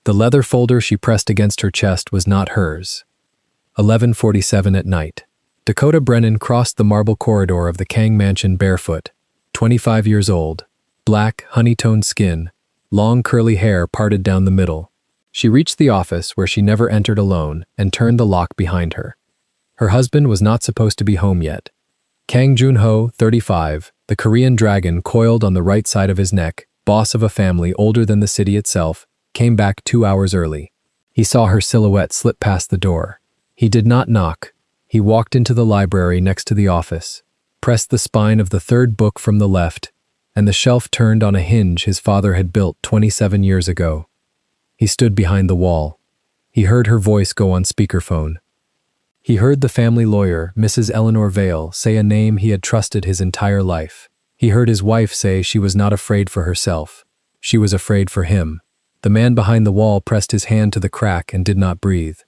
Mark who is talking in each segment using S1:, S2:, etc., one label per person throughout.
S1: The leather folder she pressed against her chest was not hers. 11:47 at night. Dakota Brennan crossed the marble corridor of the Kang mansion barefoot, 25 years old, black, honey-toned skin, long curly hair parted down the middle. She reached the office where she never entered alone and turned the lock behind her. Her husband was not supposed to be home yet. Kang Jun-ho, 35, the Korean dragon coiled on the right side of his neck, boss of a family older than the city itself, came back 2 hours early. He saw her silhouette slip past the door. He did not knock. He walked into the library next to the office, pressed the spine of the third book from the left, and the shelf turned on a hinge his father had built 27 years ago. He stood behind the wall. He heard her voice go on speakerphone. He heard the family lawyer, Mrs. Eleanor Vale, say a name he had trusted his entire life. He heard his wife say she was not afraid for herself. She was afraid for him. The man behind the wall pressed his hand to the crack and did not breathe.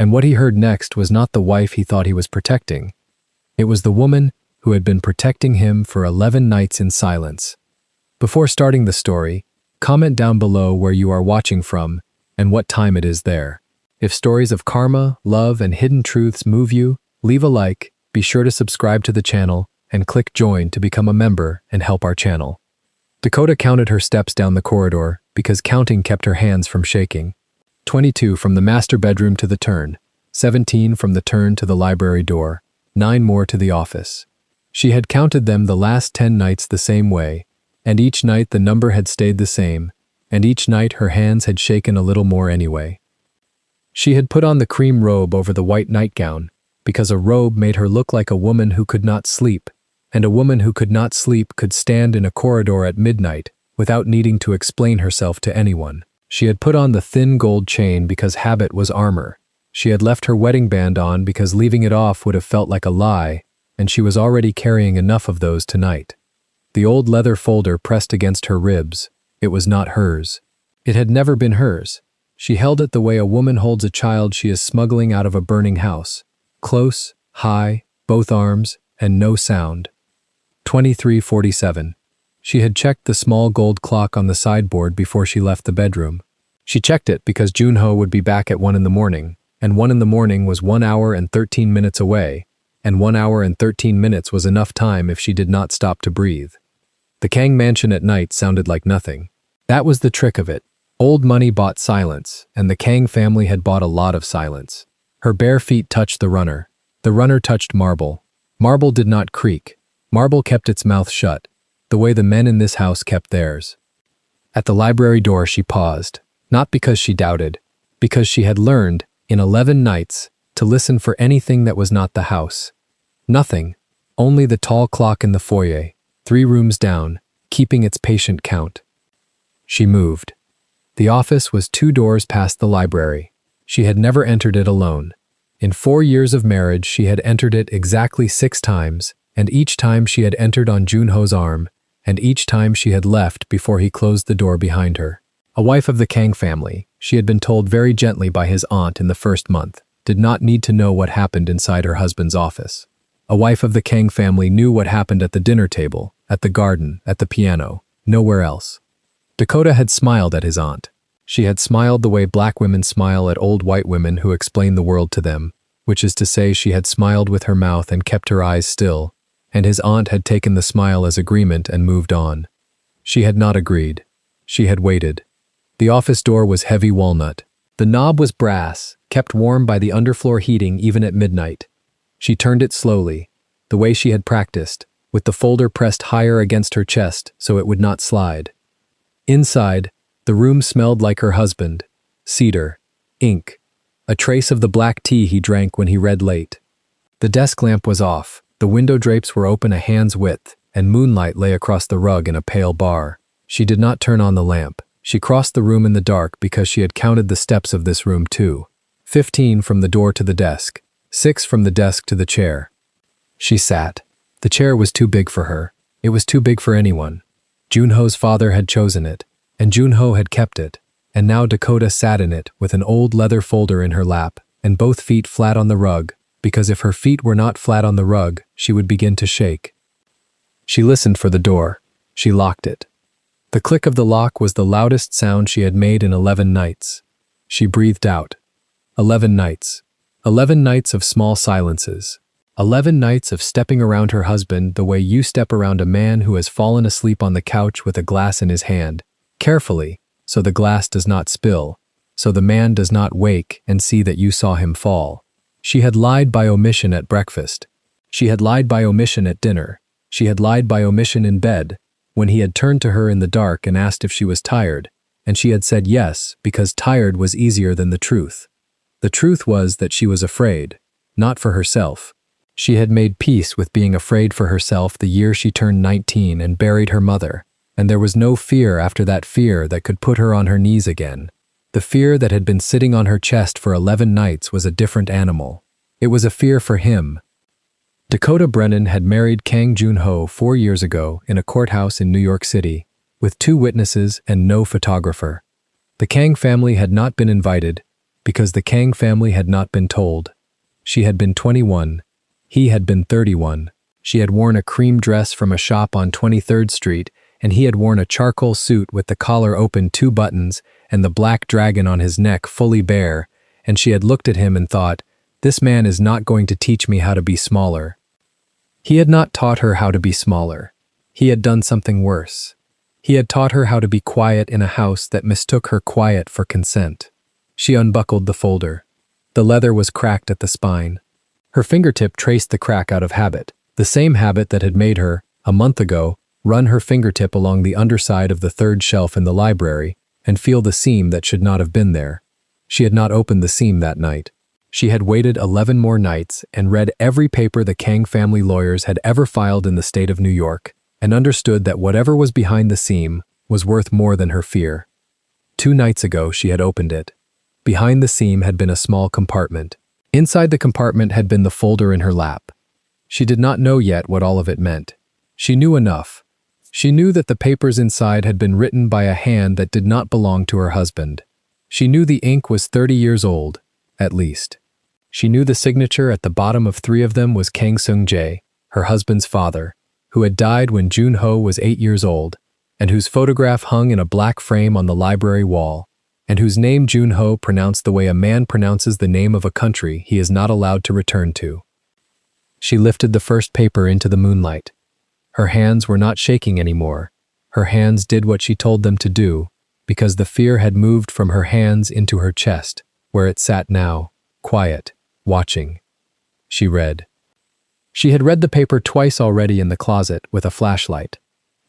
S1: And what he heard next was not the wife he thought he was protecting. It was the woman who had been protecting him for 11 nights in silence. Before starting the story, comment down below where you are watching from and what time it is there. If stories of karma, love, and hidden truths move you, leave a like, be sure to subscribe to the channel, and click join to become a member and help our channel. Dakota counted her steps down the corridor because counting kept her hands from shaking. 22 from the master bedroom to the turn, 17 from the turn to the library door, 9 more to the office. She had counted them the last 10 nights the same way, and each night the number had stayed the same, and each night her hands had shaken a little more anyway. She had put on the cream robe over the white nightgown, because a robe made her look like a woman who could not sleep, and a woman who could not sleep could stand in a corridor at midnight without needing to explain herself to anyone. She had put on the thin gold chain because habit was armor. She had left her wedding band on because leaving it off would have felt like a lie, and she was already carrying enough of those tonight. The old leather folder pressed against her ribs. It was not hers. It had never been hers. She held it the way a woman holds a child she is smuggling out of a burning house. Close, high, both arms, and no sound. 23:47. She had checked the small gold clock on the sideboard before she left the bedroom. She checked it because Jun-ho would be back at 1 in the morning, and 1 in the morning was 1 hour and 13 minutes away, and 1 hour and 13 minutes was enough time if she did not stop to breathe. The Kang mansion at night sounded like nothing. That was the trick of it. Old money bought silence, and the Kang family had bought a lot of silence. Her bare feet touched the runner. The runner touched marble. Marble did not creak. Marble kept its mouth shut, the way the men in this house kept theirs. At the library door she paused, not because she doubted, because she had learned, in 11 nights, to listen for anything that was not the house. Nothing, only the tall clock in the foyer, 3 rooms down, keeping its patient count. She moved. The office was 2 doors past the library. She had never entered it alone. In 4 years of marriage she had entered it exactly 6 times, and each time she had entered on Jun-ho's arm, and each time she had left before he closed the door behind her. A wife of the Kang family, she had been told very gently by his aunt in the first month, did not need to know what happened inside her husband's office. A wife of the Kang family knew what happened at the dinner table, at the garden, at the piano, nowhere else. Dakota had smiled at his aunt. She had smiled the way black women smile at old white women who explain the world to them, which is to say she had smiled with her mouth and kept her eyes still, and his aunt had taken the smile as agreement and moved on. She had not agreed. She had waited. The office door was heavy walnut. The knob was brass, kept warm by the underfloor heating even at midnight. She turned it slowly, the way she had practiced, with the folder pressed higher against her chest so it would not slide. Inside, the room smelled like her husband, cedar, ink, a trace of the black tea he drank when he read late. The desk lamp was off. The window drapes were open a hand's width, and moonlight lay across the rug in a pale bar. She did not turn on the lamp. She crossed the room in the dark because she had counted the steps of this room too. 15 from the door to the desk, 6 from the desk to the chair. She sat. The chair was too big for her. It was too big for anyone. Jun-ho's father had chosen it, and Jun-ho had kept it, and now Dakota sat in it with an old leather folder in her lap, and both feet flat on the rug, because if her feet were not flat on the rug, she would begin to shake. She listened for the door. She locked it. The click of the lock was the loudest sound she had made in 11 nights. She breathed out. 11 nights. 11 nights of small silences. 11 nights of stepping around her husband the way you step around a man who has fallen asleep on the couch with a glass in his hand, carefully, so the glass does not spill, so the man does not wake and see that you saw him fall. She had lied by omission at breakfast. She had lied by omission at dinner. She had lied by omission in bed, when he had turned to her in the dark and asked if she was tired, and she had said yes because tired was easier than the truth. The truth was that she was afraid, not for herself. She had made peace with being afraid for herself the year she turned 19 and buried her mother, and there was no fear after that fear that could put her on her knees again. The fear that had been sitting on her chest for 11 nights was a different animal. It was a fear for him. Dakota Brennan had married Kang Joon-ho 4 years ago in a courthouse in New York City, with 2 witnesses and no photographer. The Kang family had not been invited because the Kang family had not been told. She had been 21. He had been 31. She had worn a cream dress from a shop on 23rd Street, and he had worn a charcoal suit with the collar open 2 buttons and the black dragon on his neck fully bare, and she had looked at him and thought, "This man is not going to teach me how to be smaller." He had not taught her how to be smaller. He had done something worse. He had taught her how to be quiet in a house that mistook her quiet for consent. She unbuckled the folder. The leather was cracked at the spine. Her fingertip traced the crack out of habit, the same habit that had made her, a month ago, run her fingertip along the underside of the 3rd shelf in the library and feel the seam that should not have been there. She had not opened the seam that night. She had waited 11 more nights and read every paper the Kang family lawyers had ever filed in the state of New York and understood that whatever was behind the seam was worth more than her fear. 2 nights ago she had opened it. Behind the seam had been a small compartment. Inside the compartment had been the folder in her lap. She did not know yet what all of it meant. She knew enough. She knew that the papers inside had been written by a hand that did not belong to her husband. She knew the ink was 30 years old, at least. She knew the signature at the bottom of 3 of them was Kang Seung-jae, her husband's father, who had died when Joon-ho was 8 years old, and whose photograph hung in a black frame on the library wall, and whose name Joon-ho pronounced the way a man pronounces the name of a country he is not allowed to return to. She lifted the first paper into the moonlight. Her hands were not shaking anymore. Her hands did what she told them to do, because the fear had moved from her hands into her chest, where it sat now, quiet, watching. She read. She had read the paper twice already in the closet with a flashlight.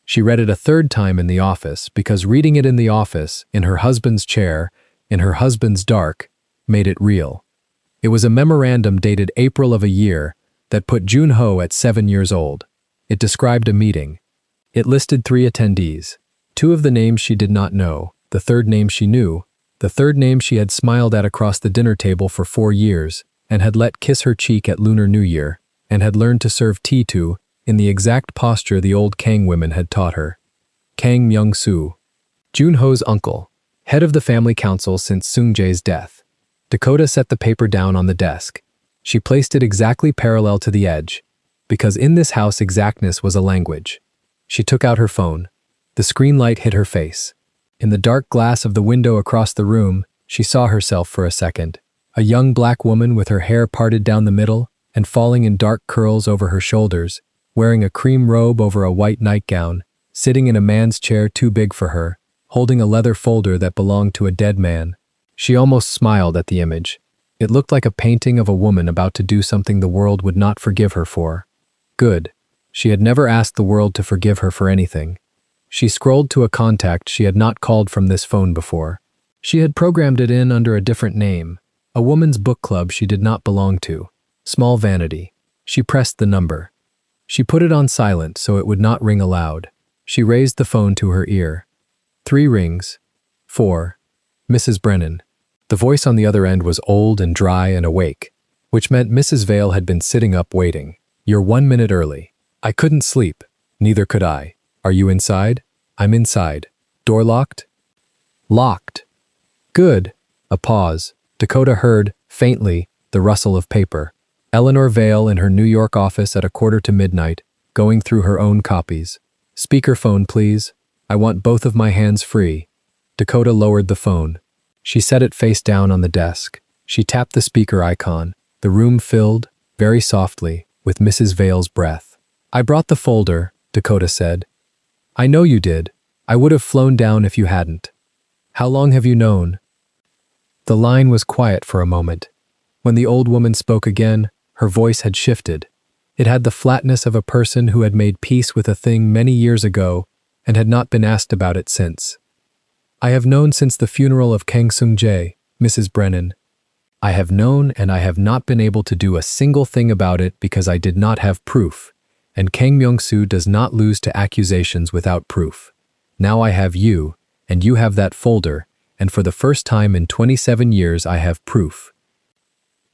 S1: She read it a 3rd time in the office because reading it in the office, in her husband's chair, in her husband's dark, made it real. It was a memorandum dated April of a year that put Joon-ho at 7 years old. It described a meeting. It listed 3 attendees. 2 of the names she did not know, the 3rd name she knew, the 3rd name she had smiled at across the dinner table for 4 years, and had let kiss her cheek at Lunar New Year, and had learned to serve tea to, in the exact posture the old Kang women had taught her. Kang Myung-soo, Joon-ho's uncle, head of the family council since Seung-jae's death. Dakota set the paper down on the desk. She placed it exactly parallel to the edge, because in this house exactness was a language. She took out her phone. The screen light hit her face. In the dark glass of the window across the room, she saw herself for a second. A young black woman with her hair parted down the middle and falling in dark curls over her shoulders, wearing a cream robe over a white nightgown, sitting in a man's chair too big for her, holding a leather folder that belonged to a dead man. She almost smiled at the image. It looked like a painting of a woman about to do something the world would not forgive her for. Good. She had never asked the world to forgive her for anything. She scrolled to a contact she had not called from this phone before. She had programmed it in under a different name, a woman's book club she did not belong to. Small vanity. She pressed the number. She put it on silent so it would not ring aloud. She raised the phone to her ear. 3 rings. 4. Mrs. Brennan. The voice on the other end was old and dry and awake, which meant Mrs. Vale had been sitting up waiting. "You're 1 minute early." "I couldn't sleep." "Neither could I." "Are you inside?" "I'm inside." "Door locked?" "Locked." "Good." A pause. Dakota heard, faintly, the rustle of paper. Eleanor Vale in her New York office at 1:15 midnight, going through her own copies. "Speakerphone, please." I want both of my hands free. Dakota lowered the phone. She set it face down on the desk. She tapped the speaker icon. The room filled, very softly, with Mrs. Vale's breath. I brought the folder, Dakota said. I know you did. I would have flown down if you hadn't. How long have you known? The line was quiet for a moment. When the old woman spoke again, her voice had shifted. It had the flatness of a person who had made peace with a thing many years ago and had not been asked about it since. I have known since the funeral of Kang Sung-jae, Mrs. Brennan. I have known and I have not been able to do a single thing about it because I did not have proof, and Kang Myung-soo does not lose to accusations without proof. Now I have you, and you have that folder, and for the first time in 27 years I have proof.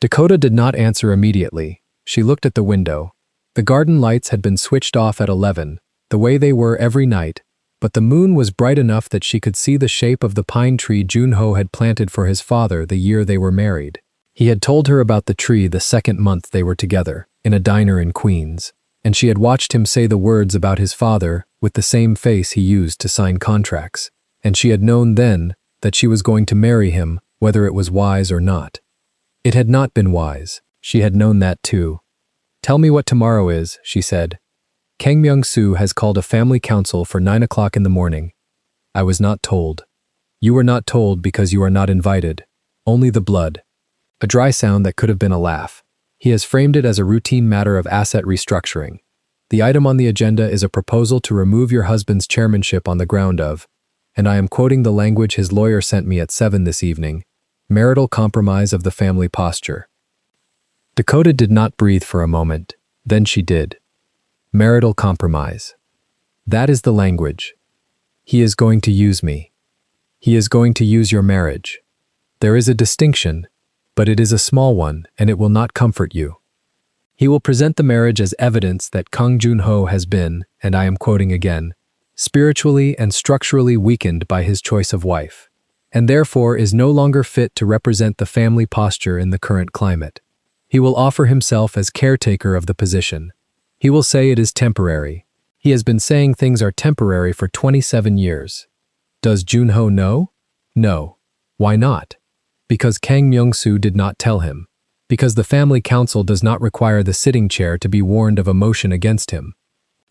S1: Dakota did not answer immediately. She looked at the window. The garden lights had been switched off at 11, the way they were every night, but the moon was bright enough that she could see the shape of the pine tree Junho had planted for his father the year they were married. He had told her about the tree the second month they were together, in a diner in Queens, and she had watched him say the words about his father with the same face he used to sign contracts, and she had known then that she was going to marry him, whether it was wise or not. It had not been wise. She had known that too. Tell me what tomorrow is, she said. Kang Myung-soo has called a family council for 9 o'clock in the morning. I was not told. You were not told because you are not invited. Only the blood. A dry sound that could have been a laugh. He has framed it as a routine matter of asset restructuring. The item on the agenda is a proposal to remove your husband's chairmanship on the ground of, and I am quoting the language his lawyer sent me at 7 this evening, marital compromise of the family posture. Dakota did not breathe for a moment. Then she did. Marital compromise. That is the language. He is going to use me. He is going to use your marriage. There is a distinction, but it is a small one, and it will not comfort you. He will present the marriage as evidence that Kang Junho has been, and I am quoting again, spiritually and structurally weakened by his choice of wife, and therefore is no longer fit to represent the family posture in the current climate. He will offer himself as caretaker of the position. He will say it is temporary. He has been saying things are temporary for 27 years. Does Junho know? No. Why not? Because Kang Myung-soo did not tell him. Because the family council does not require the sitting chair to be warned of a motion against him.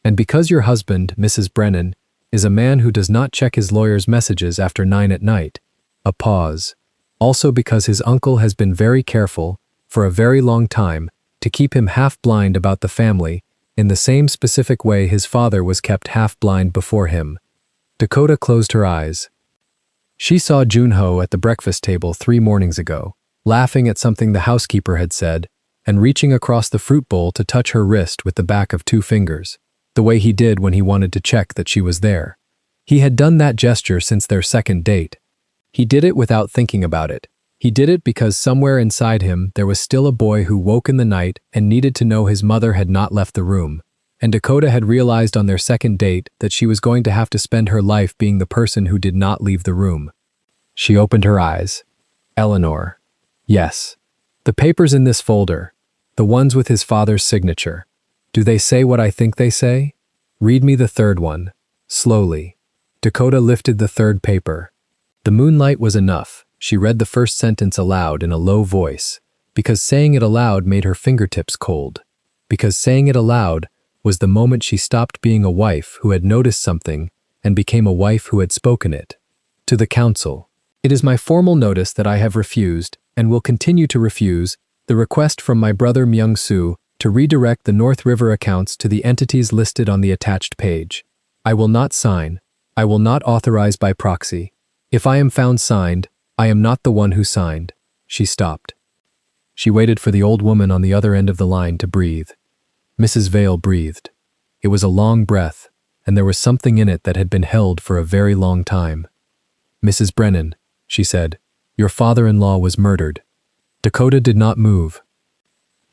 S1: And because your husband, Mrs. Brennan, is a man who does not check his lawyer's messages after 9 at night. A pause. Also because his uncle has been very careful, for a very long time, to keep him half-blind about the family, in the same specific way his father was kept half-blind before him. Dakota closed her eyes. She saw Junho at the breakfast table 3 mornings ago, laughing at something the housekeeper had said, and reaching across the fruit bowl to touch her wrist with the back of 2 fingers, the way he did when he wanted to check that she was there. He had done that gesture since their second date. He did it without thinking about it. He did it because somewhere inside him there was still a boy who woke in the night and needed to know his mother had not left the room. And Dakota had realized on their second date that she was going to have to spend her life being the person who did not leave the room. She opened her eyes. Eleanor. Yes. The papers in this folder. The ones with his father's signature. Do they say what I think they say? Read me the third one. Slowly. Dakota lifted the third paper. The moonlight was enough. She read the first sentence aloud in a low voice, because saying it aloud made her fingertips cold. Because saying it aloud was the moment she stopped being a wife who had noticed something and became a wife who had spoken it. To the council. It is my formal notice that I have refused, and will continue to refuse, the request from my brother Myung-soo to redirect the North River accounts to the entities listed on the attached page. I will not sign. I will not authorize by proxy. If I am found signed, I am not the one who signed. She stopped. She waited for the old woman on the other end of the line to breathe. Mrs. Vale breathed. It was a long breath, and there was something in it that had been held for a very long time. Mrs. Brennan, she said, your father-in-law was murdered. Dakota did not move.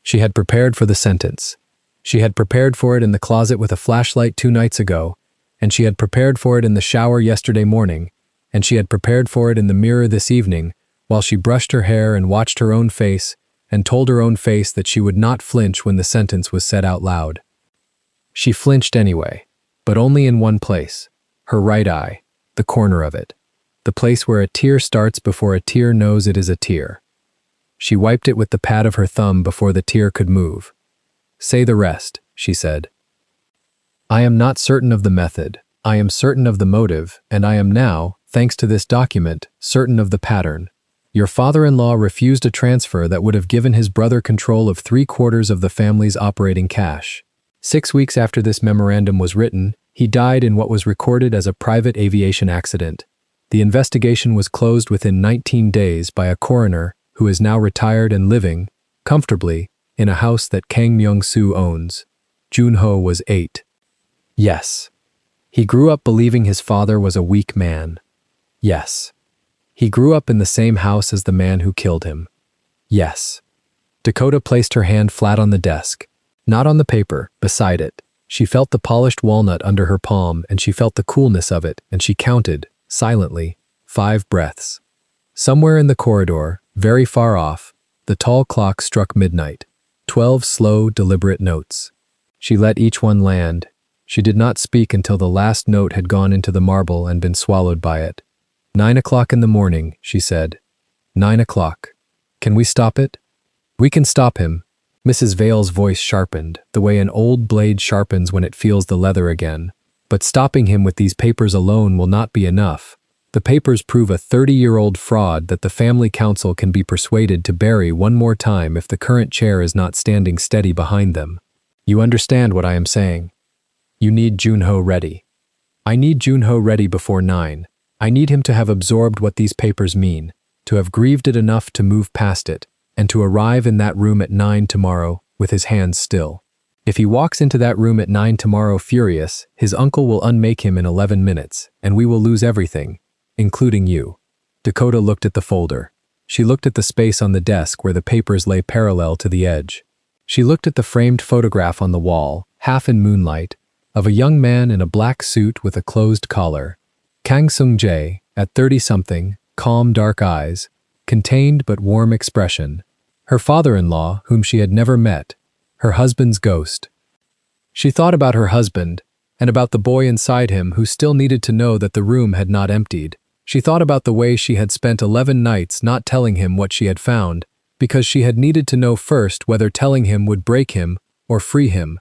S1: She had prepared for the sentence. She had prepared for it in the closet with a flashlight 2 nights ago, and she had prepared for it in the shower yesterday morning, and she had prepared for it in the mirror this evening, while she brushed her hair and watched her own face, and told her own face that she would not flinch when the sentence was said out loud. She flinched anyway, but only in one place. Her right eye, the corner of it, the place where a tear starts before a tear knows it is a tear. She wiped it with the pad of her thumb before the tear could move. "Say the rest," she said. "I am not certain of the method. I am certain of the motive, and I am now, thanks to this document, certain of the pattern. Your father-in-law refused a transfer that would have given his brother control of 3/4 of the family's operating cash. 6 weeks after this memorandum was written, he died in what was recorded as a private aviation accident. The investigation was closed within 19 days by a coroner who is now retired and living, comfortably, in a house that Kang Myung-soo owns. Junho was 8. Yes. He grew up believing his father was a weak man. Yes. He grew up in the same house as the man who killed him. Yes. Dakota placed her hand flat on the desk, not on the paper, beside it. She felt the polished walnut under her palm, and she felt the coolness of it, and she counted, silently, 5 breaths. Somewhere in the corridor, very far off, the tall clock struck midnight. 12 slow, deliberate notes. She let each one land. She did not speak until the last note had gone into the marble and been swallowed by it. 9 o'clock in the morning, she said. 9 o'clock. Can we stop it? We can stop him. Mrs. Vale's voice sharpened, the way an old blade sharpens when it feels the leather again. But stopping him with these papers alone will not be enough. The papers prove a 30-year-old fraud that the family council can be persuaded to bury one more time if the current chair is not standing steady behind them. You understand what I am saying? You need Junho ready. I need Junho ready before 9. I need him to have absorbed what these papers mean, to have grieved it enough to move past it, and to arrive in that room at 9 tomorrow with his hands still. If he walks into that room at 9 tomorrow furious, his uncle will unmake him in 11 minutes, and we will lose everything, including you. Dakota looked at the folder. She looked at the space on the desk where the papers lay parallel to the edge. She looked at the framed photograph on the wall, half in moonlight, of a young man in a black suit with a closed collar. Kang Sung-jae, at 30-something, calm dark eyes, contained but warm expression. Her father-in-law, whom she had never met, her husband's ghost. She thought about her husband, and about the boy inside him who still needed to know that the room had not emptied. She thought about the way she had spent 11 nights not telling him what she had found, because she had needed to know first whether telling him would break him or free him.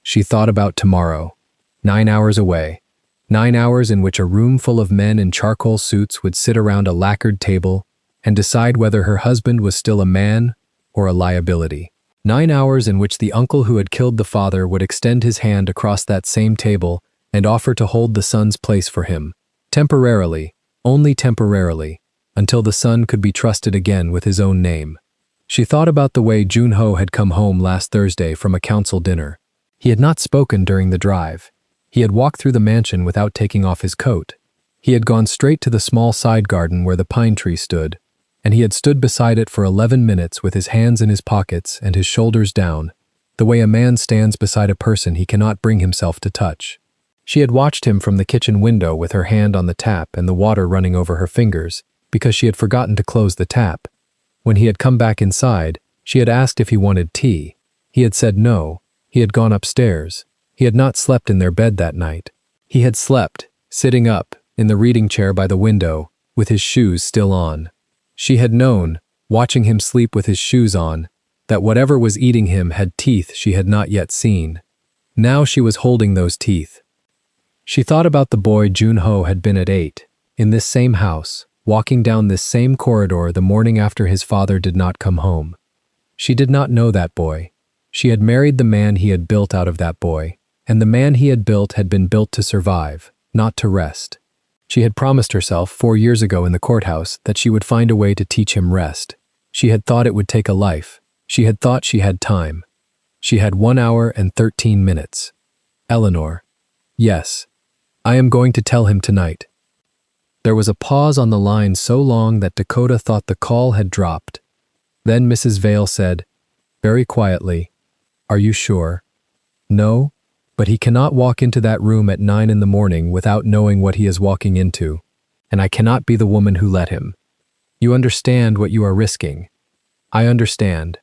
S1: She thought about tomorrow, 9 hours away, 9 hours in which a room full of men in charcoal suits would sit around a lacquered table and decide whether her husband was still a man or a liability. 9 hours in which the uncle who had killed the father would extend his hand across that same table and offer to hold the son's place for him, temporarily, only temporarily, until the son could be trusted again with his own name. She thought about the way Junho had come home last Thursday from a council dinner. He had not spoken during the drive. He had walked through the mansion without taking off his coat. He had gone straight to the small side garden where the pine tree stood, and he had stood beside it for 11 minutes with his hands in his pockets and his shoulders down, the way a man stands beside a person he cannot bring himself to touch. She had watched him from the kitchen window with her hand on the tap and the water running over her fingers, because she had forgotten to close the tap. When he had come back inside, she had asked if he wanted tea. He had said no. He had gone upstairs. He had not slept in their bed that night. He had slept, sitting up, in the reading chair by the window, with his shoes still on. She had known, watching him sleep with his shoes on, that whatever was eating him had teeth she had not yet seen. Now she was holding those teeth. She thought about the boy Junho had been at 8, in this same house, walking down this same corridor the morning after his father did not come home. She did not know that boy. She had married the man he had built out of that boy, and the man he had been built to survive, not to rest. She had promised herself 4 years ago in the courthouse that she would find a way to teach him rest. She had thought it would take a life. She had thought she had time. She had 1 hour and 13 minutes. Eleanor. Yes. I am going to tell him tonight. There was a pause on the line so long that Dakota thought the call had dropped. Then Mrs. Vale said, very quietly, "Are you sure?" "No, but he cannot walk into that room at 9 in the morning without knowing what he is walking into, and I cannot be the woman who let him. You understand what you are risking." "I understand.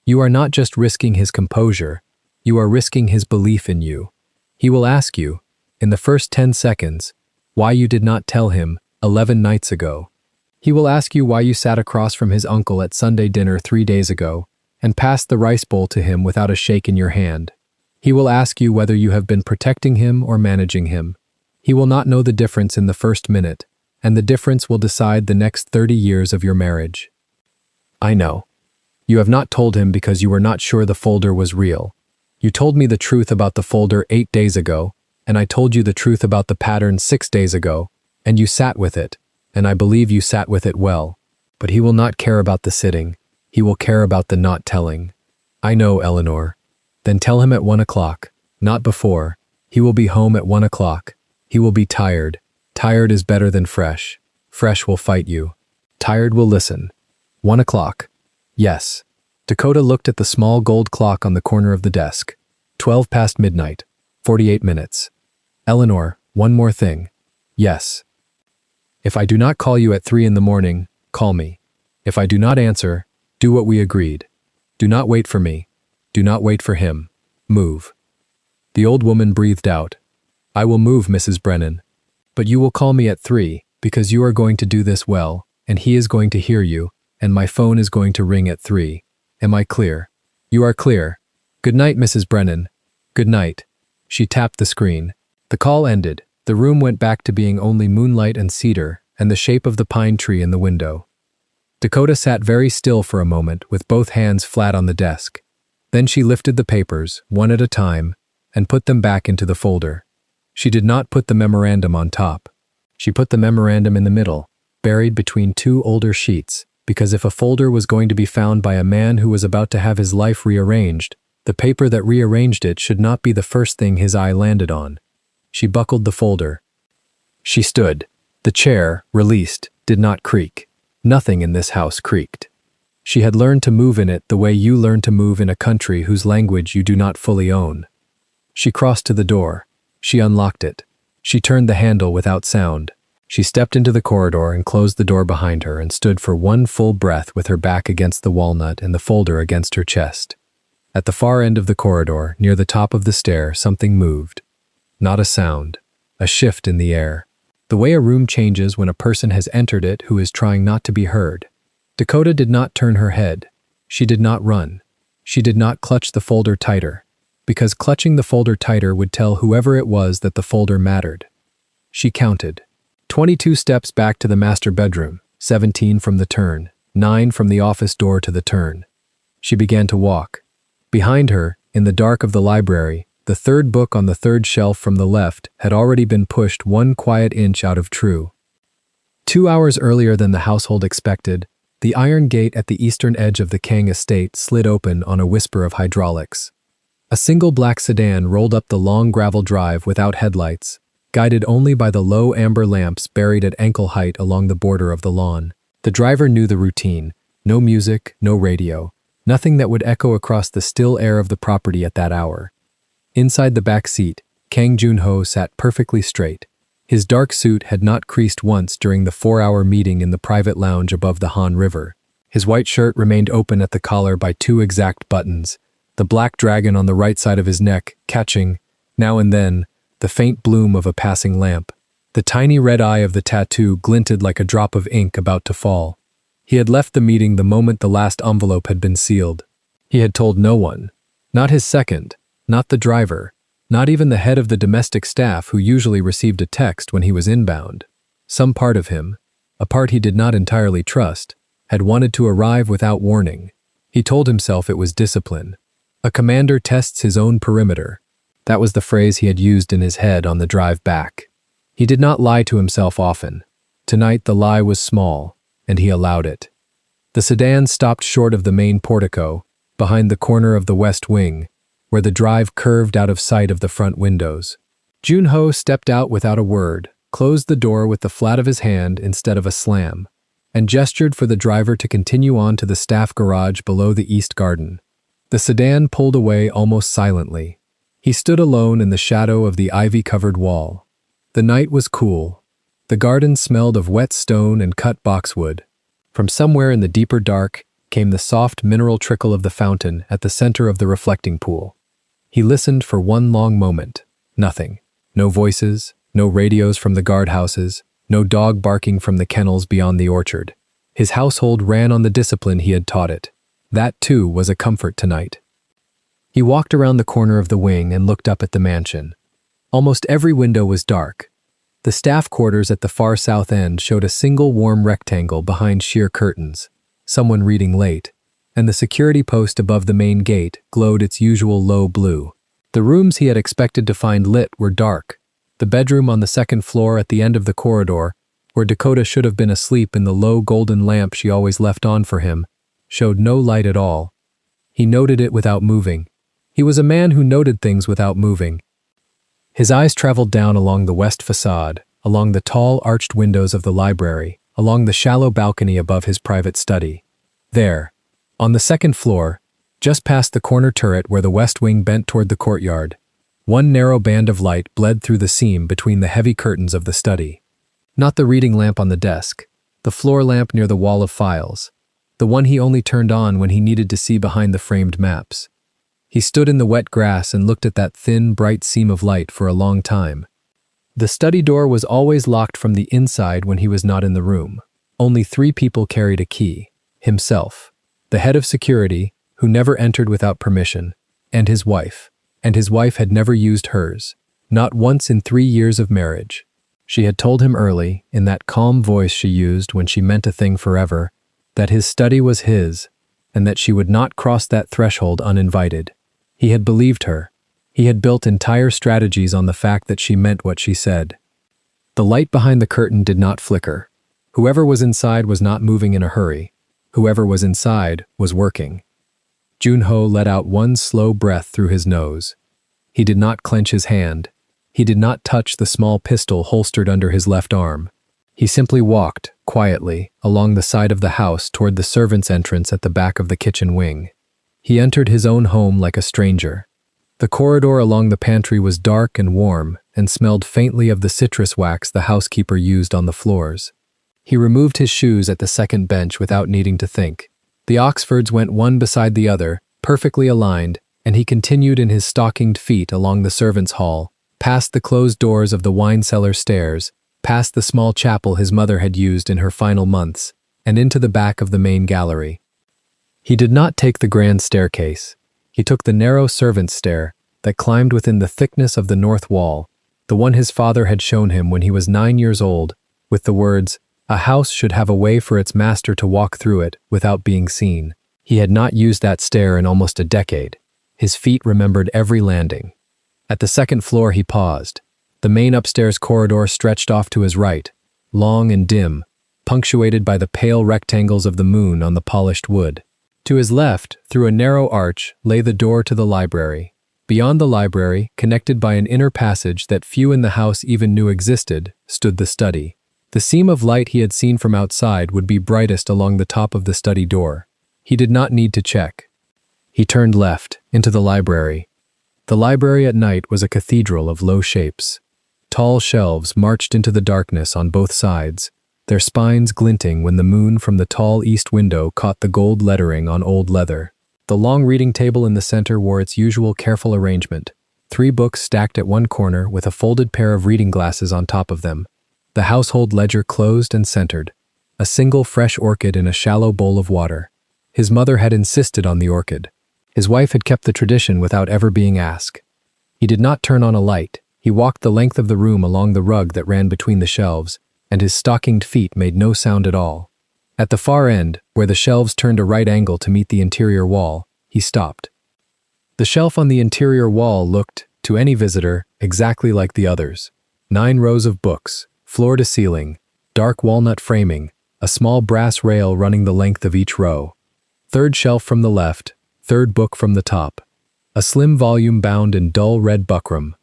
S1: You are not just risking his composure, you are risking his belief in you. He will ask you, in the first 10 seconds, why you did not tell him 11 nights ago. He will ask you why you sat across from his uncle at Sunday dinner 3 days ago and passed the rice bowl to him without a shake in your hand. He will ask you whether you have been protecting him or managing him. He will not know the difference in the first minute, and the difference will decide the next 30 years of your marriage. I know. You have not told him because you were not sure the folder was real. You told me the truth about the folder 8 days ago, and I told you the truth about the pattern 6 days ago, and you sat with it, and I believe you sat with it well. But he will not care about the sitting. He will care about the not telling. I know, Eleanor. Then tell him at 1 o'clock, not before. He will be home at 1 o'clock. He will be tired. Tired is better than fresh. Fresh will fight you. Tired will listen. 1 o'clock. Yes. Dakota looked at the small gold clock on the corner of the desk. 12 past midnight. 48 minutes. Eleanor, one more thing. Yes. If I do not call you at 3 in the morning, call me. If I do not answer, do what we agreed. Do not wait for me. Do not wait for him. Move. The old woman breathed out. I will move, Mrs. Brennan. But you will call me at 3, because you are going to do this well, and he is going to hear you, and my phone is going to ring at 3. Am I clear? You are clear. Good night, Mrs. Brennan. Good night. She tapped the screen. The call ended. The room went back to being only moonlight and cedar, and the shape of the pine tree in the window. Dakota sat very still for a moment with both hands flat on the desk. Then she lifted the papers, one at a time, and put them back into the folder. She did not put the memorandum on top. She put the memorandum in the middle, buried between 2 older sheets, because if a folder was going to be found by a man who was about to have his life rearranged, the paper that rearranged it should not be the first thing his eye landed on. She buckled the folder. She stood. The chair, released, did not creak. Nothing in this house creaked. She had learned to move in it the way you learn to move in a country whose language you do not fully own. She crossed to the door. She unlocked it. She turned the handle without sound. She stepped into the corridor and closed the door behind her and stood for one full breath with her back against the walnut and the folder against her chest. At the far end of the corridor, near the top of the stair, something moved. Not a sound. A shift in the air. The way a room changes when a person has entered it who is trying not to be heard. Dakota did not turn her head. She did not run. She did not clutch the folder tighter, because clutching the folder tighter would tell whoever it was that the folder mattered. She counted. 22 steps back to the master bedroom, 17 from the turn, 9 from the office door to the turn. She began to walk. Behind her, in the dark of the library, the third book on the third shelf from the left had already been pushed 1 quiet inch out of true. 2 hours earlier than the household expected, the iron gate at the eastern edge of the Kang estate slid open on a whisper of hydraulics. A single black sedan rolled up the long gravel drive without headlights, guided only by the low amber lamps buried at ankle height along the border of the lawn. The driver knew the routine. No music, no radio, nothing that would echo across the still air of the property at that hour. Inside the back seat, Kang Jun-ho sat perfectly straight. His dark suit had not creased once during the 4-hour meeting in the private lounge above the Han River. His white shirt remained open at the collar by 2 exact buttons, the black dragon on the right side of his neck catching, now and then, the faint bloom of a passing lamp. The tiny red eye of the tattoo glinted like a drop of ink about to fall. He had left the meeting the moment the last envelope had been sealed. He had told no one, not his second, not the driver, not even the head of the domestic staff who usually received a text when he was inbound. Some part of him, a part he did not entirely trust, had wanted to arrive without warning. He told himself it was discipline. A commander tests his own perimeter. That was the phrase he had used in his head on the drive back. He did not lie to himself often. Tonight the lie was small, and he allowed it. The sedan stopped short of the main portico, behind the corner of the west wing, where the drive curved out of sight of the front windows. Jun-ho stepped out without a word, closed the door with the flat of his hand instead of a slam, and gestured for the driver to continue on to the staff garage below the east garden. The sedan pulled away almost silently. He stood alone in the shadow of the ivy-covered wall. The night was cool. The garden smelled of wet stone and cut boxwood. From somewhere in the deeper dark came the soft mineral trickle of the fountain at the center of the reflecting pool. He listened for one long moment. Nothing. No voices, No radios from the guardhouses, no dog barking from the kennels beyond the orchard. His household ran on the discipline he had taught it. That, too, was a comfort tonight. He walked around the corner of the wing and looked up at the mansion. Almost every window was dark. The staff quarters at the far south end showed a single warm rectangle behind sheer curtains, someone reading late, and the security post above the main gate glowed its usual low blue. The rooms he had expected to find lit were dark. The bedroom on the second floor at the end of the corridor, where Dakota should have been asleep in the low golden lamp she always left on for him, showed no light at all. He noted it without moving. He was a man who noted things without moving. His eyes traveled down along the west facade, along the tall arched windows of the library, along the shallow balcony above his private study. There, on the second floor, just past the corner turret where the west wing bent toward the courtyard, one narrow band of light bled through the seam between the heavy curtains of the study. Not the reading lamp on the desk, the floor lamp near the wall of files, the one he only turned on when he needed to see behind the framed maps. He stood in the wet grass and looked at that thin, bright seam of light for a long time. The study door was always locked from the inside when he was not in the room. Only 3 people carried a key: himself, the head of security, who never entered without permission, and his wife. And his wife had never used hers, not once in 3 years of marriage. She had told him early, in that calm voice she used when she meant a thing forever, that his study was his, and that she would not cross that threshold uninvited. He had believed her. He had built entire strategies on the fact that she meant what she said. The light behind the curtain did not flicker. Whoever was inside was not moving in a hurry. Whoever was inside was working. Junho let out one slow breath through his nose. He did not clench his hand. He did not touch the small pistol holstered under his left arm. He simply walked, quietly, along the side of the house toward the servants' entrance at the back of the kitchen wing. He entered his own home like a stranger. The corridor along the pantry was dark and warm and smelled faintly of the citrus wax the housekeeper used on the floors. He removed his shoes at the second bench without needing to think. The Oxfords went one beside the other, perfectly aligned, and he continued in his stockinged feet along the servants' hall, past the closed doors of the wine cellar stairs, past the small chapel his mother had used in her final months, and into the back of the main gallery. He did not take the grand staircase. He took the narrow servants' stair that climbed within the thickness of the north wall, the one his father had shown him when he was 9 years old, with the words, "A house should have a way for its master to walk through it without being seen." He had not used that stair in almost a decade. His feet remembered every landing. At the second floor he paused. The main upstairs corridor stretched off to his right, long and dim, punctuated by the pale rectangles of the moon on the polished wood. To his left, through a narrow arch, lay the door to the library. Beyond the library, connected by an inner passage that few in the house even knew existed, stood the study. The seam of light he had seen from outside would be brightest along the top of the study door. He did not need to check. He turned left, into the library. The library at night was a cathedral of low shapes. Tall shelves marched into the darkness on both sides, their spines glinting when the moon from the tall east window caught the gold lettering on old leather. The long reading table in the center wore its usual careful arrangement, 3 books stacked at one corner with a folded pair of reading glasses on top of them. The household ledger closed and centered, a single fresh orchid in a shallow bowl of water. His mother had insisted on the orchid. His wife had kept the tradition without ever being asked. He did not turn on a light. He walked the length of the room along the rug that ran between the shelves, and his stockinged feet made no sound at all. At the far end, where the shelves turned a right angle to meet the interior wall, he stopped. The shelf on the interior wall looked, to any visitor, exactly like the others. 9 rows of books, floor to ceiling, dark walnut framing, a small brass rail running the length of each row. Third shelf from the left, third book from the top. A slim volume bound in dull red buckram.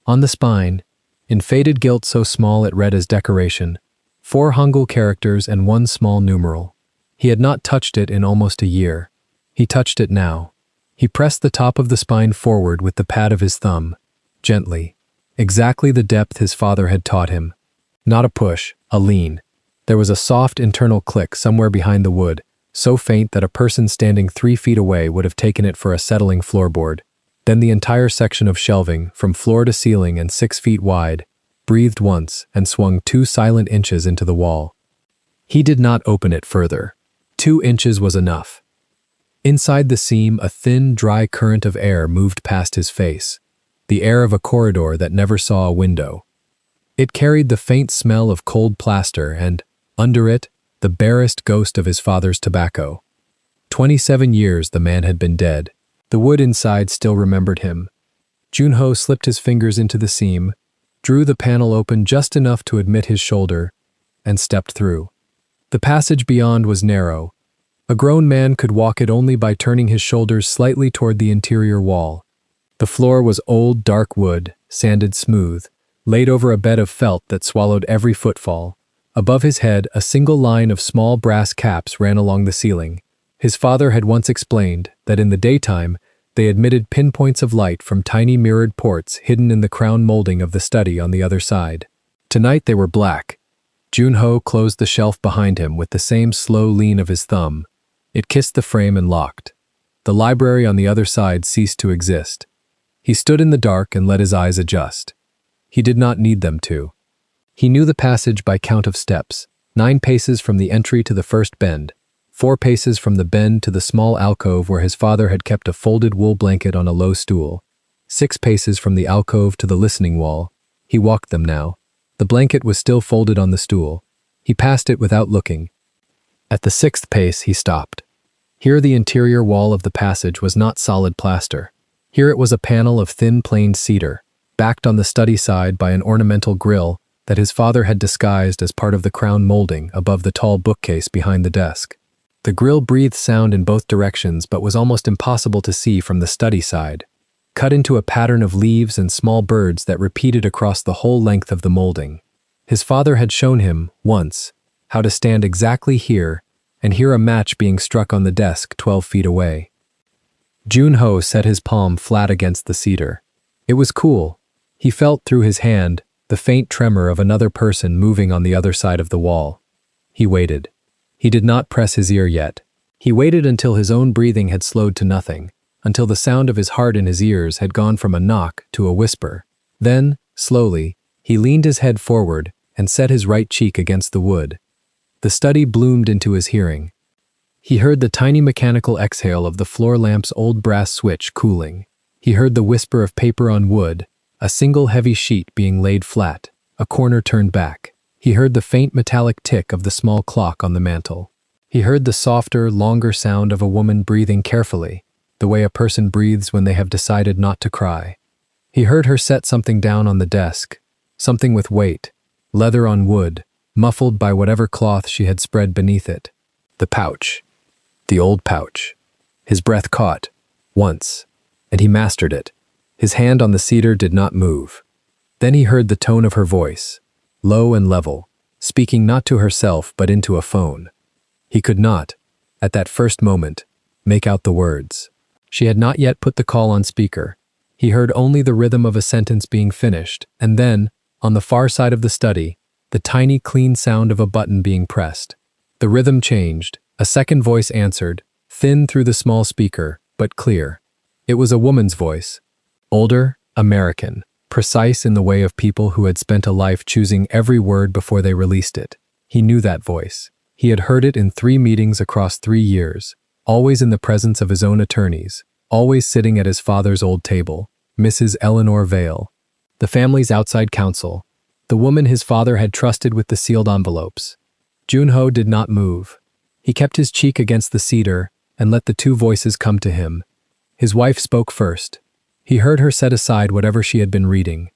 S1: On the spine, in faded gilt so small it read as decoration, 4 Hangul characters and 1 small numeral. He had not touched it in almost a year. He touched it now. He pressed the top of the spine forward with the pad of his thumb, gently, exactly the depth his father had taught him. Not a push, a lean. There was a soft internal click somewhere behind the wood, so faint that a person standing 3 feet away would have taken it for a settling floorboard. Then the entire section of shelving, from floor to ceiling and 6 feet wide, breathed once and swung 2 silent inches into the wall. He did not open it further. 2 inches was enough. Inside the seam, a thin, dry current of air moved past his face, the air of a corridor that never saw a window. It carried the faint smell of cold plaster and, under it, the barest ghost of his father's tobacco. 27 years the man had been dead. The wood inside still remembered him. Junho slipped his fingers into the seam, drew the panel open just enough to admit his shoulder, and stepped through. The passage beyond was narrow. A grown man could walk it only by turning his shoulders slightly toward the interior wall. The floor was old, dark wood, sanded smooth, laid over a bed of felt that swallowed every footfall. Above his head, a single line of small brass caps ran along the ceiling. His father had once explained that in the daytime, they admitted pinpoints of light from tiny mirrored ports hidden in the crown molding of the study on the other side. Tonight they were black. Junho closed the shelf behind him with the same slow lean of his thumb. It kissed the frame and locked. The library on the other side ceased to exist. He stood in the dark and let his eyes adjust. He did not need them to. He knew the passage by count of steps, 9 paces from the entry to the first bend, 4 paces from the bend to the small alcove where his father had kept a folded wool blanket on a low stool, 6 paces from the alcove to the listening wall. He walked them now. The blanket was still folded on the stool. He passed it without looking. At the 6th pace, he stopped. Here the interior wall of the passage was not solid plaster. Here it was a panel of thin planed cedar, backed on the study side by an ornamental grille that his father had disguised as part of the crown molding above the tall bookcase behind the desk. The grille breathed sound in both directions but was almost impossible to see from the study side, cut into a pattern of leaves and small birds that repeated across the whole length of the molding. His father had shown him, once, how to stand exactly here and hear a match being struck on the desk 12 feet away. Junho set his palm flat against the cedar. It was cool. He felt through his hand the faint tremor of another person moving on the other side of the wall. He waited. He did not press his ear yet. He waited until his own breathing had slowed to nothing, until the sound of his heart in his ears had gone from a knock to a whisper. Then, slowly, he leaned his head forward and set his right cheek against the wood. The study bloomed into his hearing. He heard the tiny mechanical exhale of the floor lamp's old brass switch cooling. He heard the whisper of paper on wood, a single heavy sheet being laid flat, a corner turned back. He heard the faint metallic tick of the small clock on the mantel. He heard the softer, longer sound of a woman breathing carefully, the way a person breathes when they have decided not to cry. He heard her set something down on the desk, something with weight, leather on wood, muffled by whatever cloth she had spread beneath it. The pouch. The old pouch. His breath caught, once, and he mastered it. His hand on the cedar did not move. Then he heard the tone of her voice, low and level, speaking not to herself but into a phone. He could not, at that first moment, make out the words. She had not yet put the call on speaker. He heard only the rhythm of a sentence being finished, and then, on the far side of the study, the tiny, clean sound of a button being pressed. The rhythm changed. A second voice answered, thin through the small speaker, but clear. It was a woman's voice. Older, American, precise in the way of people who had spent a life choosing every word before they released it. He knew that voice. He had heard it in 3 meetings across 3 years, always in the presence of his own attorneys, always sitting at his father's old table, Mrs. Eleanor Vale, the family's outside counsel, the woman his father had trusted with the sealed envelopes. Junho did not move. He kept his cheek against the cedar and let the 2 voices come to him. His wife spoke first. He heard her set aside whatever she had been reading.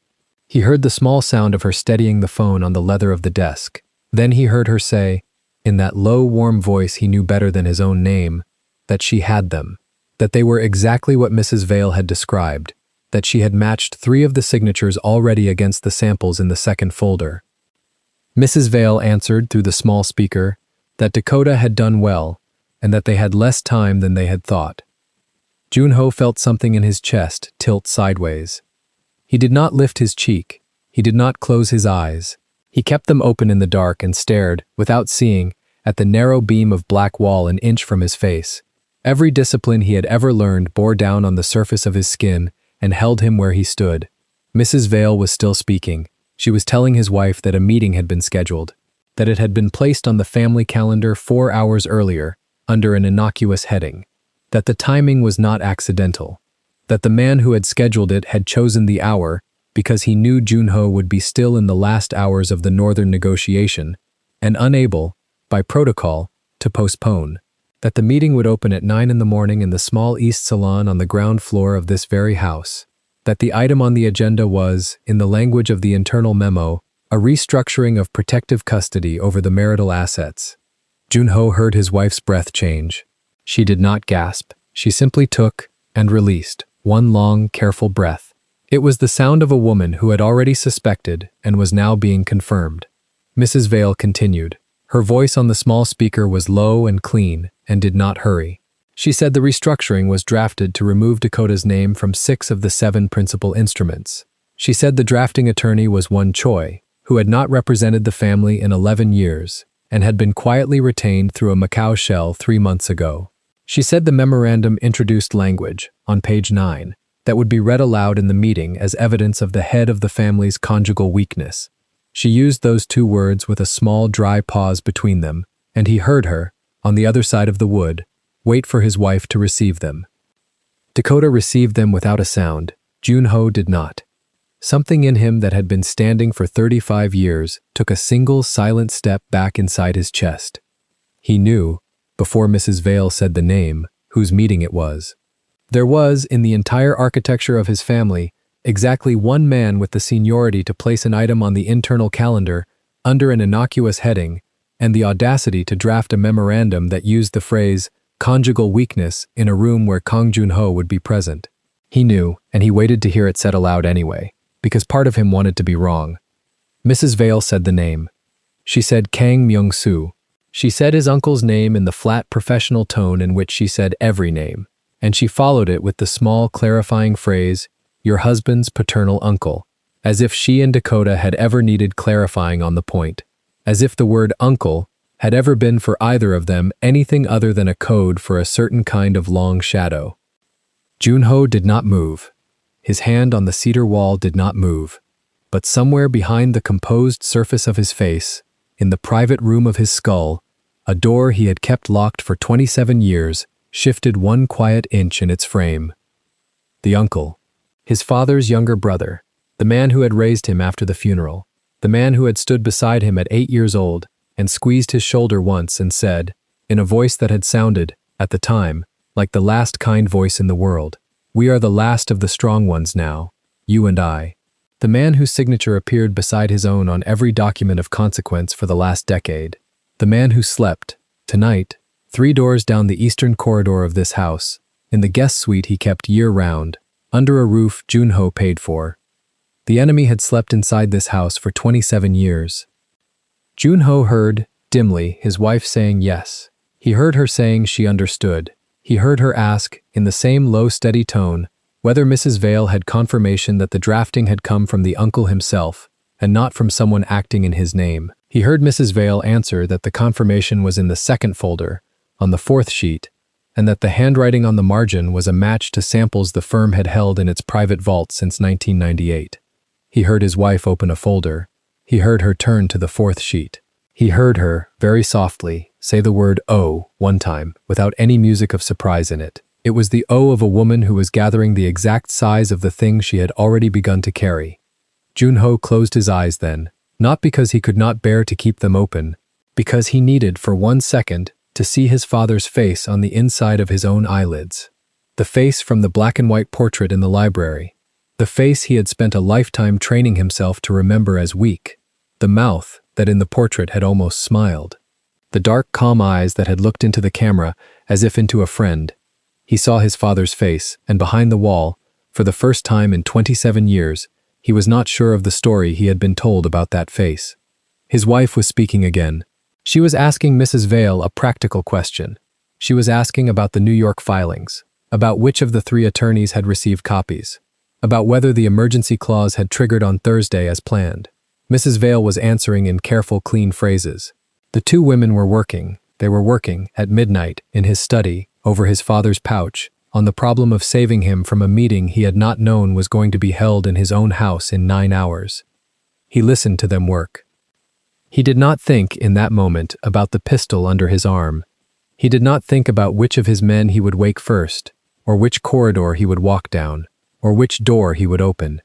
S1: He heard the small sound of her steadying the phone on the leather of the desk. Then he heard her say, in that low, warm voice he knew better than his own name, that she had them, that they were exactly what Mrs. Vale had described, that she had matched 3 of the signatures already against the samples in the second folder. Mrs. Vale answered through the small speaker that Dakota had done well and that they had less time than they had thought. Junho felt something in his chest tilt sideways. He did not lift his cheek. He did not close his eyes. He kept them open in the dark and stared, without seeing, at the narrow beam of black wall an inch from his face. Every discipline he had ever learned bore down on the surface of his skin and held him where he stood. Mrs. Vale was still speaking. She was telling his wife that a meeting had been scheduled, that it had been placed on the family calendar 4 hours earlier under an innocuous heading, that the timing was not accidental, that the man who had scheduled it had chosen the hour because he knew Junho would be still in the last hours of the northern negotiation and unable, by protocol, to postpone, that the meeting would open at 9 in the morning in the small east salon on the ground floor of this very house, that the item on the agenda was, in the language of the internal memo, a restructuring of protective custody over the marital assets. Junho heard his wife's breath change. She did not gasp. She simply took and released one long, careful breath. It was the sound of a woman who had already suspected and was now being confirmed. Mrs. Vale continued. Her voice on the small speaker was low and clean and did not hurry. She said the restructuring was drafted to remove Dakota's name from 6 of the 7 principal instruments. She said the drafting attorney was one Choi, who had not represented the family in 11 years and had been quietly retained through a Macau shell 3 months ago. She said the memorandum introduced language, on page 9, that would be read aloud in the meeting as evidence of the head of the family's conjugal weakness. She used those 2 words with a small dry pause between them, and he heard her, on the other side of the wood, wait for his wife to receive them. Dakota received them without a sound. Junho did not. Something in him that had been standing for 35 years took a single silent step back inside his chest. He knew, before Mrs. Vale said the name, whose meeting it was. There was, in the entire architecture of his family, exactly one man with the seniority to place an item on the internal calendar under an innocuous heading and the audacity to draft a memorandum that used the phrase conjugal weakness in a room where Kang Junho would be present. He knew, and he waited to hear it said aloud anyway, because part of him wanted to be wrong. Mrs. Vale said the name. She said Kang Myung-soo. She said his uncle's name in the flat professional tone in which she said every name, and she followed it with the small clarifying phrase, your husband's paternal uncle, as if she and Dakota had ever needed clarifying on the point, as if the word uncle had ever been for either of them anything other than a code for a certain kind of long shadow. Junho did not move. His hand on the cedar wall did not move, but somewhere behind the composed surface of his face, in the private room of his skull, a door he had kept locked for 27 years shifted 1 quiet inch in its frame. The uncle, his father's younger brother, the man who had raised him after the funeral, the man who had stood beside him at 8 years old and squeezed his shoulder once and said, in a voice that had sounded, at the time, like the last kind voice in the world, we are the last of the strong ones now, you and I. The man whose signature appeared beside his own on every document of consequence for the last decade. The man who slept, tonight, 3 doors down the eastern corridor of this house, in the guest suite he kept year-round, under a roof Junho paid for. The enemy had slept inside this house for 27 years. Junho heard, dimly, his wife saying yes. He heard her saying she understood. He heard her ask, in the same low, steady tone, whether Mrs. Vale had confirmation that the drafting had come from the uncle himself, and not from someone acting in his name. He heard Mrs. Vale answer that the confirmation was in the 2nd folder, on the 4th sheet, and that the handwriting on the margin was a match to samples the firm had held in its private vault since 1998. He heard his wife open a folder. He heard her turn to the 4th sheet. He heard her, very softly, say the word "oh" one time, without any music of surprise in it. It was the "oh" of a woman who was gathering the exact size of the thing she had already begun to carry. Junho closed his eyes then, not because he could not bear to keep them open, because he needed for 1 second to see his father's face on the inside of his own eyelids. The face from the black and white portrait in the library. The face he had spent a lifetime training himself to remember as weak. The mouth that in the portrait had almost smiled. The dark, calm eyes that had looked into the camera as if into a friend. He saw his father's face, and behind the wall, for the first time in 27 years, he was not sure of the story he had been told about that face. His wife was speaking again. She was asking Mrs. Vale a practical question. She was asking about the New York filings, about which of the 3 attorneys had received copies, about whether the emergency clause had triggered on Thursday as planned. Mrs. Vale was answering in careful, clean phrases. The 2 women were working. They were working, at midnight, in his study, over his father's pouch, on the problem of saving him from a meeting he had not known was going to be held in his own house in 9 hours. He listened to them work. He did not think in that moment about the pistol under his arm. He did not think about which of his men he would wake first, or which corridor he would walk down, or which door he would open.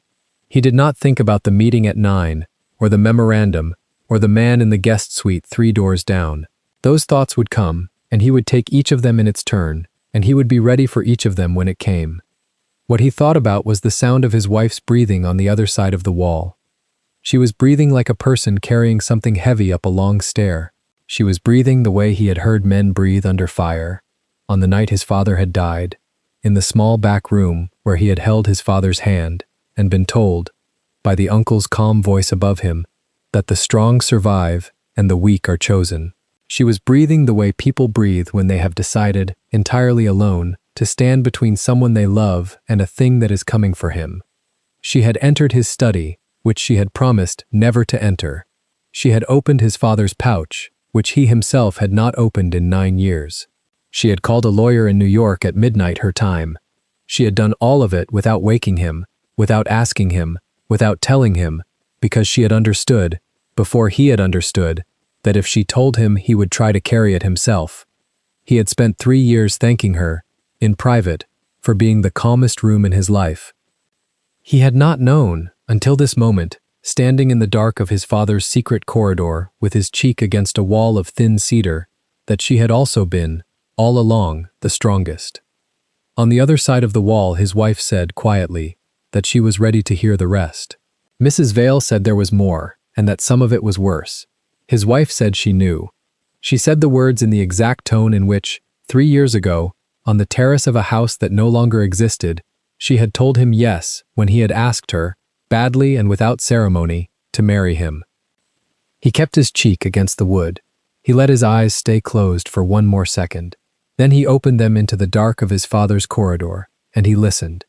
S1: He did not think about the meeting at 9, or the memorandum, or the man in the guest suite 3 doors down. Those thoughts would come, and he would take each of them in its turn, and he would be ready for each of them when it came. What he thought about was the sound of his wife's breathing on the other side of the wall. She was breathing like a person carrying something heavy up a long stair. She was breathing the way he had heard men breathe under fire, on the night his father had died, in the small back room where he had held his father's hand and been told, by the uncle's calm voice above him, that the strong survive and the weak are chosen. She was breathing the way people breathe when they have decided, entirely alone, to stand between someone they love and a thing that is coming for him. She had entered his study, which she had promised never to enter. She had opened his father's pouch, which he himself had not opened in 9 years. She had called a lawyer in New York at midnight her time. She had done all of it without waking him, without asking him, without telling him, because she had understood, before he had understood, that if she told him he would try to carry it himself. He had spent 3 years thanking her, in private, for being the calmest room in his life. He had not known, until this moment, standing in the dark of his father's secret corridor with his cheek against a wall of thin cedar, that she had also been, all along, the strongest. On the other side of the wall, his wife said quietly that she was ready to hear the rest. Mrs. Vale said there was more, and that some of it was worse. His wife said she knew. She said the words in the exact tone in which, 3 years ago, on the terrace of a house that no longer existed, she had told him yes when he had asked her, badly and without ceremony, to marry him. He kept his cheek against the wood. He let his eyes stay closed for 1 more second. Then he opened them into the dark of his father's corridor, and he listened.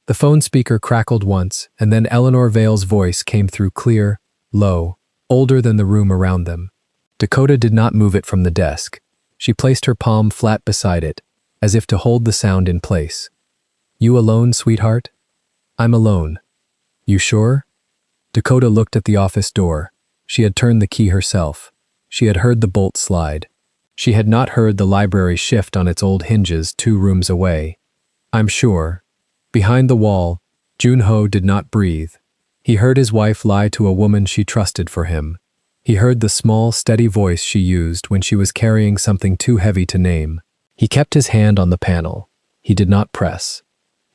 S1: The phone speaker crackled once, and then Eleanor Vale's voice came through clear, low, older than the room around them. Dakota did not move it from the desk. She placed her palm flat beside it, as if to hold the sound in place. "You alone, sweetheart?" "I'm alone." "You sure?" Dakota looked at the office door. She had turned the key herself. She had heard the bolt slide. She had not heard the library shift on its old hinges 2 rooms away. "I'm sure." Behind the wall, Junho did not breathe. He heard his wife lie to a woman she trusted for him. He heard the small, steady voice she used when she was carrying something too heavy to name. He kept his hand on the panel. He did not press.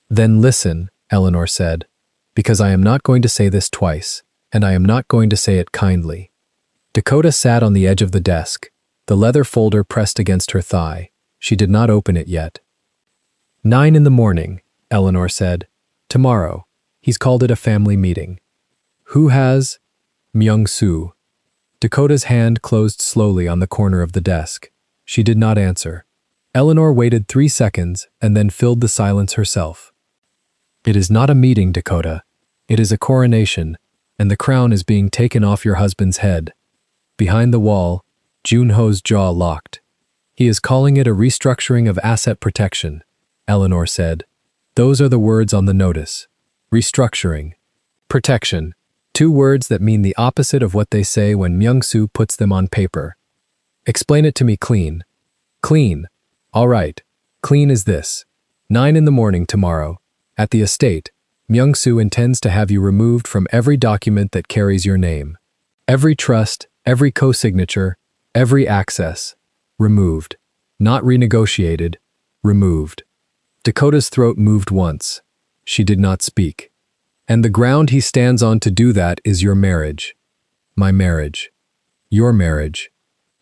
S1: "Then listen," Eleanor said, "because I am not going to say this twice, and I am not going to say it kindly." Dakota sat on the edge of the desk, the leather folder pressed against her thigh. She did not open it yet. 9 in the morning, Eleanor said. "Tomorrow. He's called it a family meeting." "Who has?" "Myung-soo." Dakota's hand closed slowly on the corner of the desk. She did not answer. Eleanor waited 3 seconds and then filled the silence herself. "It is not a meeting, Dakota. It is a coronation, and the crown is being taken off your husband's head." Behind the wall, Junho's jaw locked. "He is calling it a restructuring of asset protection," Eleanor said. "Those are the words on the notice. Restructuring. Protection. 2 words that mean the opposite of what they say when Myung-soo puts them on paper. Explain it to me clean." "Clean. All right. Clean is this. 9 in the morning tomorrow. At the estate, Myung-soo intends to have you removed from every document that carries your name. Every trust, every co-signature, every access. Removed. Not renegotiated. Removed." Dakota's throat moved once. She did not speak. "And the ground he stands on to do that is your marriage." "My marriage." "Your marriage."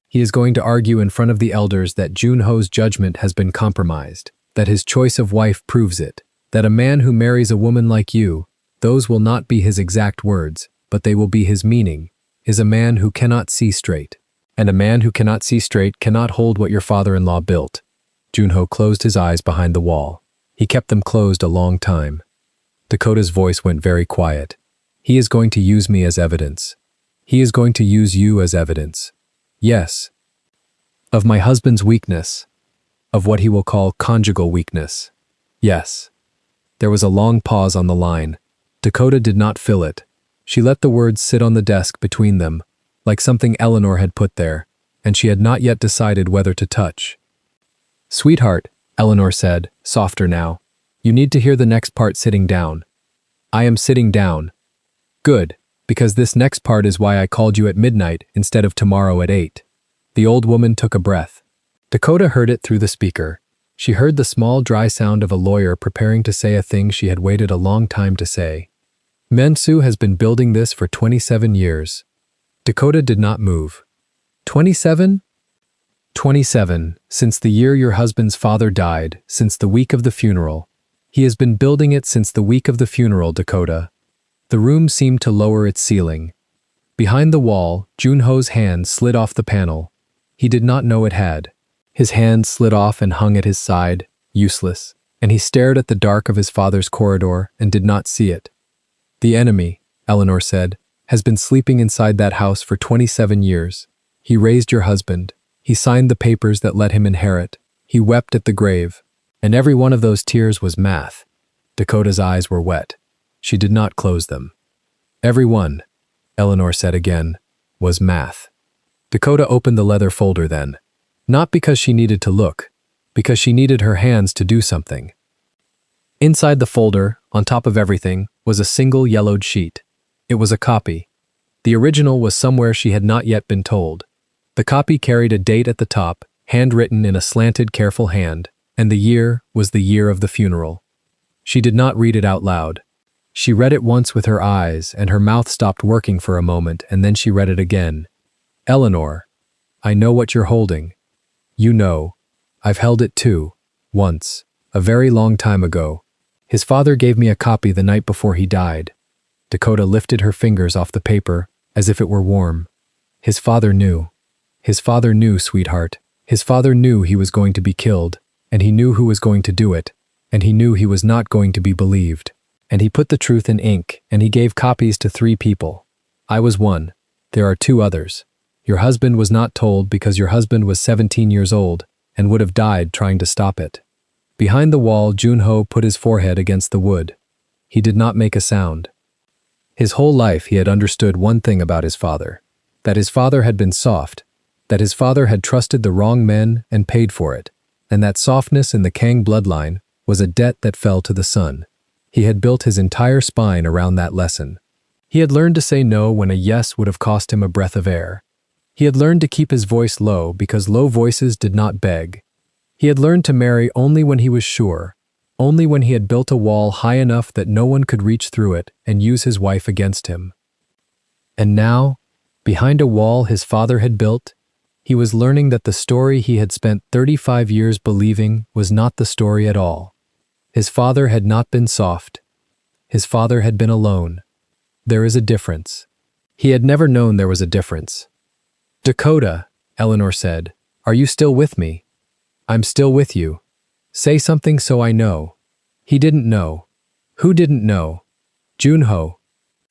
S1: He is going to argue in front of the elders that Junho's judgment has been compromised, that his choice of wife proves it, that a man who marries a woman like you, those will not be his exact words, but they will be his meaning, is a man who cannot see straight. And a man who cannot see straight cannot hold what your father-in-law built. Junho closed his eyes behind the wall. He kept them closed a long time. Dakota's voice went very quiet. "He is going to use me as evidence. He is going to use you as evidence. Yes. Of my husband's weakness. Of what he will call conjugal weakness. Yes." There was a long pause on the line. Dakota did not fill it. She let the words sit on the desk between them, like something Eleanor had put there, and she had not yet decided whether to touch. "Sweetheart," Eleanor said, softer now, "you need to hear the next part sitting down." "I am sitting down." "Good, because this next part is why I called you at midnight instead of tomorrow at 8. The old woman took a breath. Dakota heard it through the speaker. She heard the small, dry sound of a lawyer preparing to say a thing she had waited a long time to say. "Mensu has been building this for 27 years. Dakota did not move. 27? 27, since the year your husband's father died, since the week of the funeral. He has been building it since the week of the funeral, Dakota." The room seemed to lower its ceiling. Behind the wall, Junho's hand slid off the panel. He did not know it had. His hand slid off and hung at his side, useless, and he stared at the dark of his father's corridor and did not see it. "The enemy," Eleanor said, "has been sleeping inside that house for 27 years. He raised your husband. He signed the papers that let him inherit. He wept at the grave. And every one of those tears was math." Dakota's eyes were wet. She did not close them. "Every one," Eleanor said again, "was math." Dakota opened the leather folder then. Not because she needed to look, because she needed her hands to do something. Inside the folder, on top of everything, was a single yellowed sheet. It was a copy. The original was somewhere she had not yet been told. The copy carried a date at the top, handwritten in a slanted, careful hand, and the year was the year of the funeral. She did not read it out loud. She read it once with her eyes, and her mouth stopped working for a moment, and then she read it again. "Eleanor, I know what you're holding. You know. I've held it too. Once. A very long time ago. His father gave me a copy the night before he died." Dakota lifted her fingers off the paper, as if it were warm. "His father knew. His father knew, sweetheart. His father knew he was going to be killed, and he knew who was going to do it, and he knew he was not going to be believed. And he put the truth in ink, and he gave copies to 3 people. I was one. There are 2 others. Your husband was not told because your husband was 17 years old and would have died trying to stop it." Behind the wall, Junho put his forehead against the wood. He did not make a sound. His whole life he had understood one thing about his father, that his father had been soft, that his father had trusted the wrong men and paid for it, and that softness in the Kang bloodline was a debt that fell to the son. He had built his entire spine around that lesson. He had learned to say no when a yes would have cost him a breath of air. He had learned to keep his voice low because low voices did not beg. He had learned to marry only when he was sure, only when he had built a wall high enough that no one could reach through it and use his wife against him. And now, behind a wall his father had built, he was learning that the story he had spent 35 years believing was not the story at all. His father had not been soft. His father had been alone. There is a difference. He had never known there was a difference. "Dakota," Eleanor said, "are you still with me?" "I'm still with you. Say something so I know." He didn't know. Who didn't know? Junho.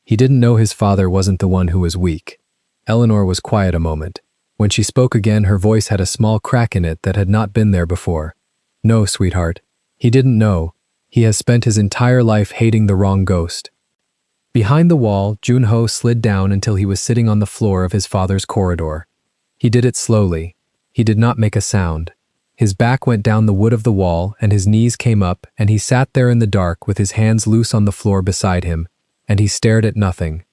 S1: He didn't know his father wasn't the one who was weak. Eleanor was quiet a moment. When she spoke again, her voice had a small crack in it that had not been there before. "No, sweetheart. He didn't know. He has spent his entire life hating the wrong ghost." Behind the wall, Junho slid down until he was sitting on the floor of his father's corridor. He did it slowly. He did not make a sound. His back went down the wood of the wall, and his knees came up, and he sat there in the dark with his hands loose on the floor beside him, and he stared at nothing.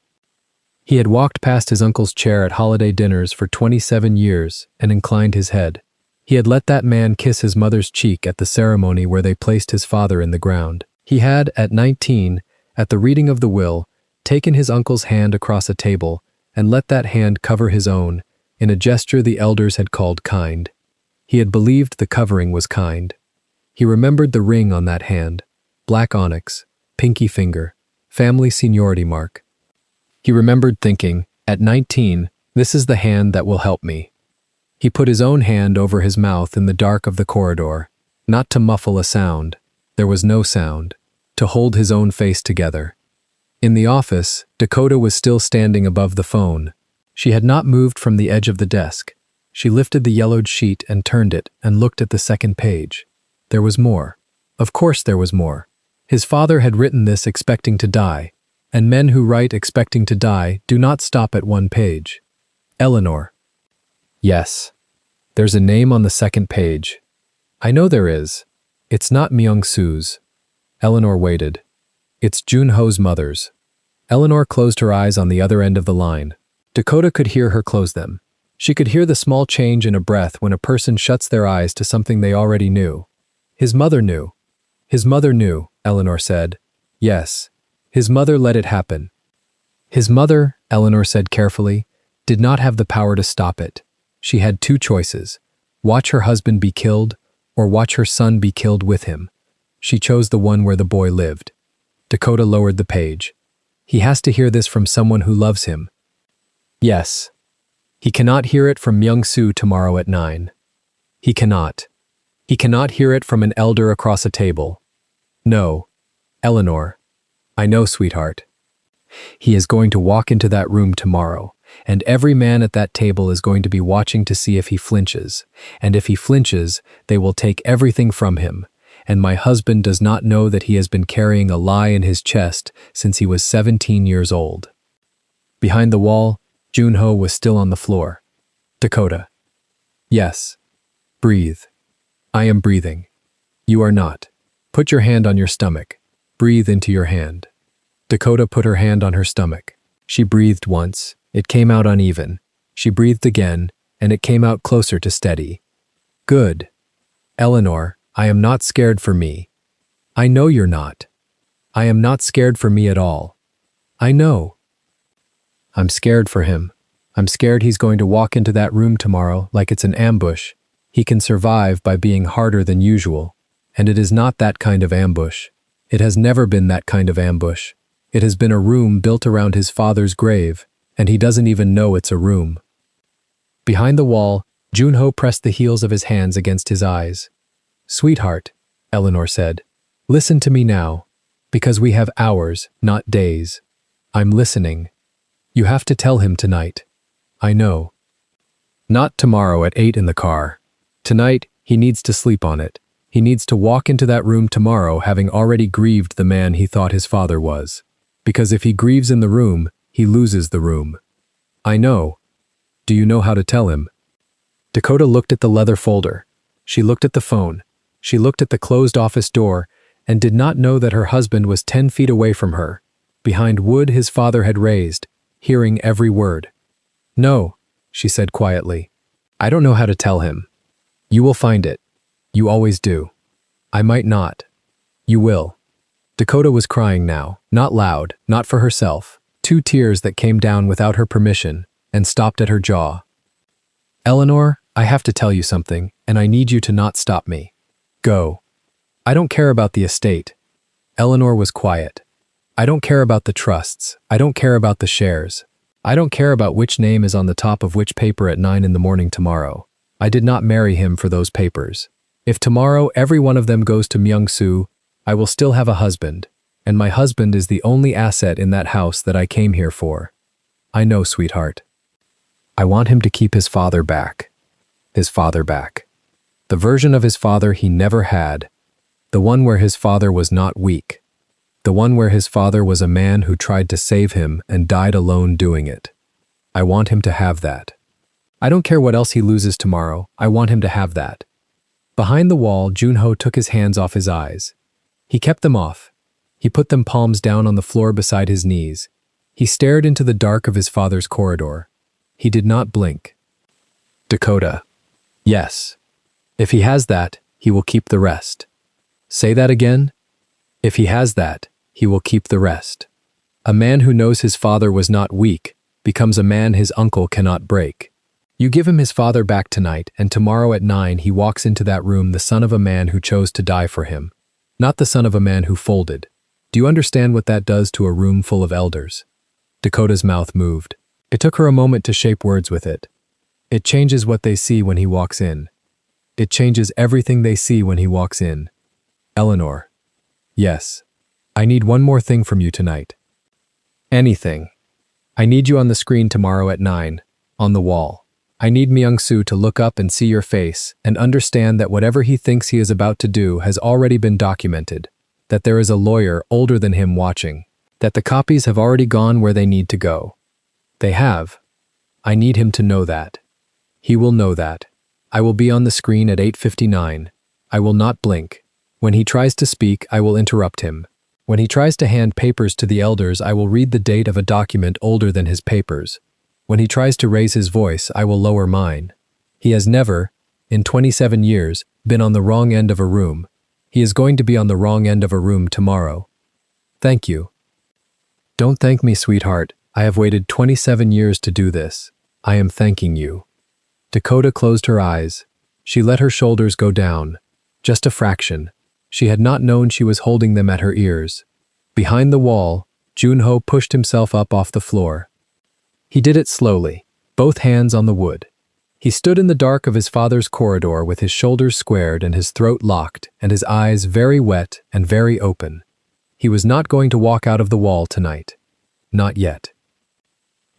S1: He had walked past his uncle's chair at holiday dinners for 27 years and inclined his head. He had let that man kiss his mother's cheek at the ceremony where they placed his father in the ground. He had, at 19, at the reading of the will, taken his uncle's hand across a table and let that hand cover his own, in a gesture the elders had called kind. He had believed the covering was kind. He remembered the ring on that hand, black onyx, pinky finger, family seniority mark. He remembered thinking, at 19, this is the hand that will help me. He put his own hand over his mouth in the dark of the corridor, not to muffle a sound, there was no sound, to hold his own face together. In the office, Dakota was still standing above the phone. She had not moved from the edge of the desk. She lifted the yellowed sheet and turned it and looked at the second page. There was more. Of course there was more. His father had written this expecting to die. And men who write expecting to die do not stop at one page. Eleanor. Yes. There's a name on the second page. I know there is. It's not Myung-soo's. Eleanor waited. It's Junho's mother's. Eleanor closed her eyes on the other end of the line. Dakota could hear her close them. She could hear the small change in a breath when a person shuts their eyes to something they already knew. His mother knew. His mother knew, Eleanor said. Yes. His mother let it happen. His mother, Eleanor said carefully, did not have the power to stop it. She had two choices: watch her husband be killed or watch her son be killed with him. She chose the one where the boy lived. Dakota lowered the page. He has to hear this from someone who loves him. Yes. He cannot hear it from Myung-soo tomorrow at 9. He cannot. He cannot hear it from an elder across a table. No. Eleanor. I know, sweetheart. He is going to walk into that room tomorrow, and every man at that table is going to be watching to see if he flinches. And if he flinches, they will take everything from him. And my husband does not know that he has been carrying a lie in his chest since he was 17 years old. Behind the wall, Junho was still on the floor. Dakota. Yes. Breathe. I am breathing. You are not. Put your hand on your stomach. Breathe into your hand. Dakota put her hand on her stomach. She breathed once. It came out uneven. She breathed again, and it came out closer to steady. Good. Eleanor, I am not scared for me. I know you're not. I am not scared for me at all. I know. I'm scared for him. I'm scared he's going to walk into that room tomorrow like it's an ambush. He can survive by being harder than usual. And it is not that kind of ambush. It has never been that kind of ambush. It has been a room built around his father's grave, and he doesn't even know it's a room. Behind the wall, Junho pressed the heels of his hands against his eyes. Sweetheart, Eleanor said, listen to me now, because we have hours, not days. I'm listening. You have to tell him tonight. I know. Not tomorrow at 8 in the car. Tonight, he needs to sleep on it. He needs to walk into that room tomorrow having already grieved the man he thought his father was. Because if he grieves in the room, he loses the room. I know. Do you know how to tell him? Dakota looked at the leather folder. She looked at the phone. She looked at the closed office door and did not know that her husband was 10 feet away from her, behind wood his father had raised, hearing every word. No, she said quietly. I don't know how to tell him. You will find it. You always do. I might not. You will. Dakota was crying now, not loud, not for herself, 2 tears that came down without her permission and stopped at her jaw. Eleanor, I have to tell you something, and I need you to not stop me. Go. I don't care about the estate. Eleanor was quiet. I don't care about the trusts. I don't care about the shares. I don't care about which name is on the top of which paper at 9 in the morning tomorrow. I did not marry him for those papers. If tomorrow every one of them goes to Myung-soo, I will still have a husband, and my husband is the only asset in that house that I came here for. I know, sweetheart. I want him to keep his father back. His father back. The version of his father he never had. The one where his father was not weak. The one where his father was a man who tried to save him and died alone doing it. I want him to have that. I don't care what else he loses tomorrow. I want him to have that. Behind the wall, Junho took his hands off his eyes. He kept them off. He put them palms down on the floor beside his knees. He stared into the dark of his father's corridor. He did not blink. Dakota. Yes. If he has that, he will keep the rest. Say that again. If he has that, he will keep the rest. A man who knows his father was not weak becomes a man his uncle cannot break. You give him his father back tonight, and tomorrow at 9 he walks into that room the son of a man who chose to die for him, not the son of a man who folded. Do you understand what that does to a room full of elders? Dakota's mouth moved. It took her a moment to shape words with it. It changes what they see when he walks in. It changes everything they see when he walks in. Eleanor. Yes. I need one more thing from you tonight. Anything. I need you on the screen tomorrow at 9, on the wall. I need Myung-soo to look up and see your face and understand that whatever he thinks he is about to do has already been documented, that there is a lawyer older than him watching. That the copies have already gone where they need to go. They have. I need him to know that. He will know that. I will be on the screen at 8:59. I will not blink. When he tries to speak, I will interrupt him. When he tries to hand papers to the elders, I will read the date of a document older than his papers. When he tries to raise his voice, I will lower mine. He has never, in 27 years, been on the wrong end of a room. He is going to be on the wrong end of a room tomorrow. Thank you. Don't thank me, sweetheart. I have waited 27 years to do this. I am thanking you. Dakota closed her eyes. She let her shoulders go down. Just a fraction. She had not known she was holding them at her ears. Behind the wall, Junho pushed himself up off the floor. He did it slowly, both hands on the wood. He stood in the dark of his father's corridor with his shoulders squared and his throat locked and his eyes very wet and very open. He was not going to walk out of the wall tonight. Not yet.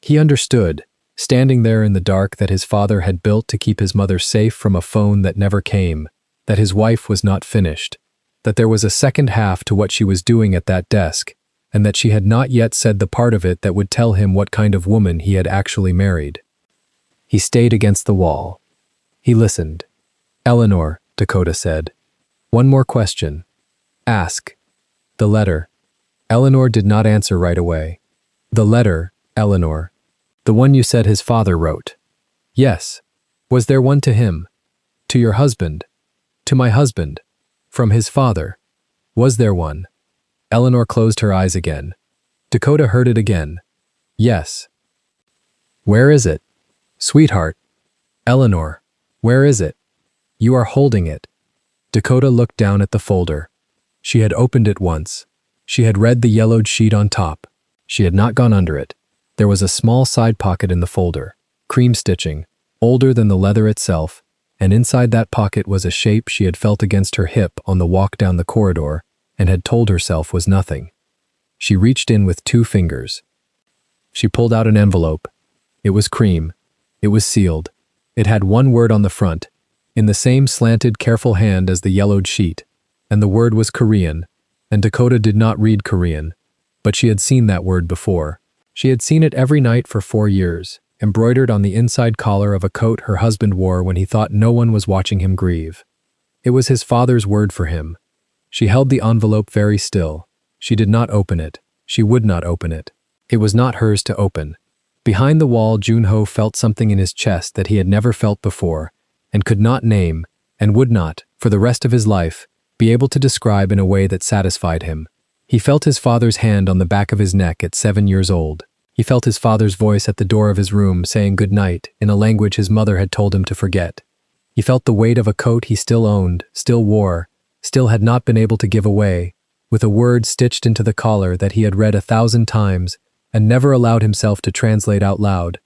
S1: He understood, standing there in the dark, that his father had built to keep his mother safe from a phone that never came, that his wife was not finished, that there was a second half to what she was doing at that desk, and that she had not yet said the part of it that would tell him what kind of woman he had actually married. He stayed against the wall. He listened. Eleanor, Dakota said. One more question. Ask. The letter. Eleanor did not answer right away. The letter, Eleanor. The one you said his father wrote. Yes. Was there one to him? To your husband? To my husband? From his father? Was there one? Eleanor closed her eyes again. Dakota heard it again. Yes. Where is it? Sweetheart. Eleanor. Where is it? You are holding it. Dakota looked down at the folder. She had opened it once. She had read the yellowed sheet on top. She had not gone under it. There was a small side pocket in the folder, cream stitching, older than the leather itself, and inside that pocket was a shape she had felt against her hip on the walk down the corridor and had told herself was nothing. She reached in with 2 fingers. She pulled out an envelope. It was cream. It was sealed. It had one word on the front, in the same slanted, careful hand as the yellowed sheet, and the word was Korean, and Dakota did not read Korean, but she had seen that word before. She had seen it every night for 4 years, embroidered on the inside collar of a coat her husband wore when he thought no one was watching him grieve. It was his father's word for him. She held the envelope very still. She did not open it. She would not open it. It was not hers to open. Behind the wall, Junho felt something in his chest that he had never felt before, and could not name, and would not, for the rest of his life, be able to describe in a way that satisfied him. He felt his father's hand on the back of his neck at 7 years old. He felt his father's voice at the door of his room saying good night in a language his mother had told him to forget. He felt the weight of a coat he still owned, still wore, still had not been able to give away, with a word stitched into the collar that he had read 1,000 times and never allowed himself to translate out loud.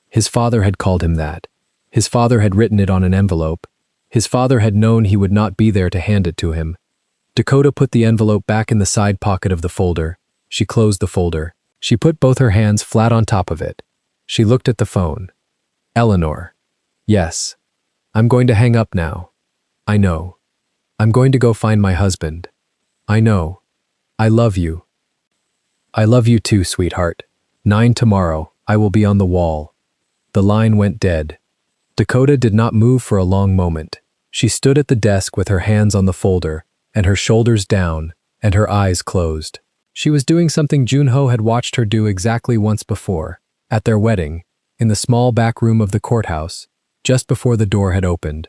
S1: His father had called him that. His father had written it on an envelope. His father had known he would not be there to hand it to him. Dakota put the envelope back in the side pocket of the folder. She closed the folder. She put both her hands flat on top of it. She looked at the phone. Eleanor. Yes. I'm going to hang up now. I know. I'm going to go find my husband. I know. I love you. I love you too, sweetheart. 9 tomorrow. I will be on the wall. The line went dead. Dakota did not move for a long moment. She stood at the desk with her hands on the folder, and her shoulders down, and her eyes closed. She was doing something Junho had watched her do exactly once before, at their wedding, in the small back room of the courthouse, just before the door had opened.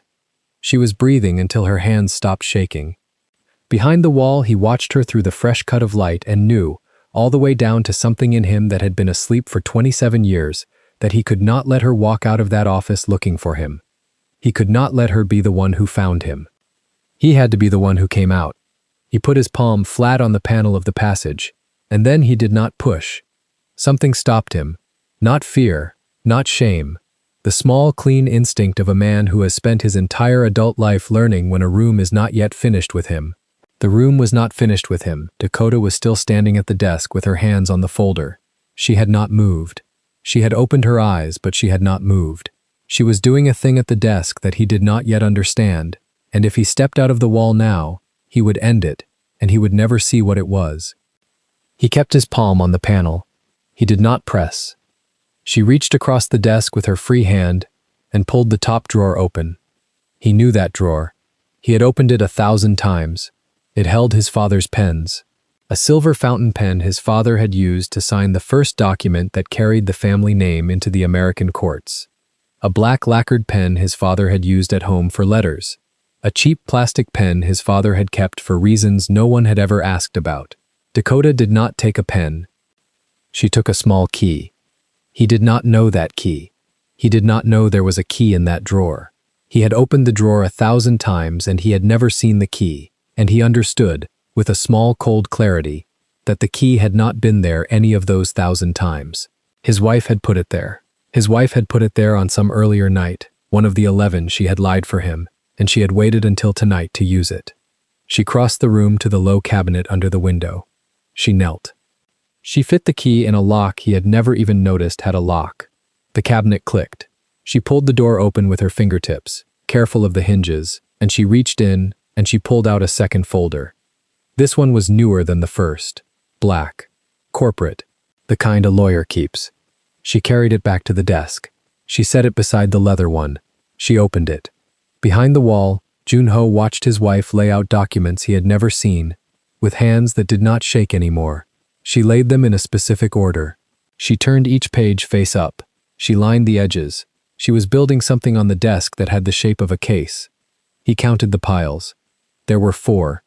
S1: She was breathing until her hands stopped shaking. Behind the wall, he watched her through the fresh cut of light and knew, all the way down to something in him that had been asleep for 27 years, that he could not let her walk out of that office looking for him. He could not let her be the one who found him. He had to be the one who came out. He put his palm flat on the panel of the passage, and then he did not push. Something stopped him. Not fear, not shame. The small, clean instinct of a man who has spent his entire adult life learning when a room is not yet finished with him. The room was not finished with him. Dakota was still standing at the desk with her hands on the folder. She had not moved. She had opened her eyes, but she had not moved. She was doing a thing at the desk that he did not yet understand, and if he stepped out of the wall now, he would end it, and he would never see what it was. He kept his palm on the panel. He did not press. She reached across the desk with her free hand and pulled the top drawer open. He knew that drawer. He had opened it 1,000 times. It held his father's pens. A silver fountain pen his father had used to sign the first document that carried the family name into the American courts. A black lacquered pen his father had used at home for letters. A cheap plastic pen his father had kept for reasons no one had ever asked about. Dakota did not take a pen. She took a small key. He did not know that key. He did not know there was a key in that drawer. He had opened the drawer 1,000 times and he had never seen the key, and he understood, with a small cold clarity, that the key had not been there any of those 1,000 times. His wife had put it there. His wife had put it there on some earlier night, one of the 11 she had lied for him, and she had waited until tonight to use it. She crossed the room to the low cabinet under the window. She knelt. She fit the key in a lock he had never even noticed had a lock. The cabinet clicked. She pulled the door open with her fingertips, careful of the hinges, and she reached in and she pulled out a second folder. This one was newer than the first. Black. Corporate. The kind a lawyer keeps. She carried it back to the desk. She set it beside the leather one. She opened it. Behind the wall, Jun-ho watched his wife lay out documents he had never seen, with hands that did not shake anymore. She laid them in a specific order. She turned each page face up. She lined the edges. She was building something on the desk that had the shape of a case. He counted the piles. There were 4.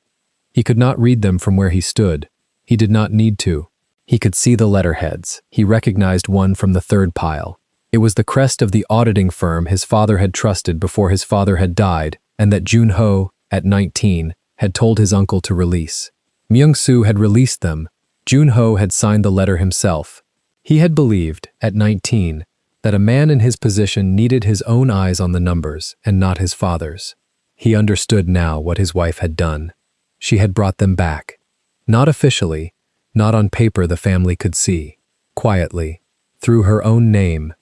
S1: He could not read them from where he stood. He did not need to. He could see the letterheads. He recognized one from the 3rd pile. It was the crest of the auditing firm his father had trusted before his father had died, and that Jun-ho, at 19, had told his uncle to release. Myung-soo had released them. Jun-ho had signed the letter himself. He had believed, at 19, that a man in his position needed his own eyes on the numbers and not his father's. He understood now what his wife had done. She had brought them back. Not officially, not on paper the family could see. Quietly, through her own name,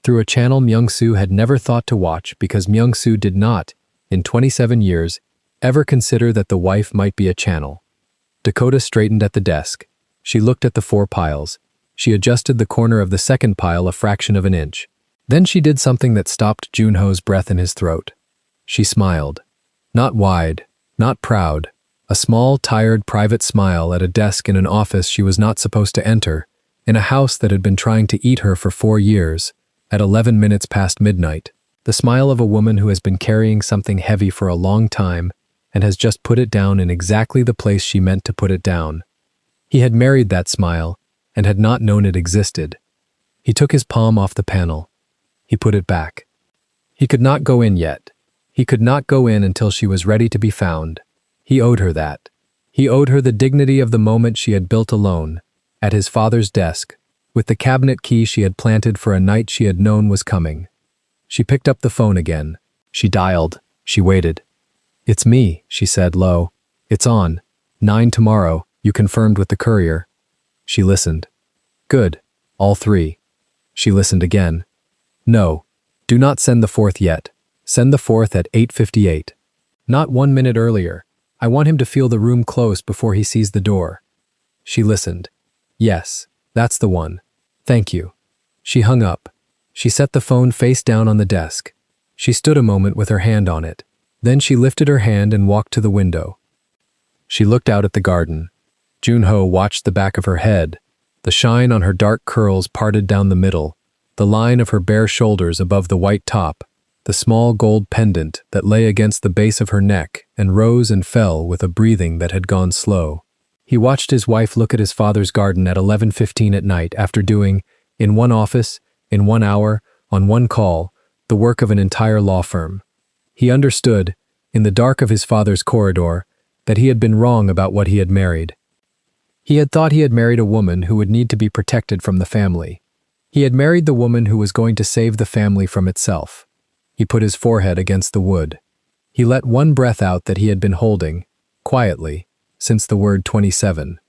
S1: through a channel Myung-soo had never thought to watch because Myung-soo did not, in 27 years, ever consider that the wife might be a channel. Dakota straightened at the desk. She looked at the 4 piles. She adjusted the corner of the 2nd pile a fraction of an inch. Then she did something that stopped Jun-ho's breath in his throat. She smiled. Not wide, not proud. A small, tired, private smile at a desk in an office she was not supposed to enter, in a house that had been trying to eat her for 4 years, at 11 minutes past midnight. The smile of a woman who has been carrying something heavy for a long time and has just put it down in exactly the place she meant to put it down. He had married that smile and had not known it existed. He took his palm off the panel. He put it back. He could not go in yet. He could not go in until she was ready to be found. He owed her that. He owed her the dignity of the moment she had built alone, at his father's desk, with the cabinet key she had planted for a night she had known was coming. She picked up the phone again. She dialed. She waited. "It's me," she said low. "It's on. 9 tomorrow. You confirmed with the courier." She listened. "Good. All 3. She listened again. "No. Do not send the 4th yet. Send the 4th at 8:58. Not 1 minute earlier. I want him to feel the room close before he sees the door." She listened. "Yes, that's the one. Thank you." She hung up. She set the phone face down on the desk. She stood a moment with her hand on it. Then she lifted her hand and walked to the window. She looked out at the garden. Jun-ho watched the back of her head. The shine on her dark curls parted down the middle, the line of her bare shoulders above the white top, the small gold pendant that lay against the base of her neck and rose and fell with a breathing that had gone slow. He watched his wife look at his father's garden at 11:15 at night after doing, in one office, in 1 hour, on one call, the work of an entire law firm. He understood, in the dark of his father's corridor, that he had been wrong about what he had married. He had thought he had married a woman who would need to be protected from the family. He had married the woman who was going to save the family from itself. He put his forehead against the wood. He let one breath out that he had been holding, quietly, since the word 27.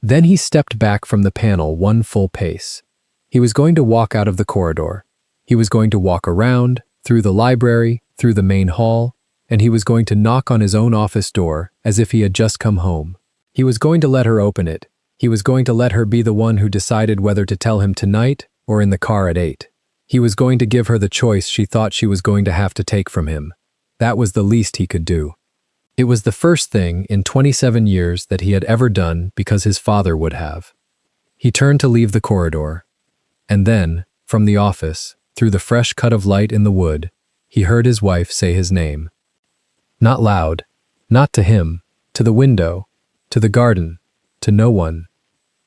S1: Then he stepped back from the panel 1 full pace. He was going to walk out of the corridor. He was going to walk around, through the library, through the main hall, and he was going to knock on his own office door as if he had just come home. He was going to let her open it, He was going to let her be the one who decided whether to tell him tonight or in the car at 8. He was going to give her the choice she thought she was going to have to take from him. That was the least he could do. It was the first thing in 27 years that he had ever done because his father would have. He turned to leave the corridor. And then, from the office, through the fresh cut of light in the wood, he heard his wife say his name. Not loud, not to him, to the window, to the garden, to no one.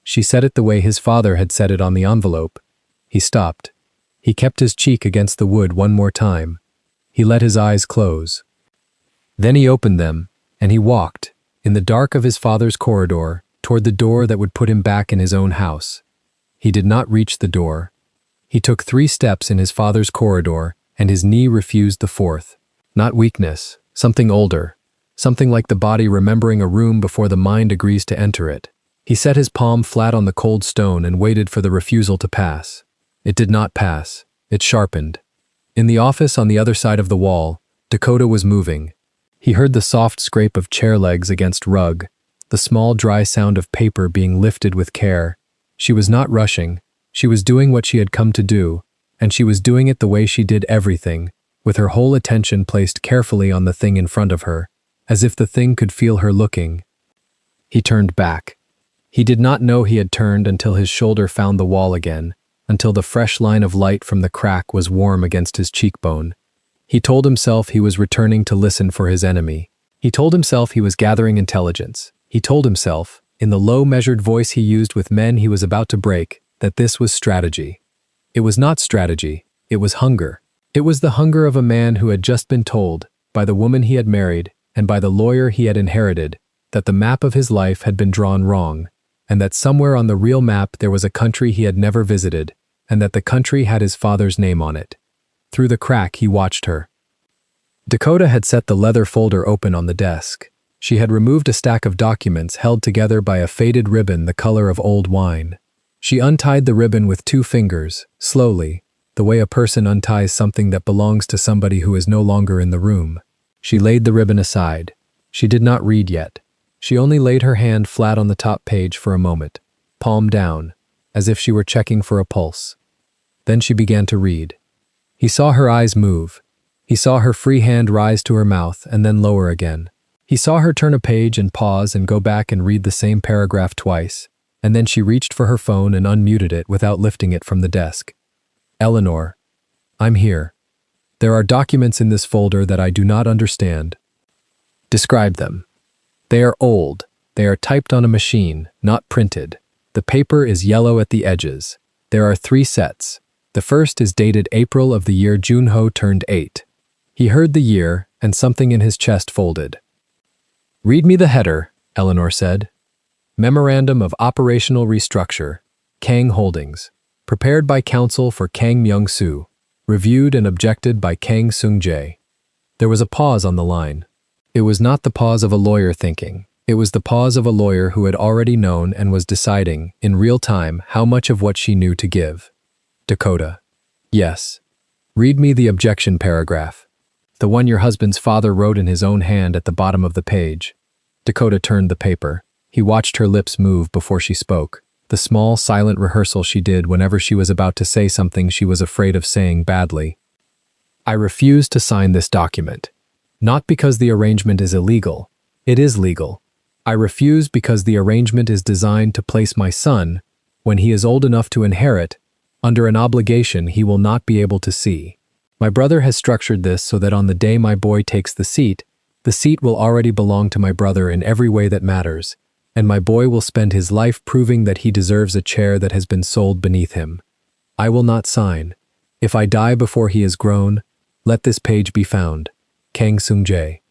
S1: She said it the way his father had said it on the envelope. He stopped. He kept his cheek against the wood one more time. He let his eyes close. Then he opened them, and he walked, in the dark of his father's corridor, toward the door that would put him back in his own house. He did not reach the door. He took 3 steps in his father's corridor, and his knee refused the 4th. Not weakness, something older, something like the body remembering a room before the mind agrees to enter it. He set his palm flat on the cold stone and waited for the refusal to pass. It did not pass. It sharpened. In the office on the other side of the wall, Dakota was moving. He heard the soft scrape of chair legs against rug, the small dry sound of paper being lifted with care. She was not rushing. She was doing what she had come to do, and she was doing it the way she did everything, with her whole attention placed carefully on the thing in front of her, as if the thing could feel her looking. He turned back. He did not know he had turned until his shoulder found the wall again, until the fresh line of light from the crack was warm against his cheekbone. He told himself he was returning to listen for his enemy. He told himself he was gathering intelligence. He told himself, in the low, measured voice he used with men he was about to break, that this was strategy. It was not strategy. It was hunger. It was the hunger of a man who had just been told, by the woman he had married and by the lawyer he had inherited, that the map of his life had been drawn wrong, and that somewhere on the real map there was a country he had never visited, and that the country had his father's name on it. Through the crack he watched her. Dakota had set the leather folder open on the desk. She had removed a stack of documents held together by a faded ribbon the color of old wine. She untied the ribbon with 2 fingers, slowly, the way a person unties something that belongs to somebody who is no longer in the room. She laid the ribbon aside. She did not read yet. She only laid her hand flat on the top page for a moment, palm down, as if she were checking for a pulse. Then she began to read. He saw her eyes move. He saw her free hand rise to her mouth and then lower again. He saw her turn a page and pause and go back and read the same paragraph twice, and then she reached for her phone and unmuted it without lifting it from the desk. Eleanor, I'm here. There are documents in this folder that I do not understand. Describe them. They are old. They are typed on a machine, not printed. The paper is yellow at the edges. There are 3 sets. The first is dated April of the year Junho turned 8. He heard the year, and something in his chest folded. Read me the header, Eleanor said. Memorandum of Operational Restructure, Kang Holdings. Prepared by counsel for Kang Myung-soo. Reviewed and objected by Kang Sung-jae. There was a pause on the line. It was not the pause of a lawyer thinking. It was the pause of a lawyer who had already known and was deciding, in real time, how much of what she knew to give. Dakota. Yes. Read me the objection paragraph. The one your husband's father wrote in his own hand at the bottom of the page. Dakota turned the paper. He watched her lips move before she spoke. The small, silent rehearsal she did whenever she was about to say something she was afraid of saying badly. I refuse to sign this document. Not because the arrangement is illegal. It is legal. I refuse because the arrangement is designed to place my son, when he is old enough to inherit, under an obligation he will not be able to see. My brother has structured this so that on the day my boy takes the seat will already belong to my brother in every way that matters, and my boy will spend his life proving that he deserves a chair that has been sold beneath him. I will not sign. If I die before he is grown, let this page be found. Kang Sung-jae.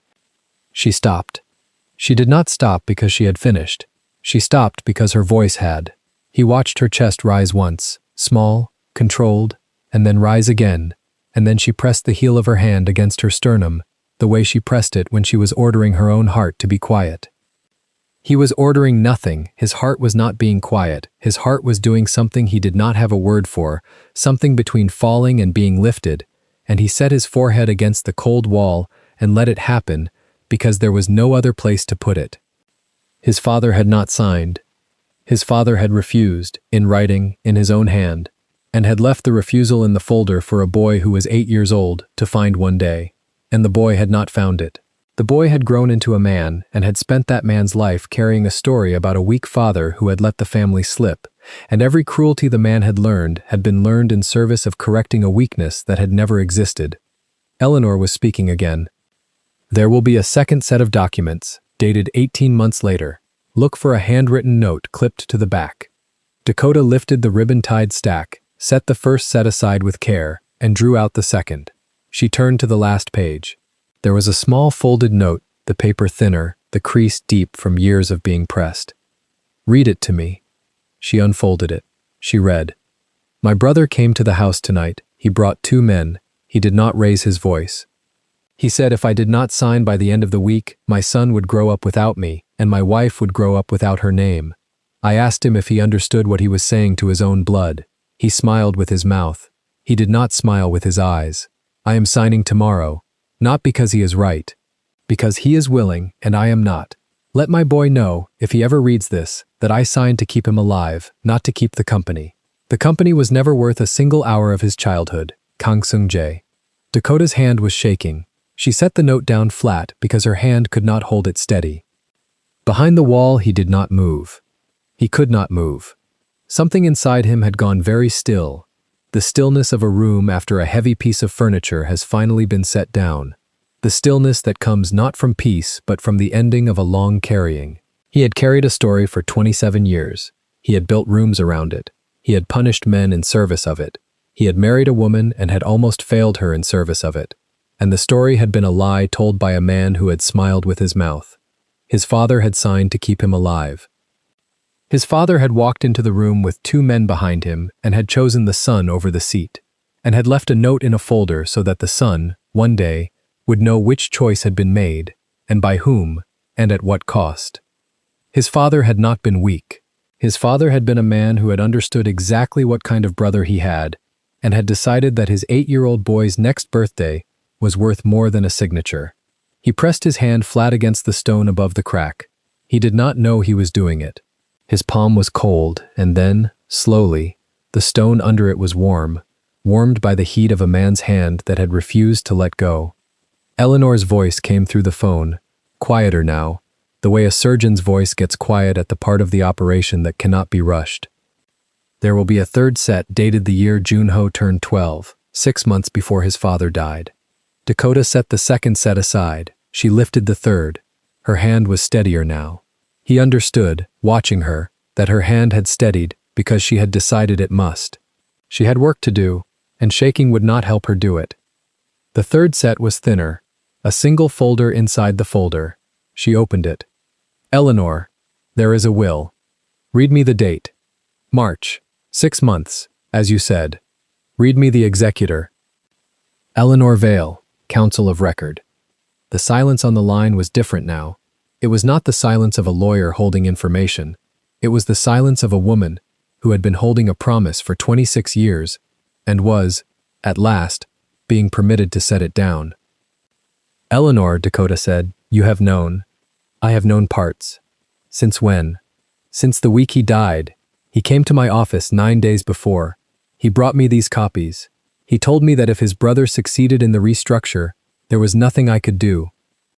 S1: She stopped. She did not stop because she had finished. She stopped because her voice had. He watched her chest rise once, small, controlled, and then rise again, and then she pressed the heel of her hand against her sternum, the way she pressed it when she was ordering her own heart to be quiet. He was ordering nothing. His heart was not being quiet. His heart was doing something he did not have a word for, something between falling and being lifted, and he set his forehead against the cold wall and let it happen because there was no other place to put it. His father had not signed. His father had refused, in writing, in his own hand, and had left the refusal in the folder for a boy who was 8 years old to find one day, and the boy had not found it. The boy had grown into a man and had spent that man's life carrying a story about a weak father who had let the family slip, and every cruelty the man had been learned in service of correcting a weakness that had never existed. Eleanor was speaking again. There will be a second set of documents, dated 18 months later. Look for a handwritten note clipped to the back. Dakota lifted the ribbon-tied stack, set the first set aside with care, and drew out the second. She turned to the last page. There was a small folded note, the paper thinner, the crease deep from years of being pressed. Read it to me. She unfolded it. She read, My brother came to the house tonight. He brought 2 men. He did not raise his voice. He said if I did not sign by the end of the week, my son would grow up without me, and my wife would grow up without her name. I asked him if he understood what he was saying to his own blood. He smiled with his mouth. He did not smile with his eyes. I am signing tomorrow, not because he is right, because he is willing and I am not. Let my boy know, if he ever reads this, that I signed to keep him alive, not to keep the company. The company was never worth a single hour of his childhood. Kang Seung-jae. Dakota's hand was shaking. She set the note down flat because her hand could not hold it steady. Behind the wall, he did not move. He could not move. Something inside him had gone very still. The stillness of a room after a heavy piece of furniture has finally been set down. The stillness that comes not from peace but from the ending of a long carrying. He had carried a story for 27 years. He had built rooms around it. He had punished men in service of it. He had married a woman and had almost failed her in service of it. And the story had been a lie told by a man who had smiled with his mouth. His father had signed to keep him alive. His father had walked into the room with 2 men behind him and had chosen the son over the seat, and had left a note in a folder so that the son, one day, would know which choice had been made, and by whom, and at what cost. His father had not been weak. His father had been a man who had understood exactly what kind of brother he had, and had decided that his 8-year-old boy's next birthday was worth more than a signature. He pressed his hand flat against the stone above the crack. He did not know he was doing it. His palm was cold, and then, slowly, the stone under it was warm, warmed by the heat of a man's hand that had refused to let go. Eleanor's voice came through the phone, quieter now, the way a surgeon's voice gets quiet at the part of the operation that cannot be rushed. There will be a third set dated the year Junho turned 12, 6 months before his father died. Dakota set the second set aside. She lifted the third. Her hand was steadier now. He understood, watching her, that her hand had steadied because she had decided it must. She had work to do, and shaking would not help her do it. The third set was thinner, a single folder inside the folder. She opened it. Eleanor, there is a will. Read me the date. March, 6 months, as you said. Read me the executor. Eleanor Vale, Counsel of Record. The silence on the line was different now. It was not the silence of a lawyer holding information. It was the silence of a woman who had been holding a promise for 26 years and was, at last, being permitted to set it down. Eleanor, Dakota said, you have known. I have known parts. Since when? Since the week he died. He came to my office 9 days before. He brought me these copies. He told me that if his brother succeeded in the restructure, there was nothing I could do.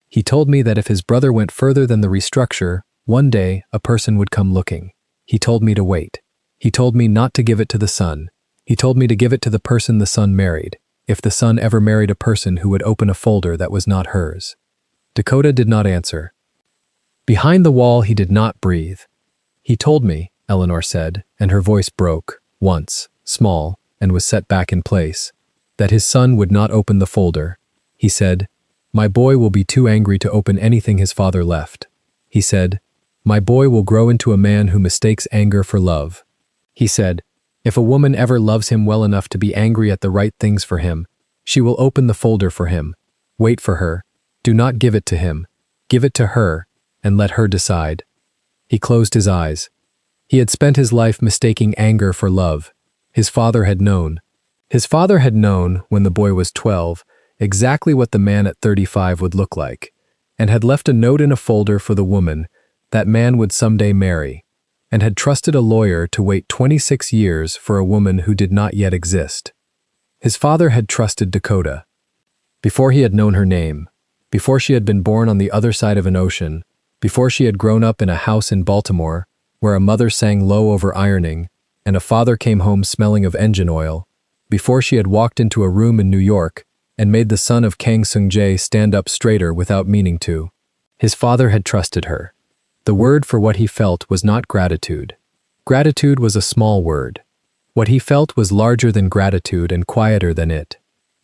S1: He told me that if his brother went further than the restructure, one day a person would come looking. He told me to wait. He told me not to give it to the son. He told me to give it to the person the son married, if the son ever married a person who would open a folder that was not hers. Dakota did not answer. Behind the wall, he did not breathe. He told me, Eleanor said, and her voice broke, once, small, and was set back in place, that his son would not open the folder. He said, my boy will be too angry to open anything his father left. He said, my boy will grow into a man who mistakes anger for love. He said, if a woman ever loves him well enough to be angry at the right things for him, she will open the folder for him. Wait for her. Do not give it to him. Give it to her, and let her decide. He closed his eyes. He had spent his life mistaking anger for love. His father had known. His father had known, when the boy was 12, exactly what the man at 35 would look like, and had left a note in a folder for the woman that man would someday marry. and had trusted a lawyer to wait 26 years for a woman who did not yet exist. His father had trusted Dakota. Before he had known her name, before she had been born on the other side of an ocean, before she had grown up in a house in Baltimore, where a mother sang low over ironing, and a father came home smelling of engine oil, before she had walked into a room in New York and made the son of Kang Seung-jae stand up straighter without meaning to. His father had trusted her. The word for what he felt was not gratitude. Gratitude was a small word. What he felt was larger than gratitude and quieter than it.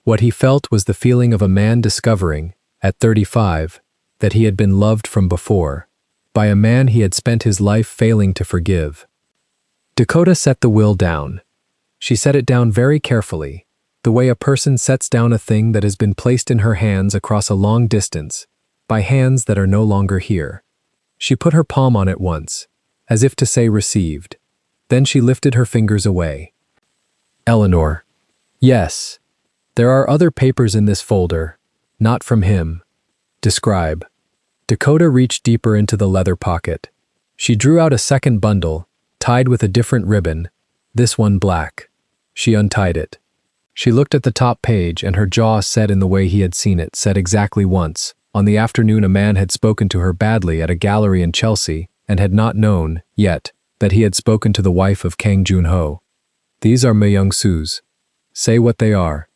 S1: What he felt was the feeling of a man discovering, at 35, that he had been loved from before, by a man he had spent his life failing to forgive. Dakota set the will down. She set it down very carefully, the way a person sets down a thing that has been placed in her hands across a long distance, by hands that are no longer here. She put her palm on it once, as if to say received. Then she lifted her fingers away. Eleanor. Yes. There are other papers in this folder, not from him. Describe. Dakota reached deeper into the leather pocket. She drew out a second bundle, tied with a different ribbon, this one black. She untied it. She looked at the top page and her jaw set in the way he had seen it, set exactly once. On the afternoon a man had spoken to her badly at a gallery in Chelsea and had not known, yet, that he had spoken to the wife of Kang Jun-ho. These are Myung-soo's. Say what they are.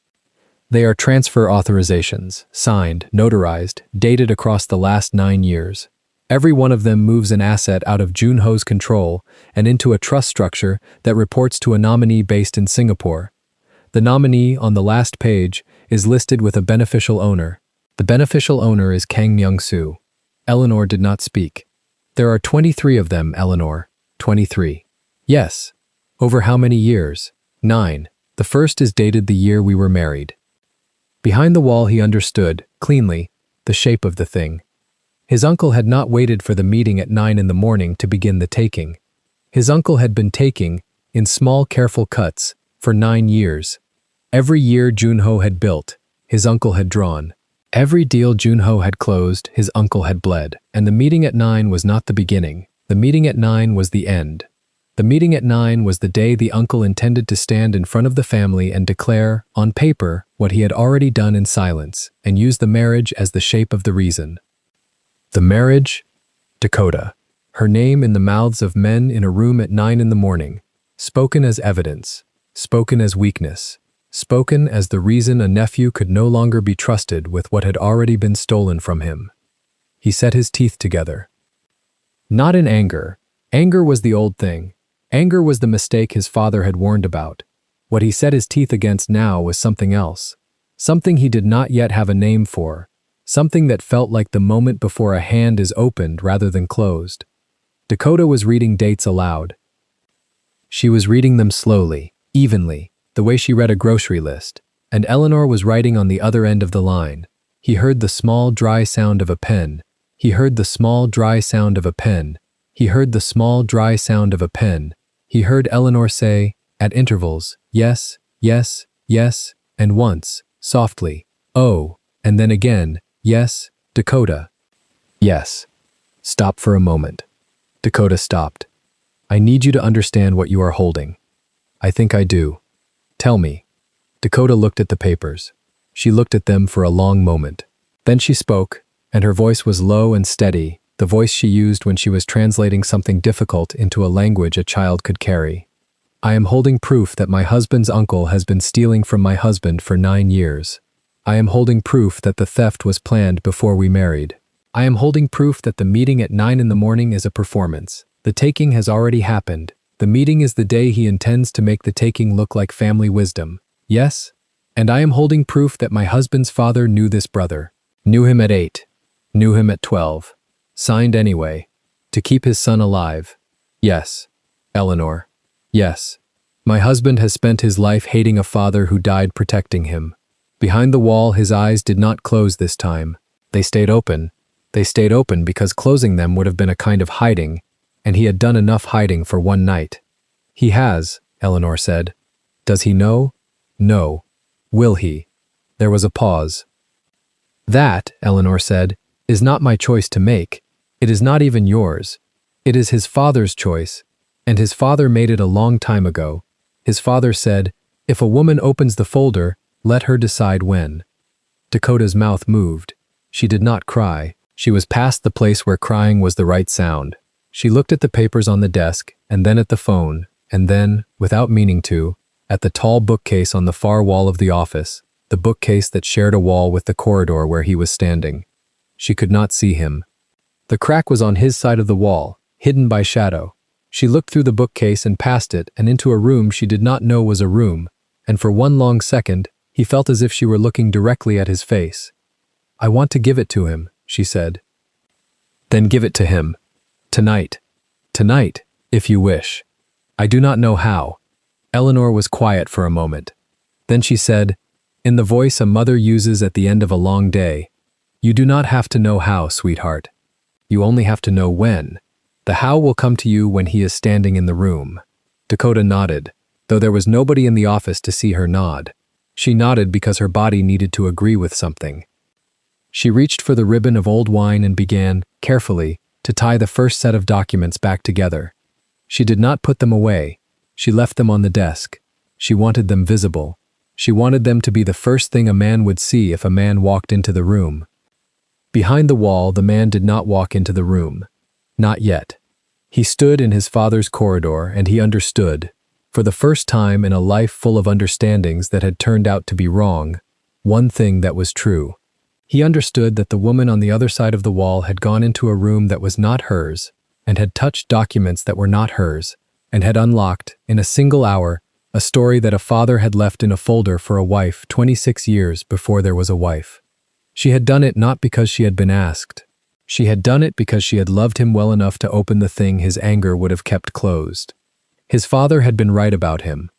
S1: They are transfer authorizations, signed, notarized, dated across the last 9 years. Every one of them moves an asset out of Jun-ho's control and into a trust structure that reports to a nominee based in Singapore. The nominee on the last page is listed with a beneficial owner. The beneficial owner is Kang Myung-soo. Eleanor did not speak. There are 23 of them, Eleanor. 23. Yes. Over how many years? 9. The first is dated the year we were married. Behind the wall he understood, cleanly, the shape of the thing. His uncle had not waited for the meeting at 9 in the morning to begin the taking. His uncle had been taking, in small careful cuts, for 9 years. Every year Jun-ho had built, his uncle had drawn. Every deal Jun-ho had closed, his uncle had bled. And the meeting at 9 was not the beginning. The meeting at 9 was the end. The meeting at 9 was the day the uncle intended to stand in front of the family and declare, on paper, what he had already done in silence, and use the marriage as the shape of the reason. The marriage? Dakota. Her name in the mouths of men in a room at 9 in the morning, spoken as evidence, spoken as weakness, spoken as the reason a nephew could no longer be trusted with what had already been stolen from him. He set his teeth together. Not in anger. Anger was the old thing. Anger was the mistake his father had warned about. What he set his teeth against now was something else. Something he did not yet have a name for. Something that felt like the moment before a hand is opened rather than closed. Dakota was reading dates aloud. She was reading them slowly, evenly, the way she read a grocery list, and Eleanor was writing on the other end of the line. He heard the small, dry sound of a pen. He heard the small, dry sound of a pen. He heard the small, dry sound of a pen. He heard Eleanor say, at intervals, yes, yes, yes, and once, softly, oh, and then again, yes, Dakota. Yes. Stop for a moment. Dakota stopped. I need you to understand what you are holding. I think I do. Tell me. Dakota looked at the papers. She looked at them for a long moment. Then she spoke, and her voice was low and steady, the voice she used when she was translating something difficult into a language a child could carry. I am holding proof that my husband's uncle has been stealing from my husband for 9 years. I am holding proof that the theft was planned before we married. I am holding proof that the meeting at 9 in the morning is a performance. The taking has already happened. The meeting is the day he intends to make the taking look like family wisdom. Yes? And I am holding proof that my husband's father knew this brother. Knew him at 8. Knew him at 12. Signed anyway. To keep his son alive. Yes. Eleanor. Yes. My husband has spent his life hating a father who died protecting him. Behind the wall, his eyes did not close this time. They stayed open. They stayed open because closing them would have been a kind of hiding, and he had done enough hiding for one night. He has, Eleanor said. Does he know? No. Will he? There was a pause. That, Eleanor said, is not my choice to make. It is not even yours. It is his father's choice. And his father made it a long time ago. His father said, "If a woman opens the folder, let her decide when." Dakota's mouth moved. She did not cry. She was past the place where crying was the right sound. She looked at the papers on the desk, and then at the phone, and then, without meaning to, at the tall bookcase on the far wall of the office, the bookcase that shared a wall with the corridor where he was standing. She could not see him. The crack was on his side of the wall, hidden by shadow. She looked through the bookcase and past it and into a room she did not know was a room, and for one long second, he felt as if she were looking directly at his face. "I want to give it to him," she said. "Then give it to him. Tonight. Tonight, if you wish. I do not know how." Eleanor was quiet for a moment. Then she said, in the voice a mother uses at the end of a long day, "You do not have to know how, sweetheart. You only have to know when. The how will come to you when he is standing in the room." Dakota nodded, though there was nobody in the office to see her nod. She nodded because her body needed to agree with something. She reached for the ribbon of old wine and began, carefully, to tie the first set of documents back together. She did not put them away. She left them on the desk. She wanted them visible. She wanted them to be the first thing a man would see if a man walked into the room. Behind the wall, the man did not walk into the room. Not yet. He stood in his father's corridor, and he understood, for the first time in a life full of understandings that had turned out to be wrong, one thing that was true. He understood that the woman on the other side of the wall had gone into a room that was not hers, and had touched documents that were not hers, and had unlocked, in a single hour, a story that a father had left in a folder for a wife 26 years before there was a wife. She had done it not because she had been asked. She had done it because she had loved him well enough to open the thing his anger would have kept closed. His father had been right about him.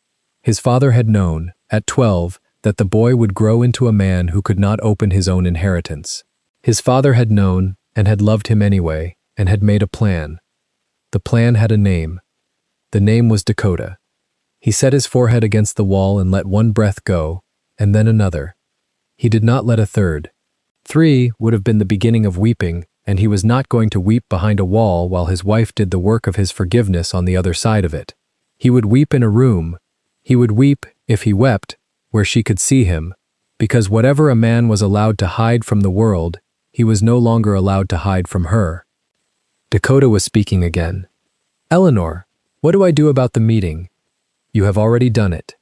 S1: His father had known, at 12, that the boy would grow into a man who could not open his own inheritance. His father had known, and had loved him anyway, and had made a plan. The plan had a name. The name was Dakota. He set his forehead against the wall and let one breath go, and then another. He did not let a third. 3 would have been the beginning of weeping, and he was not going to weep behind a wall while his wife did the work of his forgiveness on the other side of it. He would weep in a room. He would weep, if he wept, where she could see him, because whatever a man was allowed to hide from the world, he was no longer allowed to hide from her. Dakota was speaking again. "Eleanor, what do I do about the meeting?" "You have already done it."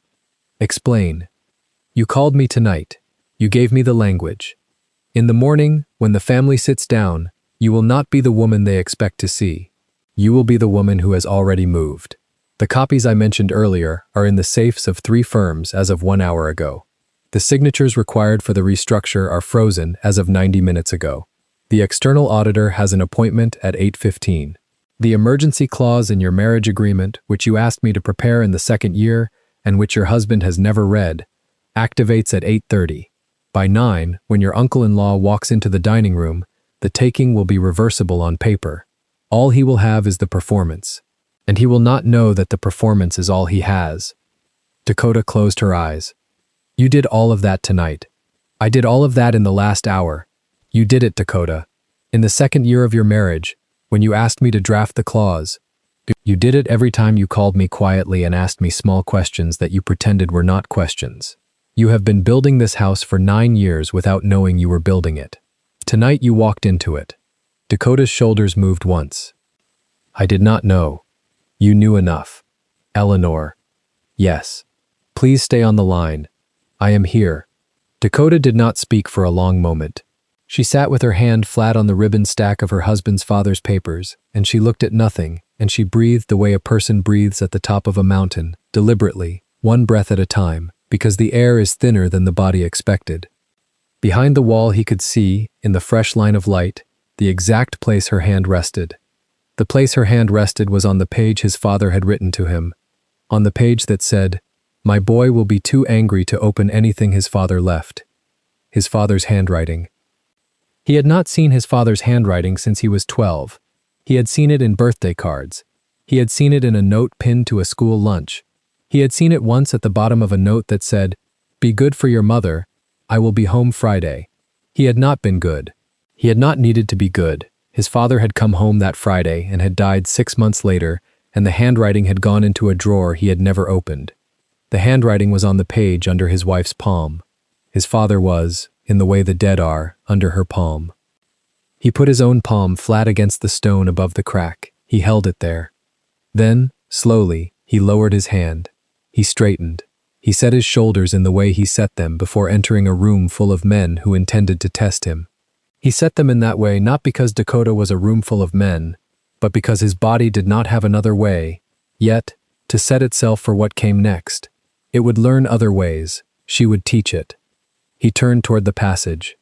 S1: "Explain." "You called me tonight. You gave me the language. In the morning, when the family sits down, you will not be the woman they expect to see. You will be the woman who has already moved. The copies I mentioned earlier are in the safes of 3 firms as of 1 hour ago. The signatures required for the restructure are frozen as of 90 minutes ago. The external auditor has an appointment at 8:15. The emergency clause in your marriage agreement, which you asked me to prepare in the 2nd year and which your husband has never read, activates at 8:30. By 9, when your uncle-in-law walks into the dining room, the taking will be reversible on paper. All he will have is the performance, and he will not know that the performance is all he has. Dakota closed her eyes. "You did all of that tonight. I did all of that in the last hour. You did it, Dakota. In the 2nd year of your marriage, when you asked me to draft the clause, you did it every time you called me quietly and asked me small questions that you pretended were not questions. You have been building this house for 9 years without knowing you were building it. Tonight you walked into it." Dakota's shoulders moved once. "I did not know. You knew enough. Eleanor." "Yes. Please stay on the line. I am here." Dakota did not speak for a long moment. She sat with her hand flat on the ribbon stack of her husband's father's papers, and she looked at nothing, and she breathed the way a person breathes at the top of a mountain, deliberately, one breath at a time, because the air is thinner than the body expected. Behind the wall he could see, in the fresh line of light, the exact place her hand rested. The place her hand rested was on the page his father had written to him, on the page that said, "My boy will be too angry to open anything his father left." His father's handwriting. He had not seen his father's handwriting since he was 12. He had seen it in birthday cards. He had seen it in a note pinned to a school lunch. He had seen it once at the bottom of a note that said, "Be good for your mother. I will be home Friday." He had not been good. He had not needed to be good. His father had come home that Friday and had died 6 months later, and the handwriting had gone into a drawer he had never opened. The handwriting was on the page under his wife's palm. His father was, in the way the dead are, under her palm. He put his own palm flat against the stone above the crack. He held it there. Then, slowly, he lowered his hand. He straightened. He set his shoulders in the way he set them before entering a room full of men who intended to test him. He set them in that way not because Dakota was a room full of men, but because his body did not have another way, yet, to set itself for what came next. It would learn other ways. She would teach it. He turned toward the passage.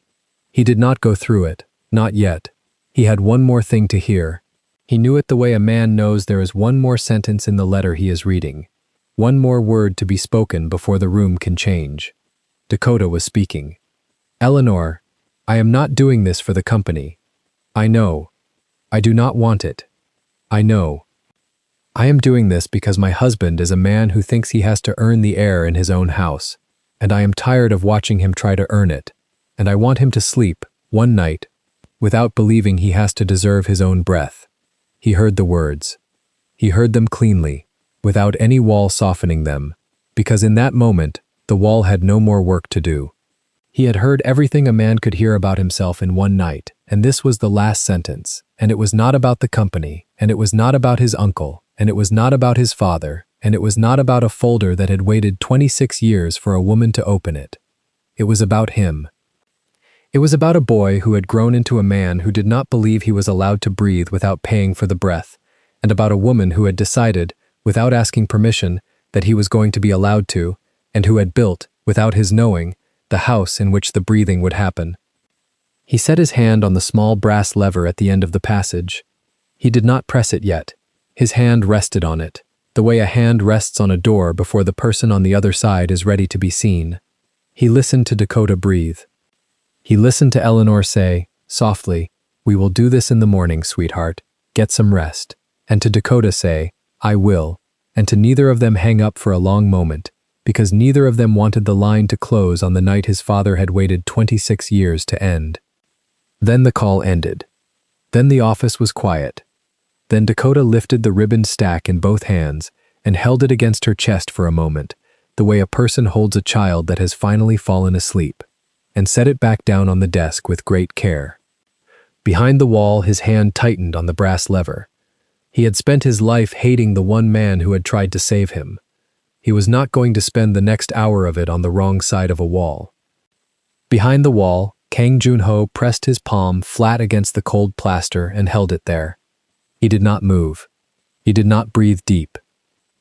S1: He did not go through it, not yet. He had one more thing to hear. He knew it the way a man knows there is one more sentence in the letter he is reading. One more word to be spoken before the room can change. Dakota was speaking. "Eleanor, I am not doing this for the company. I know. I do not want it. I know. I am doing this because my husband is a man who thinks he has to earn the air in his own house, and I am tired of watching him try to earn it, and I want him to sleep, one night, without believing he has to deserve his own breath." He heard the words. He heard them cleanly, without any wall softening them, because in that moment, the wall had no more work to do. He had heard everything a man could hear about himself in one night, and this was the last sentence, and it was not about the company, and it was not about his uncle, and it was not about his father, and it was not about a folder that had waited 26 years for a woman to open it. It was about him. It was about a boy who had grown into a man who did not believe he was allowed to breathe without paying for the breath, and about a woman who had decided, without asking permission, that he was going to be allowed to, and who had built, without his knowing, the house in which the breathing would happen. He set his hand on the small brass lever at the end of the passage. He did not press it yet. His hand rested on it, the way a hand rests on a door before the person on the other side is ready to be seen. He listened to Dakota breathe. He listened to Eleanor say, softly, "We will do this in the morning, sweetheart. Get some rest." And to Dakota say, "I will," and to neither of them hang up for a long moment, because neither of them wanted the line to close on the night his father had waited 26 years to end. Then the call ended. Then the office was quiet. Then Dakota lifted the ribbon stack in both hands and held it against her chest for a moment, the way a person holds a child that has finally fallen asleep, and set it back down on the desk with great care. Behind the wall, his hand tightened on the brass lever. He had spent his life hating the one man who had tried to save him. He was not going to spend the next hour of it on the wrong side of a wall. Behind the wall, Kang Junho pressed his palm flat against the cold plaster and held it there. He did not move. He did not breathe deep.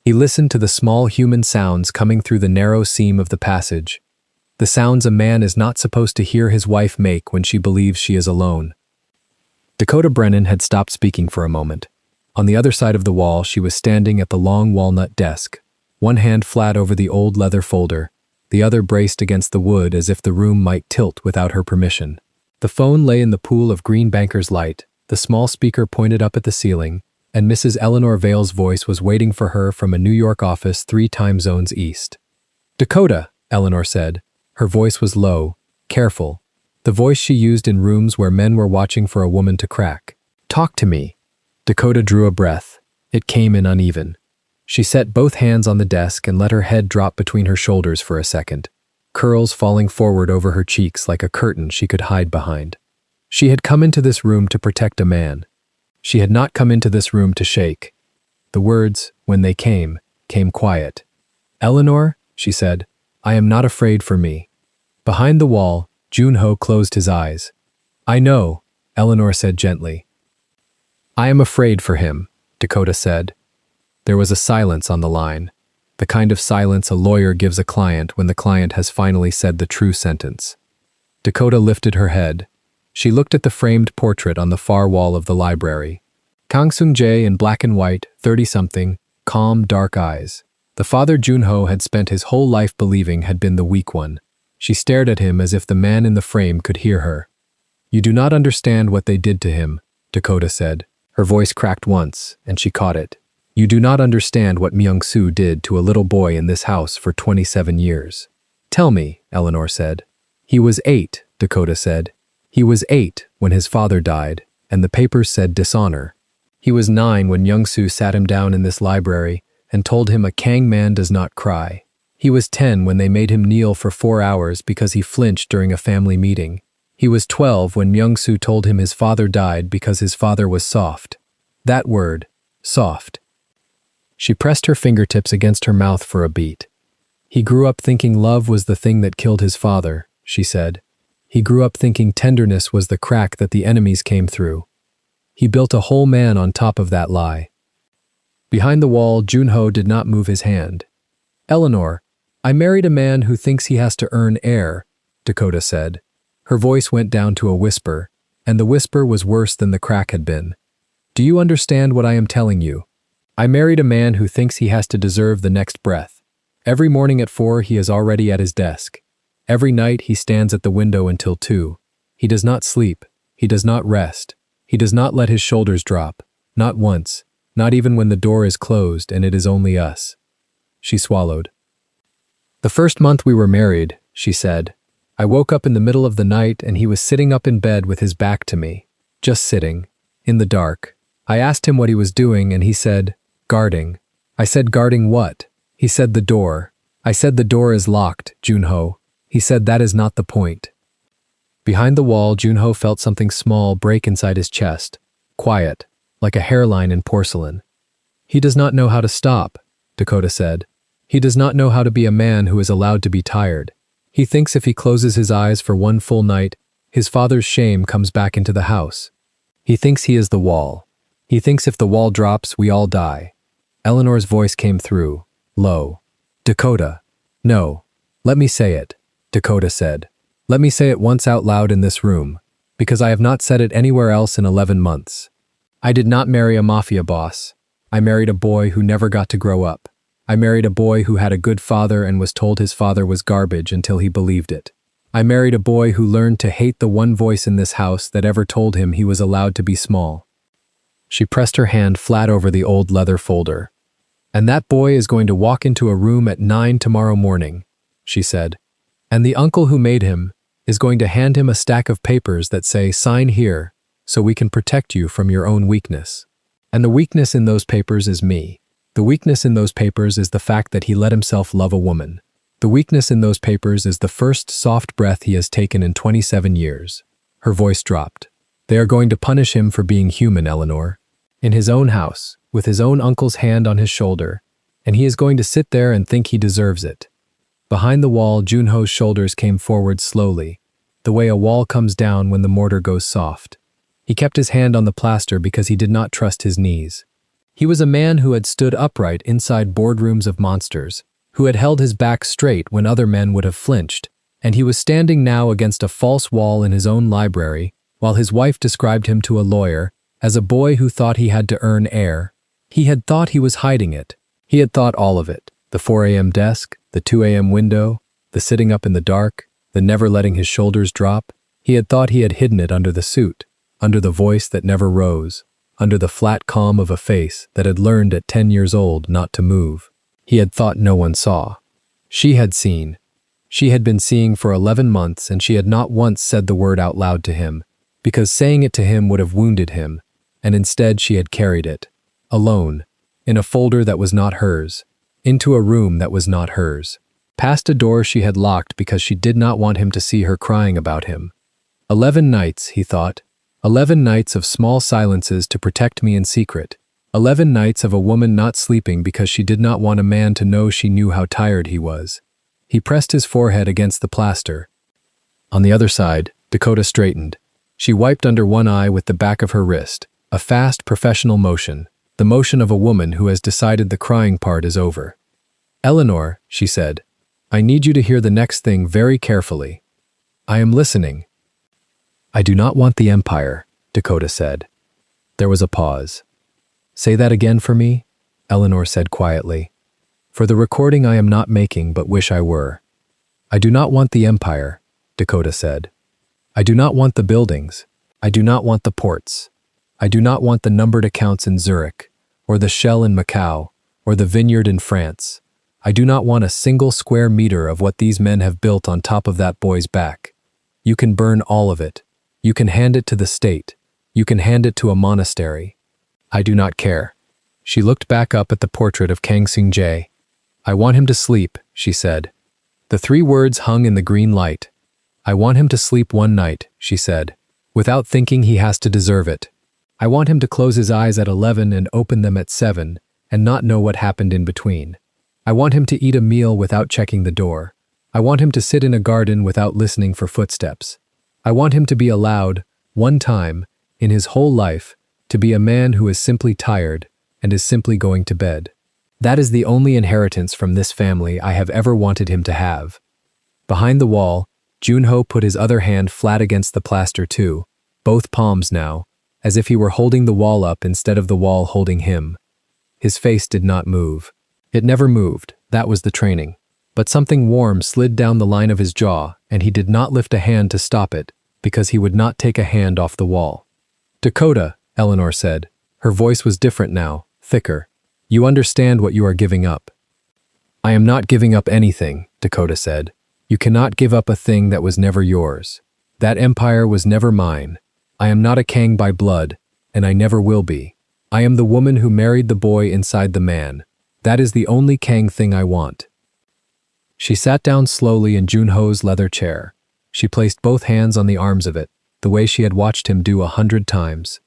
S1: He listened to the small human sounds coming through the narrow seam of the passage, the sounds a man is not supposed to hear his wife make when she believes she is alone. Dakota Brennan had stopped speaking for a moment. On the other side of the wall, she was standing at the long walnut desk, one hand flat over the old leather folder, the other braced against the wood as if the room might tilt without her permission. The phone lay in the pool of green banker's light, the small speaker pointed up at the ceiling, and Mrs. Eleanor Vale's voice was waiting for her from a New York office 3 time zones east. "Dakota," Eleanor said. Her voice was low, careful, the voice she used in rooms where men were watching for a woman to crack. "Talk to me." Dakota drew a breath. It came in uneven. She set both hands on the desk and let her head drop between her shoulders for a second, curls falling forward over her cheeks like a curtain she could hide behind. She had come into this room to protect a man. She had not come into this room to shake. The words, when they came quiet. "Eleanor," she said, "I am not afraid for me." Behind the wall, Junho closed his eyes. "I know," Eleanor said gently. "I am afraid for him," Dakota said. There was a silence on the line, the kind of silence a lawyer gives a client when the client has finally said the true sentence. Dakota lifted her head. She looked at the framed portrait on the far wall of the library. Kang Sung-jae in black and white, 30-something, calm, dark eyes. The father Junho had spent his whole life believing had been the weak one. She stared at him as if the man in the frame could hear her. "You do not understand what they did to him," Dakota said. Her voice cracked once, and she caught it. "You do not understand what Myung-soo did to a little boy in this house for 27 years. "Tell me," Eleanor said. "He was 8, Dakota said. "He was 8 when his father died, and the papers said dishonor. He was 9 when Young-soo sat him down in this library and told him a Kang man does not cry. He was 10 when they made him kneel for 4 hours because he flinched during a family meeting. He was 12 when Young-soo told him his father died because his father was soft. That word, soft. She pressed her fingertips against her mouth for a beat. He grew up thinking love was the thing that killed his father, she said. He grew up thinking tenderness was the crack that the enemies came through. He built a whole man on top of that lie. Behind the wall, Junho did not move his hand. Eleanor, I married a man who thinks he has to earn air, Dakota said. Her voice went down to a whisper, and the whisper was worse than the crack had been. Do you understand what I am telling you? I married a man who thinks he has to deserve the next breath. Every morning at 4 he is already at his desk. Every night he stands at the window until 2. He does not sleep. He does not rest. He does not let his shoulders drop. Not once. Not even when the door is closed and it is only us. She swallowed. The first month we were married, she said, I woke up in the middle of the night and he was sitting up in bed with his back to me. Just sitting. In the dark. I asked him what he was doing and he said, guarding. I said, guarding what? He said, the door. I said, the door is locked, Junho. He said, that is not the point. Behind the wall, Junho felt something small break inside his chest. Quiet, like a hairline in porcelain. He does not know how to stop, Dakota said. He does not know how to be a man who is allowed to be tired. He thinks if he closes his eyes for one full night, his father's shame comes back into the house. He thinks he is the wall. He thinks if the wall drops, we all die. Eleanor's voice came through, low. Dakota. No. Let me say it, Dakota said. Let me say it once out loud in this room, because I have not said it anywhere else in 11 months. I did not marry a mafia boss. I married a boy who never got to grow up. I married a boy who had a good father and was told his father was garbage until he believed it. I married a boy who learned to hate the one voice in this house that ever told him he was allowed to be small. She pressed her hand flat over the old leather folder. And that boy is going to walk into a room at 9 tomorrow morning, she said. And the uncle who made him is going to hand him a stack of papers that say, sign here, so we can protect you from your own weakness. And the weakness in those papers is me. The weakness in those papers is the fact that he let himself love a woman. The weakness in those papers is the first soft breath he has taken in 27 years. Her voice dropped. They are going to punish him for being human, Eleanor. In his own house, with his own uncle's hand on his shoulder, and he is going to sit there and think he deserves it. Behind the wall, Junho's shoulders came forward slowly, the way a wall comes down when the mortar goes soft. He kept his hand on the plaster because he did not trust his knees. He was a man who had stood upright inside boardrooms of monsters, who had held his back straight when other men would have flinched, and he was standing now against a false wall in his own library, while his wife described him to a lawyer as a boy who thought he had to earn air. He had thought he was hiding it. He had thought all of it. The 4 a.m. desk, the 2 a.m. window, the sitting up in the dark, the never letting his shoulders drop. He had thought he had hidden it under the suit, under the voice that never rose, under the flat calm of a face that had learned at 10 years old not to move. He had thought no one saw. She had seen. She had been seeing for 11 months and she had not once said the word out loud to him, because saying it to him would have wounded him, and instead she had carried it, alone, in a folder that was not hers, into a room that was not hers, past a door she had locked because she did not want him to see her crying about him. 11 nights, he thought. 11 nights of small silences to protect me in secret. 11 nights of a woman not sleeping because she did not want a man to know she knew how tired he was. He pressed his forehead against the plaster. On the other side, Dakota straightened. She wiped under one eye with the back of her wrist, a fast, professional motion, the motion of a woman who has decided the crying part is over. Eleanor, she said, I need you to hear the next thing very carefully. I am listening. I do not want the empire, Dakota said. There was a pause. Say that again for me, Eleanor said quietly. For the recording I am not making but wish I were. I do not want the empire, Dakota said. I do not want the buildings. I do not want the ports. I do not want the numbered accounts in Zurich, or the shell in Macau, or the vineyard in France. I do not want a single square meter of what these men have built on top of that boy's back. You can burn all of it. You can hand it to the state. You can hand it to a monastery. I do not care. She looked back up at the portrait of Kang Seung-jae. I want him to sleep, she said. The 3 words hung in the green light. I want him to sleep one night, she said, without thinking he has to deserve it. I want him to close his eyes at 11 and open them at 7 and not know what happened in between. I want him to eat a meal without checking the door. I want him to sit in a garden without listening for footsteps. I want him to be allowed, one time, in his whole life, to be a man who is simply tired and is simply going to bed. That is the only inheritance from this family I have ever wanted him to have. Behind the wall, Junho put his other hand flat against the plaster too, both palms now, as if he were holding the wall up instead of the wall holding him. His face did not move. It never moved, that was the training. But something warm slid down the line of his jaw, and he did not lift a hand to stop it, because he would not take a hand off the wall. Dakota, Eleanor said. Her voice was different now, thicker. You understand what you are giving up. I am not giving up anything, Dakota said. You cannot give up a thing that was never yours. That empire was never mine. I am not a Kang by blood, and I never will be. I am the woman who married the boy inside the man. That is the only Kang thing I want. She sat down slowly in Junho's leather chair. She placed both hands on the arms of it, the way she had watched him do 100 times.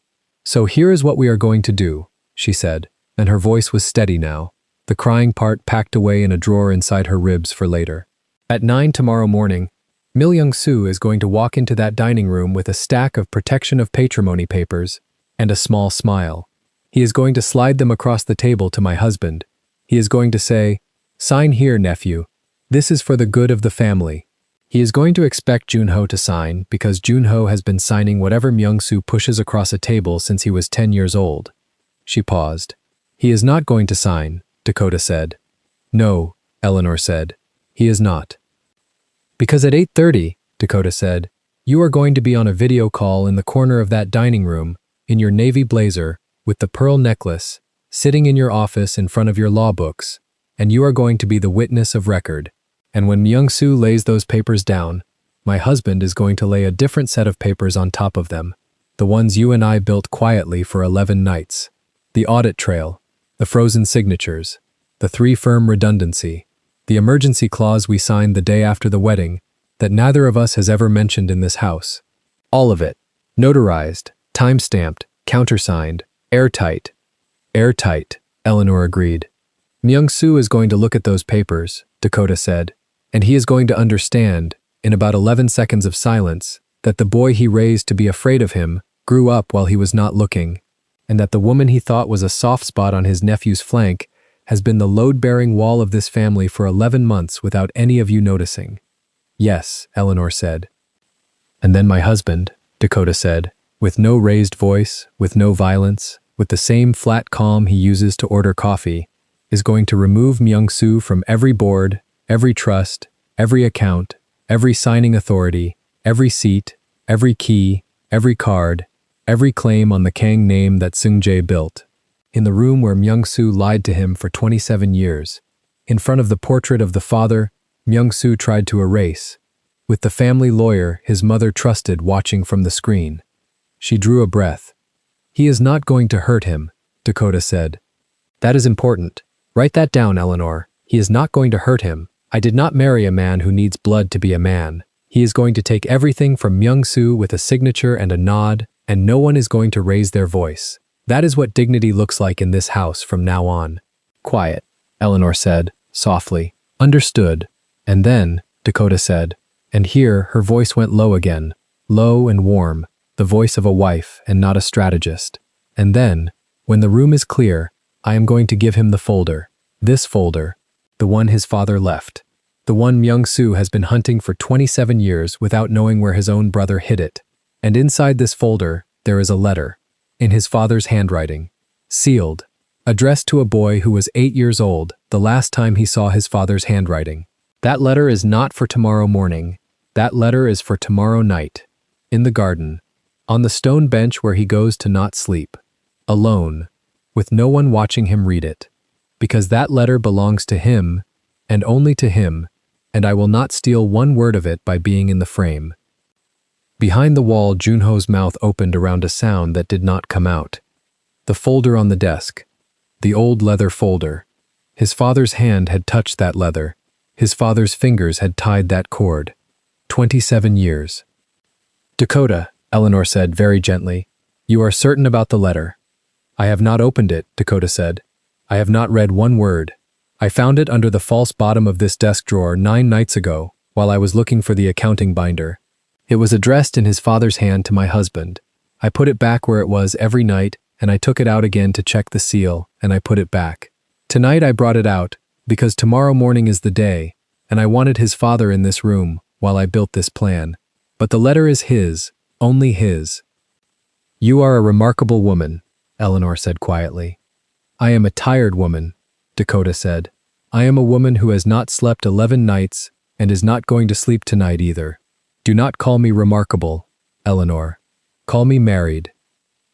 S1: So here is what we are going to do, she said, and her voice was steady now, the crying part packed away in a drawer inside her ribs for later. At 9 tomorrow morning, Mil Young-soo is going to walk into that dining room with a stack of protection of patrimony papers and a small smile. He is going to slide them across the table to my husband. He is going to say, "Sign here, nephew. This is for the good of the family." He is going to expect Junho to sign because Junho has been signing whatever Myung-soo pushes across a table since he was 10 years old. She paused. He is not going to sign, Dakota said. No, Eleanor said. He is not. Because at 8:30, Dakota said, you are going to be on a video call in the corner of that dining room, in your navy blazer, with the pearl necklace, sitting in your office in front of your law books, and you are going to be the witness of record. And when Myung-soo lays those papers down, my husband is going to lay a different set of papers on top of them, the ones you and I built quietly for 11 nights. The audit trail, the frozen signatures, the 3-firm redundancy, the emergency clause we signed the day after the wedding that neither of us has ever mentioned in this house. All of it, notarized, time-stamped, countersigned, airtight. Airtight, Eleanor agreed. Myung-soo is going to look at those papers, Dakota said, and he is going to understand, in about 11 seconds of silence, that the boy he raised to be afraid of him grew up while he was not looking, and that the woman he thought was a soft spot on his nephew's flank has been the load-bearing wall of this family for 11 months without any of you noticing. Yes, Eleanor said. And then my husband, Dakota said, with no raised voice, with no violence, with the same flat calm he uses to order coffee, is going to remove Myung-soo from every board, every trust, every account, every signing authority, every seat, every key, every card, every claim on the Kang name that Seung-jae built. In the room where Myung-soo lied to him for 27 years, in front of the portrait of the father Myung-soo tried to erase, with the family lawyer his mother trusted watching from the screen. She drew a breath. He is not going to hurt him, Dakota said. That is important. Write that down, Eleanor. He is not going to hurt him. I did not marry a man who needs blood to be a man. He is going to take everything from Myung-soo with a signature and a nod, and no one is going to raise their voice. That is what dignity looks like in this house from now on. Quiet, Eleanor said, softly. Understood. And then, Dakota said, and here her voice went low again, low and warm, the voice of a wife and not a strategist. And then, when the room is clear, I am going to give him the folder. This folder. The one his father left. The one Myung-soo has been hunting for 27 years without knowing where his own brother hid it. And inside this folder, there is a letter, in his father's handwriting, sealed, addressed to a boy who was 8 years old the last time he saw his father's handwriting. That letter is not for tomorrow morning. That letter is for tomorrow night, in the garden, on the stone bench where he goes to not sleep, alone, with no one watching him read it, because that letter belongs to him, and only to him, and I will not steal one word of it by being in the frame. Behind the wall, Junho's mouth opened around a sound that did not come out. The folder on the desk. The old leather folder. His father's hand had touched that leather. His father's fingers had tied that cord. 27 years. Dakota, Eleanor said very gently, you are certain about the letter? I have not opened it, Dakota said. I have not read one word. I found it under the false bottom of this desk drawer 9 nights ago, while I was looking for the accounting binder. It was addressed in his father's hand to my husband. I put it back where it was every night, and I took it out again to check the seal, and I put it back. Tonight I brought it out, because tomorrow morning is the day, and I wanted his father in this room while I built this plan. But the letter is his, only his. You are a remarkable woman, Eleanor said quietly. I am a tired woman, Dakota said. I am a woman who has not slept 11 nights and is not going to sleep tonight either. Do not call me remarkable, Eleanor. Call me married.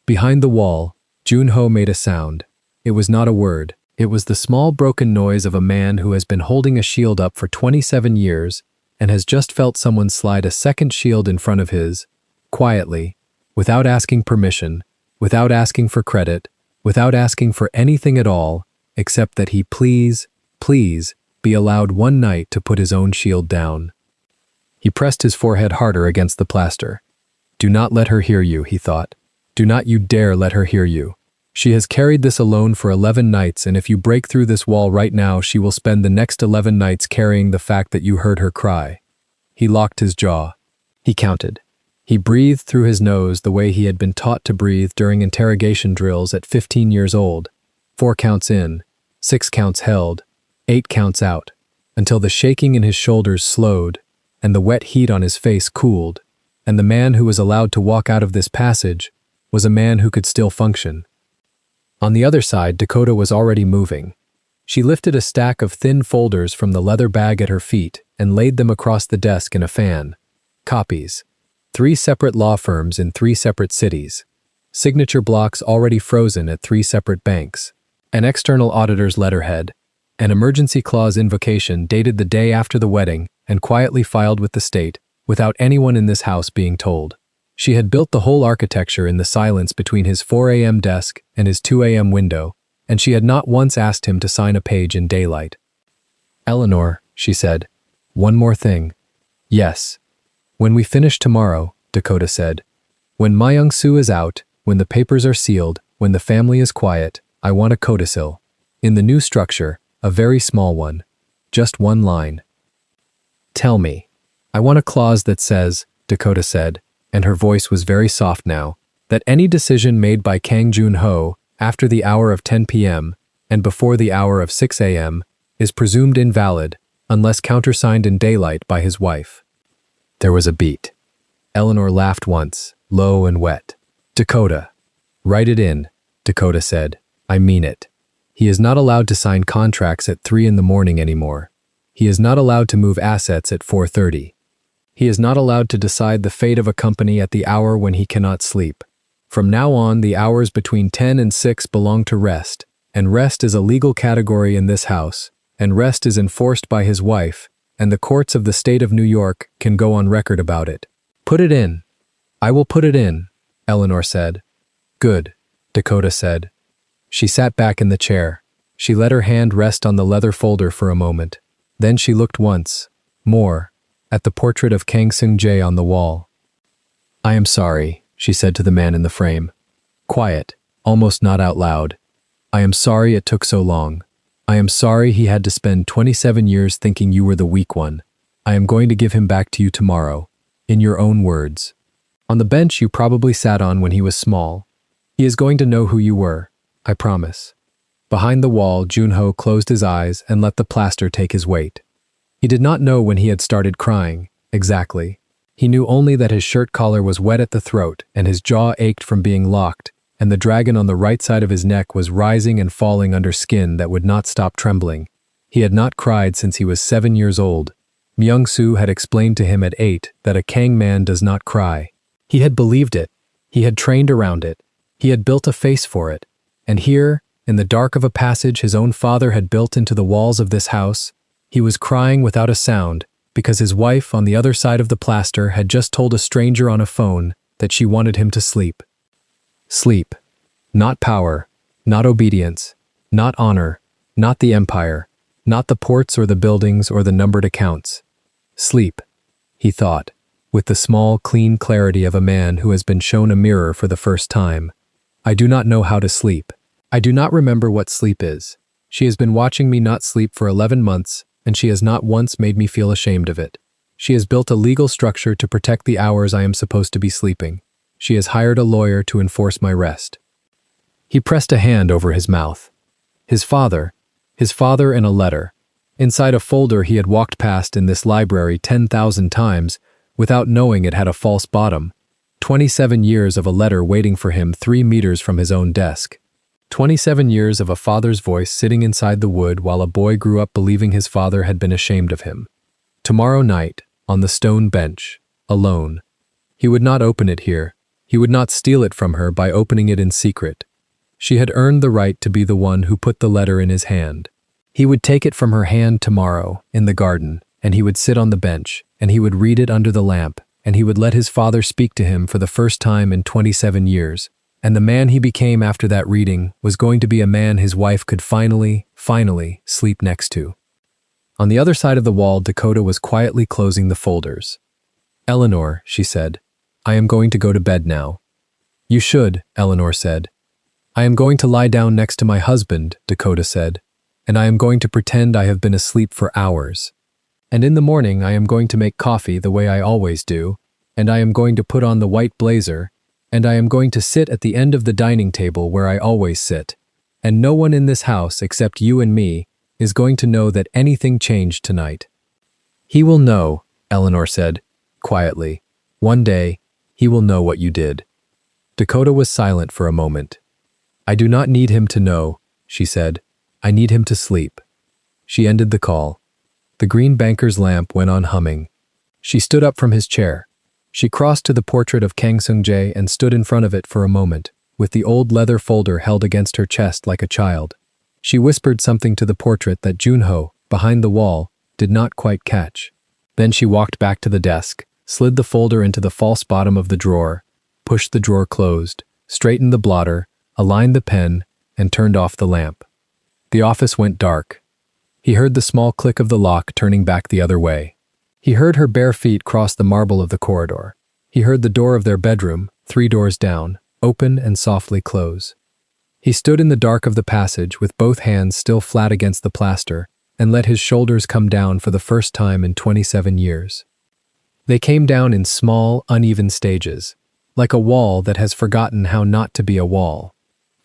S1: Behind the wall, Junho made a sound. It was not a word. It was the small broken noise of a man who has been holding a shield up for 27 years and has just felt someone slide a second shield in front of his, quietly, without asking permission, without asking for credit, without asking for anything at all, except that he please be allowed one night to put his own shield down. He pressed his forehead harder against the plaster. Do not let her hear you, he thought. Do not you dare let her hear you. She has carried this alone for 11 nights, and if you break through this wall right now, she will spend the next 11 nights carrying the fact that you heard her cry. He locked his jaw. He counted. He breathed through his nose the way he had been taught to breathe during interrogation drills at 15 years old. 4 counts in, 6 counts held, 8 counts out, until the shaking in his shoulders slowed, and the wet heat on his face cooled, and the man who was allowed to walk out of this passage was a man who could still function. On the other side, Dakota was already moving. She lifted a stack of thin folders from the leather bag at her feet and laid them across the desk in a fan. Copies. 3 separate law firms in 3 separate cities. Signature blocks already frozen at 3 separate banks. An external auditor's letterhead. An emergency clause invocation dated the day after the wedding and quietly filed with the state, without anyone in this house being told. She had built the whole architecture in the silence between his 4 a.m. desk and his 2 a.m. window, and she had not once asked him to sign a page in daylight. Eleanor, she said, one more thing. Yes. When we finish tomorrow, Dakota said. When Myung-soo is out, when the papers are sealed, when the family is quiet, I want a codicil. In the new structure, a very small one. Just 1 line. Tell me. I want a clause that says, Dakota said, and her voice was very soft now, that any decision made by Kang Jun-ho after the hour of 10 p.m. and before the hour of 6 a.m. is presumed invalid unless countersigned in daylight by his wife. There was a beat. Eleanor laughed once, low and wet. Dakota. Write it in, Dakota said. I mean it. He is not allowed to sign contracts at 3 in the morning anymore. He is not allowed to move assets at 4:30. He is not allowed to decide the fate of a company at the hour when he cannot sleep. From now on, the hours between 10 and 6 belong to rest, and rest is a legal category in this house, and rest is enforced by his wife, and the courts of the state of New York can go on record about it. Put it in. I will put it in, Eleanor said. Good, Dakota said. She sat back in the chair. She let her hand rest on the leather folder for a moment. Then she looked once, more, at the portrait of Kang Seung-jae on the wall. I am sorry, she said to the man in the frame. Quiet, almost not out loud. I am sorry it took so long. I am sorry he had to spend 27 years thinking you were the weak one. I am going to give him back to you tomorrow, in your own words. On the bench you probably sat on when he was small. He is going to know who you were, I promise. Behind the wall, Junho closed his eyes and let the plaster take his weight. He did not know when he had started crying, exactly. He knew only that his shirt collar was wet at the throat and his jaw ached from being locked, and the dragon on the right side of his neck was rising and falling under skin that would not stop trembling. He had not cried since he was 7 years old. Myung-soo had explained to him at 8 that a Kang man does not cry. He had believed it. He had trained around it. He had built a face for it. And here, in the dark of a passage his own father had built into the walls of this house, he was crying without a sound because his wife on the other side of the plaster had just told a stranger on a phone that she wanted him to sleep. Sleep. Not power, not obedience, not honor, not the empire, not the ports or the buildings or the numbered accounts. Sleep, he thought, with the small, clean clarity of a man who has been shown a mirror for the first time. I do not know how to sleep. I do not remember what sleep is. She has been watching me not sleep for 11 months, and she has not once made me feel ashamed of it. She has built a legal structure to protect the hours I am supposed to be sleeping. She has hired a lawyer to enforce my rest. He pressed a hand over his mouth. His father and a letter. Inside a folder he had walked past in this library 10,000 times without knowing it had a false bottom. 27 years of a letter waiting for him 3 meters from his own desk. 27 years of a father's voice sitting inside the wood while a boy grew up believing his father had been ashamed of him. Tomorrow night, on the stone bench, alone. He would not open it here. He would not steal it from her by opening it in secret. She had earned the right to be the one who put the letter in his hand. He would take it from her hand tomorrow, in the garden, and he would sit on the bench, and he would read it under the lamp, and he would let his father speak to him for the first time in 27 years. And the man he became after that reading was going to be a man his wife could finally sleep next to. On the other side of the wall, Dakota was quietly closing the folders. "Eleanor," she said, "I am going to go to bed now." "You should," Eleanor said. "I am going to lie down next to my husband," Dakota said, "and I am going to pretend I have been asleep for hours. And in the morning I am going to make coffee the way I always do, and I am going to put on the white blazer, and I am going to sit at the end of the dining table where I always sit, and no one in this house except you and me is going to know that anything changed tonight." "He will know," Eleanor said, quietly. "One day, he will know what you did." Dakota was silent for a moment. "I do not need him to know," she said. "I need him to sleep." She ended the call. The green banker's lamp went on humming. She stood up from his chair. She crossed to the portrait of Kang Seung-jae and stood in front of it for a moment, with the old leather folder held against her chest like a child. She whispered something to the portrait that Junho, behind the wall, did not quite catch. Then she walked back to the desk, slid the folder into the false bottom of the drawer, pushed the drawer closed, straightened the blotter, aligned the pen, and turned off the lamp. The office went dark. He heard the small click of the lock turning back the other way. He heard her bare feet cross the marble of the corridor. He heard the door of their bedroom, 3 doors down, open and softly close. He stood in the dark of the passage with both hands still flat against the plaster and let his shoulders come down for the first time in 27 years. They came down in small, uneven stages, like a wall that has forgotten how not to be a wall.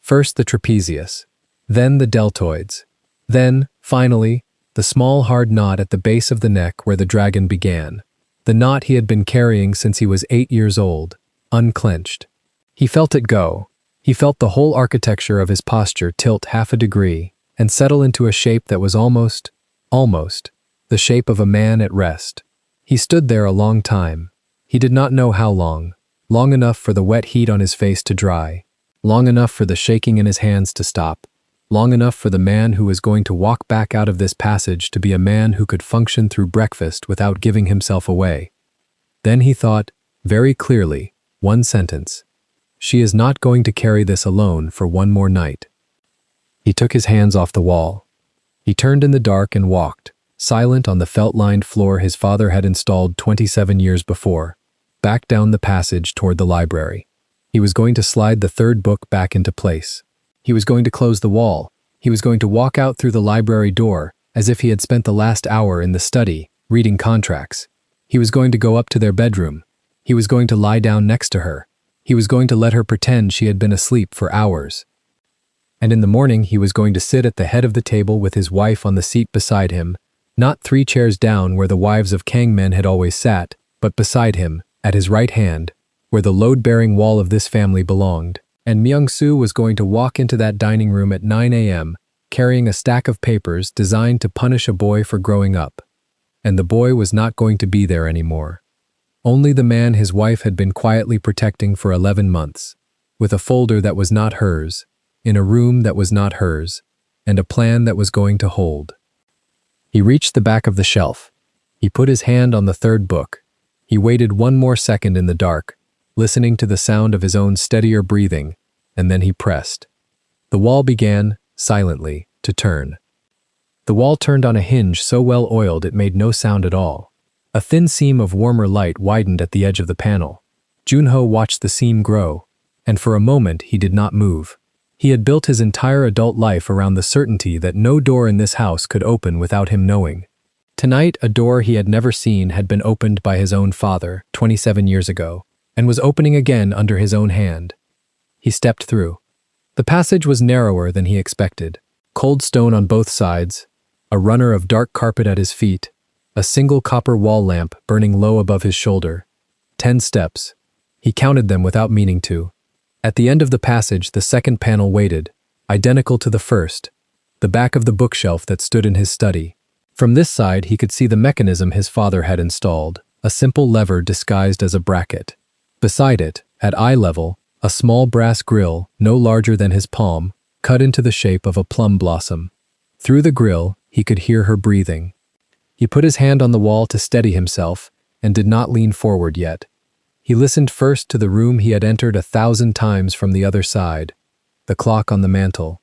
S1: First the trapezius, then the deltoids, then, finally, the small hard knot at the base of the neck where the dragon began, the knot he had been carrying since he was 8 years old, unclenched. He felt it go. He felt the whole architecture of his posture tilt half a degree and settle into a shape that was almost, the shape of a man at rest. He stood there a long time. He did not know how long enough for the wet heat on his face to dry, long enough for the shaking in his hands to stop, long enough for the man who was going to walk back out of this passage to be a man who could function through breakfast without giving himself away. Then he thought, very clearly, one sentence. She is not going to carry this alone for one more night. He took his hands off the wall. He turned in the dark and walked, silent on the felt-lined floor his father had installed 27 years before, back down the passage toward the library. He was going to slide the 3rd book back into place. He was going to close the wall. He was going to walk out through the library door as if he had spent the last hour in the study, reading contracts. He was going to go up to their bedroom. He was going to lie down next to her. He was going to let her pretend she had been asleep for hours. And in the morning he was going to sit at the head of the table with his wife on the seat beside him, not 3 chairs down where the wives of Kang men had always sat, but beside him, at his right hand, where the load-bearing wall of this family belonged. And Myung-soo was going to walk into that dining room at 9 a.m., carrying a stack of papers designed to punish a boy for growing up. And the boy was not going to be there anymore. Only the man his wife had been quietly protecting for 11 months, with a folder that was not hers, in a room that was not hers, and a plan that was going to hold. He reached the back of the shelf. He put his hand on the 3rd book. He waited one more second in the dark, listening to the sound of his own steadier breathing, and then he pressed. The wall began, silently, to turn. The wall turned on a hinge so well oiled it made no sound at all. A thin seam of warmer light widened at the edge of the panel. Junho watched the seam grow, and for a moment he did not move. He had built his entire adult life around the certainty that no door in this house could open without him knowing. Tonight, a door he had never seen had been opened by his own father, 27 years ago, and was opening again under his own hand. He stepped through. The passage was narrower than he expected. Cold stone on both sides, a runner of dark carpet at his feet, a single copper wall lamp burning low above his shoulder. 10 steps. He counted them without meaning to. At the end of the passage, the second panel waited, identical to the first, the back of the bookshelf that stood in his study. From this side, he could see the mechanism his father had installed, a simple lever disguised as a bracket. Beside it, at eye level, a small brass grill, no larger than his palm, cut into the shape of a plum blossom. Through the grill, he could hear her breathing. He put his hand on the wall to steady himself, and did not lean forward yet. He listened first to the room he had entered 1,000 times from the other side, the clock on the mantel,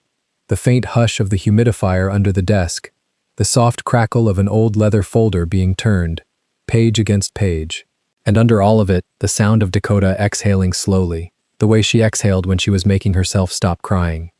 S1: the faint hush of the humidifier under the desk, the soft crackle of an old leather folder being turned, page against page, and under all of it, the sound of Dakota exhaling slowly, the way she exhaled when she was making herself stop crying.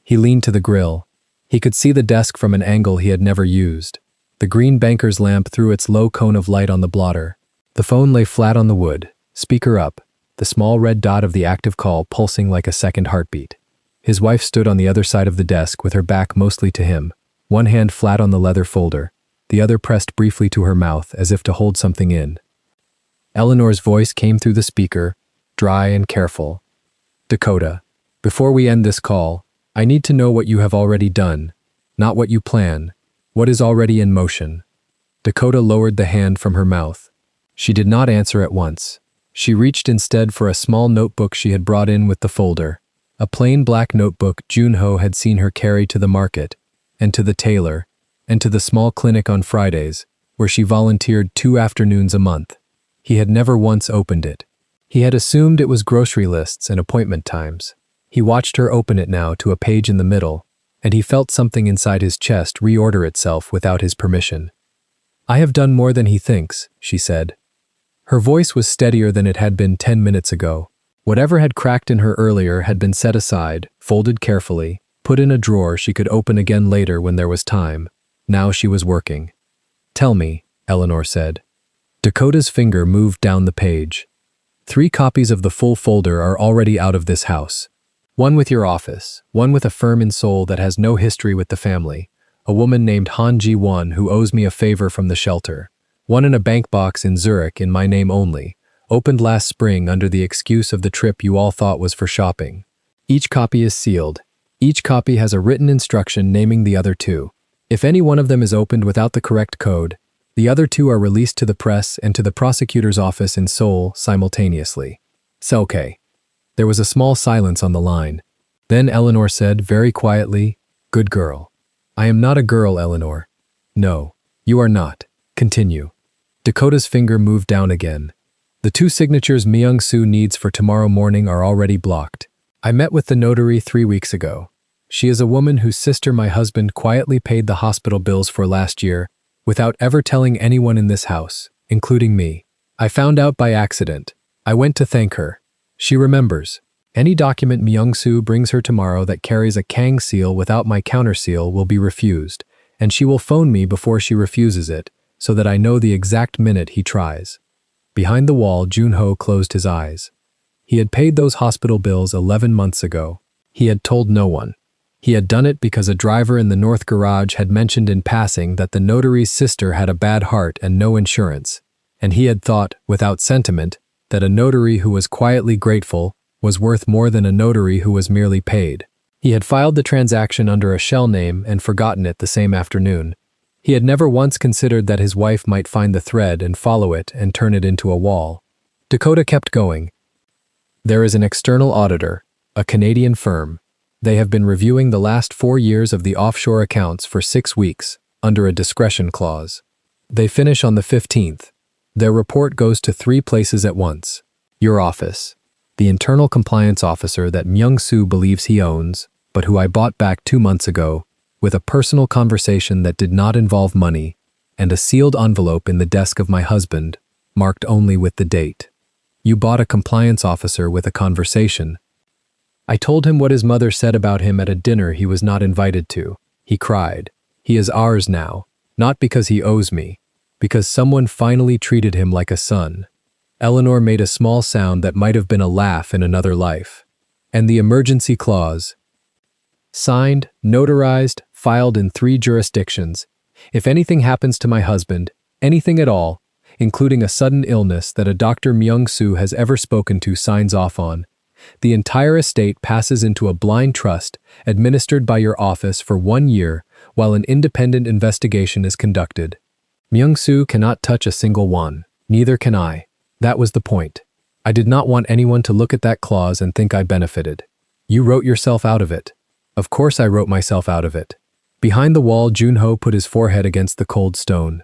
S1: He leaned to the grill. He could see the desk from an angle he had never used. The green banker's lamp threw its low cone of light on the blotter. The phone lay flat on the wood, speaker up, the small red dot of the active call pulsing like a second heartbeat. His wife stood on the other side of the desk with her back mostly to him, one hand flat on the leather folder, the other pressed briefly to her mouth as if to hold something in. Eleanor's voice came through the speaker, dry and careful. Dakota, before we end this call, I need to know what you have already done, not what you plan, what is already in motion. Dakota lowered the hand from her mouth. She did not answer at once. She reached instead for a small notebook she had brought in with the folder, a plain black notebook Junho had seen her carry to the market, and to the tailor, and to the small clinic on Fridays, where she volunteered 2 afternoons a month. He had never once opened it. He had assumed it was grocery lists and appointment times. He watched her open it now to a page in the middle, and he felt something inside his chest reorder itself without his permission. I have done more than he thinks, she said. Her voice was steadier than it had been 10 minutes ago. Whatever had cracked in her earlier had been set aside, folded carefully, put in a drawer she could open again later when there was time. Now she was working. Tell me, Eleanor said. Dakota's finger moved down the page. 3 copies of the full folder are already out of this house. One with your office, one with a firm in Seoul that has no history with the family, a woman named Han Ji-won who owes me a favor from the shelter, one in a bank box in Zurich in my name only, opened last spring under the excuse of the trip you all thought was for shopping. Each copy is sealed. Each copy has a written instruction naming the other 2. If any one of them is opened without the correct code, the other 2 are released to the press and to the prosecutor's office in Seoul simultaneously. Okay. There was a small silence on the line. Then Eleanor said very quietly, Good girl. I am not a girl, Eleanor. No, you are not. Continue. Dakota's finger moved down again. The 2 signatures Myung-soo needs for tomorrow morning are already blocked. I met with the notary 3 weeks ago. She is a woman whose sister my husband quietly paid the hospital bills for last year without ever telling anyone in this house, including me. I found out by accident. I went to thank her. She remembers. Any document Myung-soo brings her tomorrow that carries a Kang seal without my counter seal will be refused, and she will phone me before she refuses it, so that I know the exact minute he tries. Behind the wall, Junho closed his eyes. He had paid those hospital bills 11 months ago. He had told no one. He had done it because a driver in the north garage had mentioned in passing that the notary's sister had a bad heart and no insurance, and he had thought, without sentiment, that a notary who was quietly grateful was worth more than a notary who was merely paid. He had filed the transaction under a shell name and forgotten it the same afternoon. He had never once considered that his wife might find the thread and follow it and turn it into a wall. Dakota kept going. There is an external auditor, a Canadian firm. They have been reviewing the last 4 years of the offshore accounts for 6 weeks, under a discretion clause. They finish on the 15th. Their report goes to 3 places at once. Your office. The internal compliance officer that Myung-soo believes he owns, but who I bought back 2 months ago, with a personal conversation that did not involve money, and a sealed envelope in the desk of my husband, marked only with the date. You bought a compliance officer with a conversation. I told him what his mother said about him at a dinner he was not invited to. He cried. He is ours now, not because he owes me, because someone finally treated him like a son. Eleanor made a small sound that might have been a laugh in another life. And the emergency clause. Signed, notarized, filed in 3 jurisdictions. If anything happens to my husband, anything at all, including a sudden illness that a Dr. Myung-soo has ever spoken to signs off on, the entire estate passes into a blind trust administered by your office for 1 year while an independent investigation is conducted. Myung-soo cannot touch a single one. Neither can I. That was the point. I did not want anyone to look at that clause and think I benefited. You wrote yourself out of it. Of course I wrote myself out of it. Behind the wall, Junho put his forehead against the cold stone.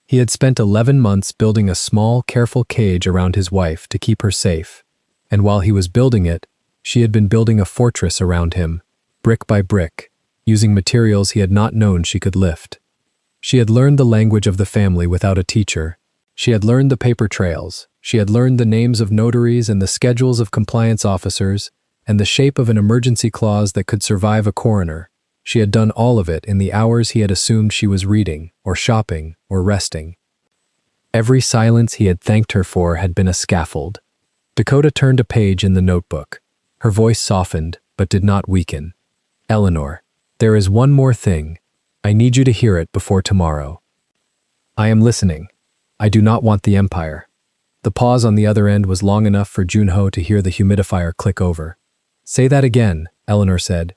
S1: He had spent 11 months building a small, careful cage around his wife to keep her safe. And while he was building it, she had been building a fortress around him, brick by brick, using materials he had not known she could lift. She had learned the language of the family without a teacher. She had learned the paper trails. She had learned the names of notaries and the schedules of compliance officers and the shape of an emergency clause that could survive a coroner. She had done all of it in the hours he had assumed she was reading, or shopping, or resting. Every silence he had thanked her for had been a scaffold. Dakota turned a page in the notebook. Her voice softened, but did not weaken. Eleanor, there is one more thing. I need you to hear it before tomorrow. I am listening. I do not want the empire. The pause on the other end was long enough for Junho to hear the humidifier click over. Say that again, Eleanor said.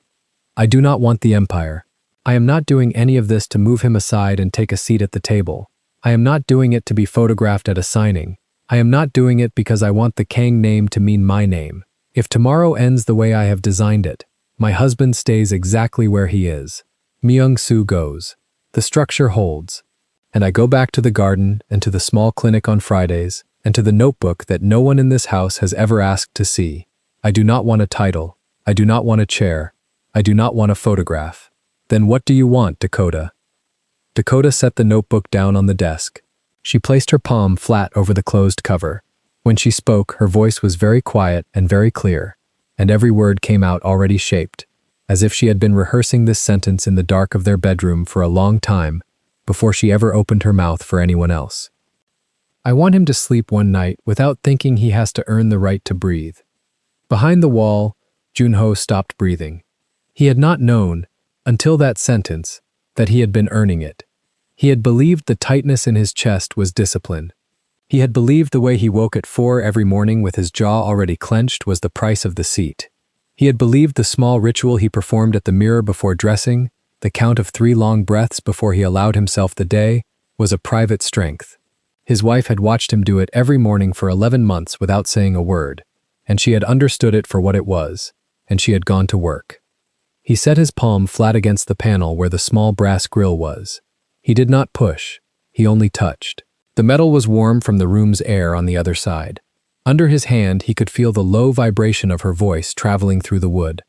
S1: I do not want the empire. I am not doing any of this to move him aside and take a seat at the table. I am not doing it to be photographed at a signing. I am not doing it because I want the Kang name to mean my name. If tomorrow ends the way I have designed it, my husband stays exactly where he is. Myung-soo goes. The structure holds. And I go back to the garden and to the small clinic on Fridays and to the notebook that no one in this house has ever asked to see. I do not want a title. I do not want a chair. I do not want a photograph. Then what do you want, Dakota? Dakota set the notebook down on the desk. She placed her palm flat over the closed cover. When she spoke, her voice was very quiet and very clear, and every word came out already shaped, as if she had been rehearsing this sentence in the dark of their bedroom for a long time before she ever opened her mouth for anyone else. I want him to sleep one night without thinking he has to earn the right to breathe. Behind the wall, Junho stopped breathing. He had not known, until that sentence, that he had been earning it. He had believed the tightness in his chest was discipline. He had believed the way he woke at 4 every morning with his jaw already clenched was the price of the seat. He had believed the small ritual he performed at the mirror before dressing, the count of 3 long breaths before he allowed himself the day, was a private strength. His wife had watched him do it every morning for 11 months without saying a word, and she had understood it for what it was, and she had gone to work. He set his palm flat against the panel where the small brass grill was. He did not push, he only touched. The metal was warm from the room's air on the other side. Under his hand, he could feel the low vibration of her voice traveling through the wood.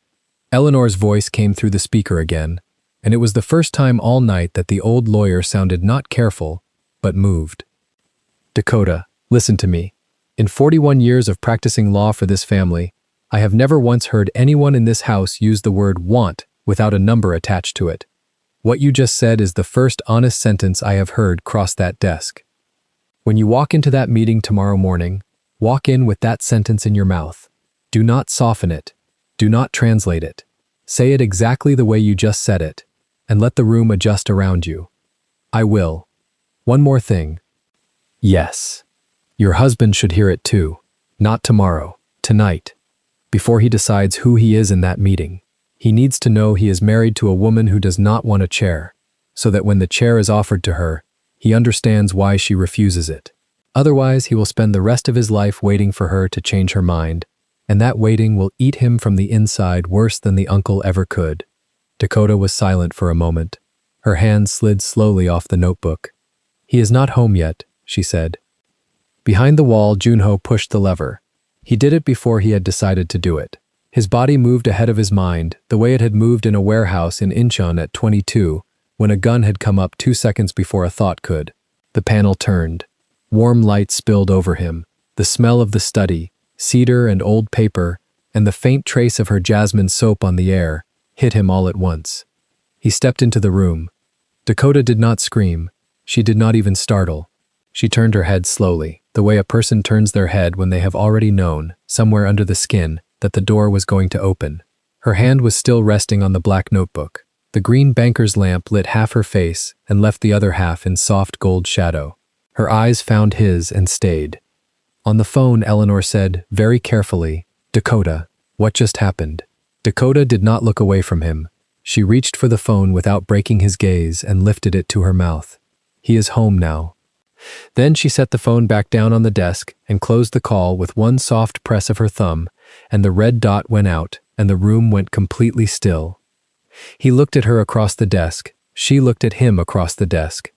S1: Eleanor's voice came through the speaker again, and it was the first time all night that the old lawyer sounded not careful, but moved. Dakota, listen to me. In 41 years of practicing law for this family, I have never once heard anyone in this house use the word want without a number attached to it. What you just said is the first honest sentence I have heard cross that desk. When you walk into that meeting tomorrow morning, walk in with that sentence in your mouth. Do not soften it. Do not translate it. Say it exactly the way you just said it, and let the room adjust around you. I will. One more thing. Yes. Your husband should hear it too. Not tomorrow. Tonight. Before he decides who he is in that meeting. He needs to know he is married to a woman who does not want a chair, so that when the chair is offered to her, he understands why she refuses it. Otherwise, he will spend the rest of his life waiting for her to change her mind, and that waiting will eat him from the inside worse than the uncle ever could. Dakota was silent for a moment. Her hand slid slowly off the notebook. He is not home yet, she said. Behind the wall, Junho pushed the lever. He did it before he had decided to do it. His body moved ahead of his mind, the way it had moved in a warehouse in Incheon at 22, when a gun had come up 2 seconds before a thought could. The panel turned. Warm light spilled over him. The smell of the study, cedar and old paper, and the faint trace of her jasmine soap on the air, hit him all at once. He stepped into the room. Dakota did not scream. She did not even startle. She turned her head slowly, the way a person turns their head when they have already known, somewhere under the skin, that the door was going to open. Her hand was still resting on the black notebook. The green banker's lamp lit half her face and left the other half in soft gold shadow. Her eyes found his and stayed. On the phone, Eleanor said, very carefully, "Dakota, what just happened?" Dakota did not look away from him. She reached for the phone without breaking his gaze and lifted it to her mouth. "He is home now." Then she set the phone back down on the desk and closed the call with one soft press of her thumb, and the red dot went out and the room went completely still. He looked at her across the desk. She looked at him across the desk.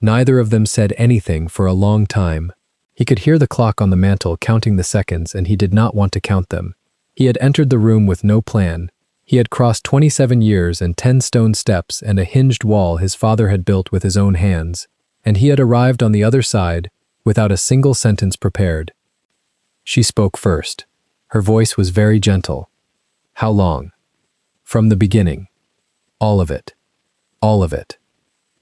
S1: Neither of them said anything for a long time. He could hear the clock on the mantel counting the seconds, and he did not want to count them. He had entered the room with no plan. He had crossed 27 years and 10 stone steps and a hinged wall his father had built with his own hands, and he had arrived on the other side without a single sentence prepared. She spoke first. Her voice was very gentle. "How long?" "From the beginning. All of it. All of it."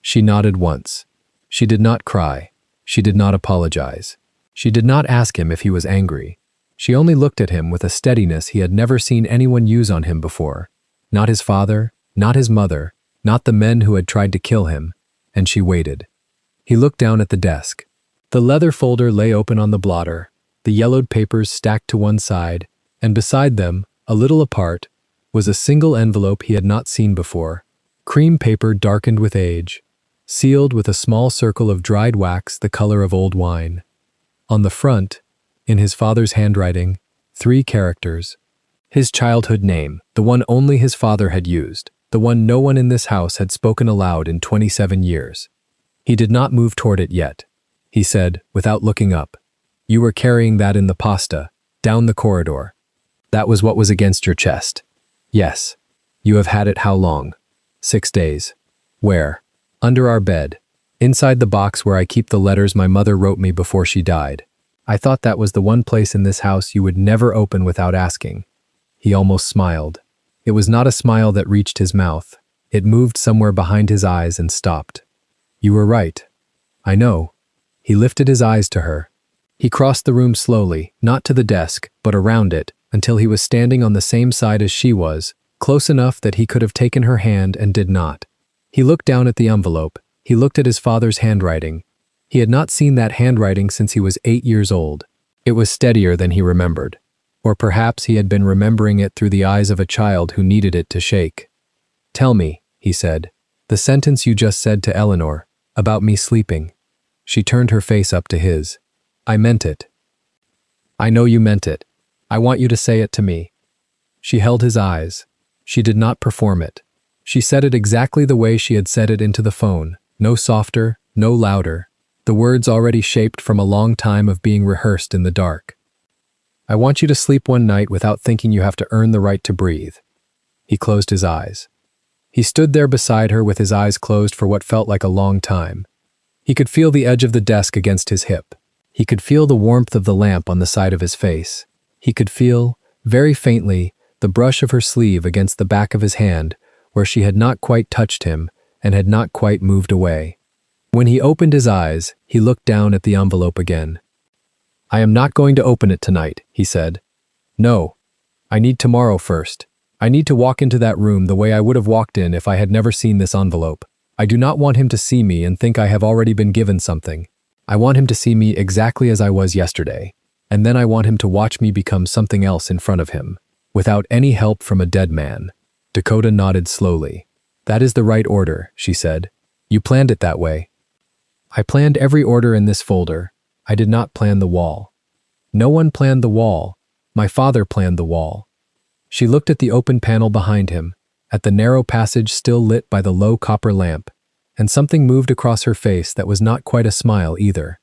S1: She nodded once. She did not cry. She did not apologize. She did not ask him if he was angry. She only looked at him with a steadiness he had never seen anyone use on him before. Not his father, not his mother, not the men who had tried to kill him, and she waited. He looked down at the desk. The leather folder lay open on the blotter, the yellowed papers stacked to one side, and beside them, a little apart, was a single envelope he had not seen before, cream paper darkened with age, sealed with a small circle of dried wax the color of old wine. On the front, in his father's handwriting, 3 characters. His childhood name, the one only his father had used, the one no one in this house had spoken aloud in 27 years. He did not move toward it yet. He said, without looking up, "You were carrying that in the pasta, down the corridor. That was what was against your chest." "Yes." "You have had it how long?" 6 days. "Where?" "Under our bed. Inside the box where I keep the letters my mother wrote me before she died. I thought that was the one place in this house you would never open without asking." He almost smiled. It was not a smile that reached his mouth. It moved somewhere behind his eyes and stopped. "You were right. I know." He lifted his eyes to her. He crossed the room slowly, not to the desk, but around it, until he was standing on the same side as she was, close enough that he could have taken her hand and did not. He looked down at the envelope. He looked at his father's handwriting. He had not seen that handwriting since he was 8 years old. It was steadier than he remembered. Or perhaps he had been remembering it through the eyes of a child who needed it to shake. "Tell me," he said, "the sentence you just said to Eleanor, about me sleeping." She turned her face up to his. "I meant it." "I know you meant it. I want you to say it to me." She held his eyes. She did not perform it. She said it exactly the way she had said it into the phone, no softer, no louder, the words already shaped from a long time of being rehearsed in the dark. "I want you to sleep one night without thinking you have to earn the right to breathe." He closed his eyes. He stood there beside her with his eyes closed for what felt like a long time. He could feel the edge of the desk against his hip. He could feel the warmth of the lamp on the side of his face. He could feel, very faintly, the brush of her sleeve against the back of his hand, where she had not quite touched him and had not quite moved away. When he opened his eyes, he looked down at the envelope again. "I am not going to open it tonight," he said. "No. I need tomorrow first. I need to walk into that room the way I would have walked in if I had never seen this envelope. I do not want him to see me and think I have already been given something. I want him to see me exactly as I was yesterday, and then I want him to watch me become something else in front of him, without any help from a dead man." Dakota nodded slowly. "That is the right order," she said. "You planned it that way." "I planned every order in this folder. I did not plan the wall." "No one planned the wall. My father planned the wall." She looked at the open panel behind him, at the narrow passage still lit by the low copper lamp, and something moved across her face that was not quite a smile either.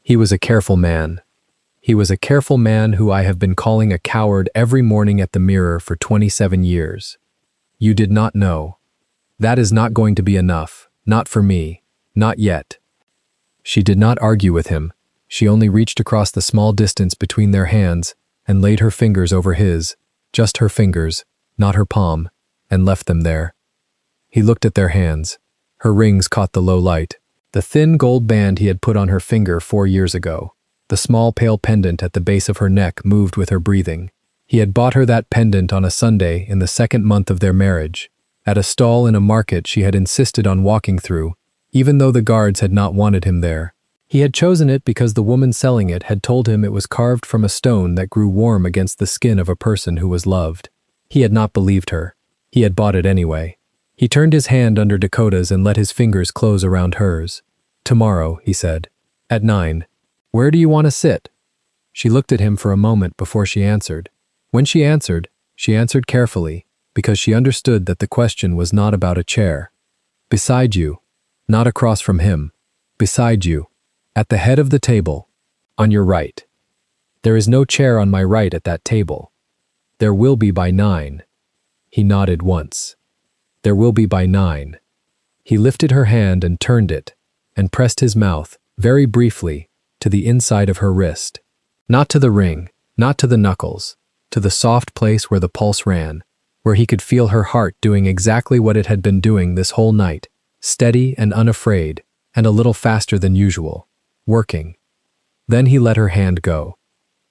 S1: "He was a careful man." He was a careful man who I have been calling a coward every morning at the mirror for 27 years. You did not know. That is not going to be enough. Not for me. Not yet. She did not argue with him. She only reached across the small distance between their hands and laid her fingers over his, just her fingers, not her palm, and left them there. He looked at their hands. Her rings caught the low light. The thin gold band he had put on her finger 4 years ago. The small pale pendant at the base of her neck moved with her breathing. He had bought her that pendant on a Sunday in the 2nd month of their marriage. At a stall in a market she had insisted on walking through, even though the guards had not wanted him there. He had chosen it because the woman selling it had told him it was carved from a stone that grew warm against the skin of a person who was loved. He had not believed her. He had bought it anyway. He turned his hand under Dakota's and let his fingers close around hers. "Tomorrow," he said. "At 9. Where do you want to sit?" She looked at him for a moment before she answered. When she answered carefully, because she understood that the question was not about a chair. "Beside you. Not across from him. Beside you. At the head of the table. On your right. There is no chair on my right at that table. There will be by 9. He nodded once. "There will be by 9. He lifted her hand and turned it, and pressed his mouth, very briefly, to the inside of her wrist. Not to the ring, not to the knuckles, to the soft place where the pulse ran, where he could feel her heart doing exactly what it had been doing this whole night, steady and unafraid, and a little faster than usual, working. Then he let her hand go.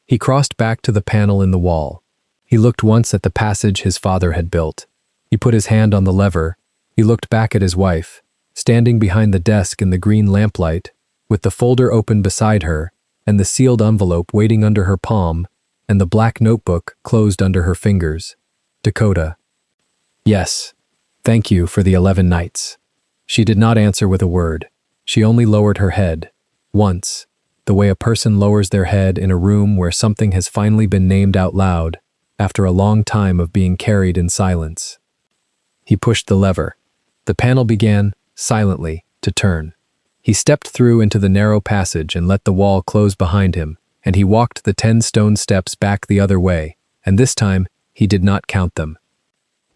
S1: He crossed back to the panel in the wall. He looked once at the passage his father had built. He put his hand on the lever. He looked back at his wife, standing behind the desk in the green lamplight, with the folder open beside her, and the sealed envelope waiting under her palm, and the black notebook closed under her fingers. Dakota. "Yes. Thank you for the 11 nights." She did not answer with a word. She only lowered her head. Once, the way a person lowers their head in a room where something has finally been named out loud, after a long time of being carried in silence. He pushed the lever. The panel began, silently, to turn. He stepped through into the narrow passage and let the wall close behind him, and he walked the 10 stone steps back the other way, and this time he did not count them.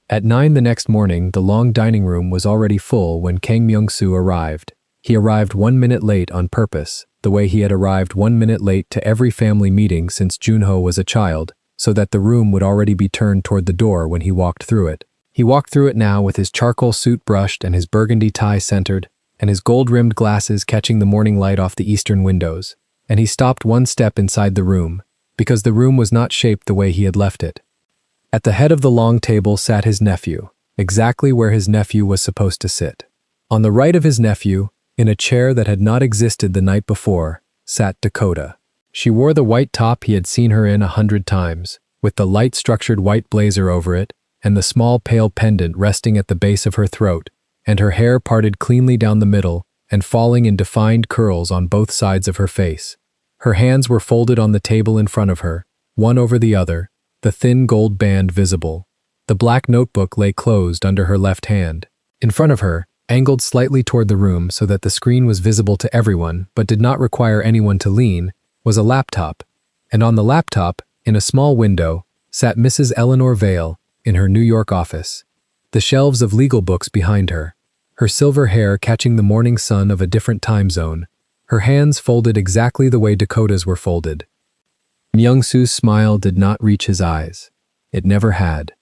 S1: At 9 the next morning, the long dining room was already full when Kang Myung-soo arrived. He arrived 1 minute late on purpose, the way he had arrived 1 minute late to every family meeting since Junho was a child, so that the room would already be turned toward the door when he walked through it. He walked through it now with his charcoal suit brushed and his burgundy tie centered, and his gold-rimmed glasses catching the morning light off the eastern windows. And he stopped 1 step inside the room, because the room was not shaped the way he had left it. At the head of the long table sat his nephew, exactly where his nephew was supposed to sit. On the right of his nephew, in a chair that had not existed the night before, sat Dakota. She wore the white top he had seen her in 100 times, with the light-structured white blazer over it, and the small pale pendant resting at the base of her throat, and her hair parted cleanly down the middle and falling in defined curls on both sides of her face. Her hands were folded on the table in front of her, one over the other, the thin gold band visible. The black notebook lay closed under her left hand. In front of her, angled slightly toward the room so that the screen was visible to everyone but did not require anyone to lean, was a laptop, and on the laptop, in a small window, sat Mrs. Eleanor Vale in her New York office, the shelves of legal books behind her, her silver hair catching the morning sun of a different time zone, her hands folded exactly the way Dakota's were folded. Myung-soo's smile did not reach his eyes. It never had.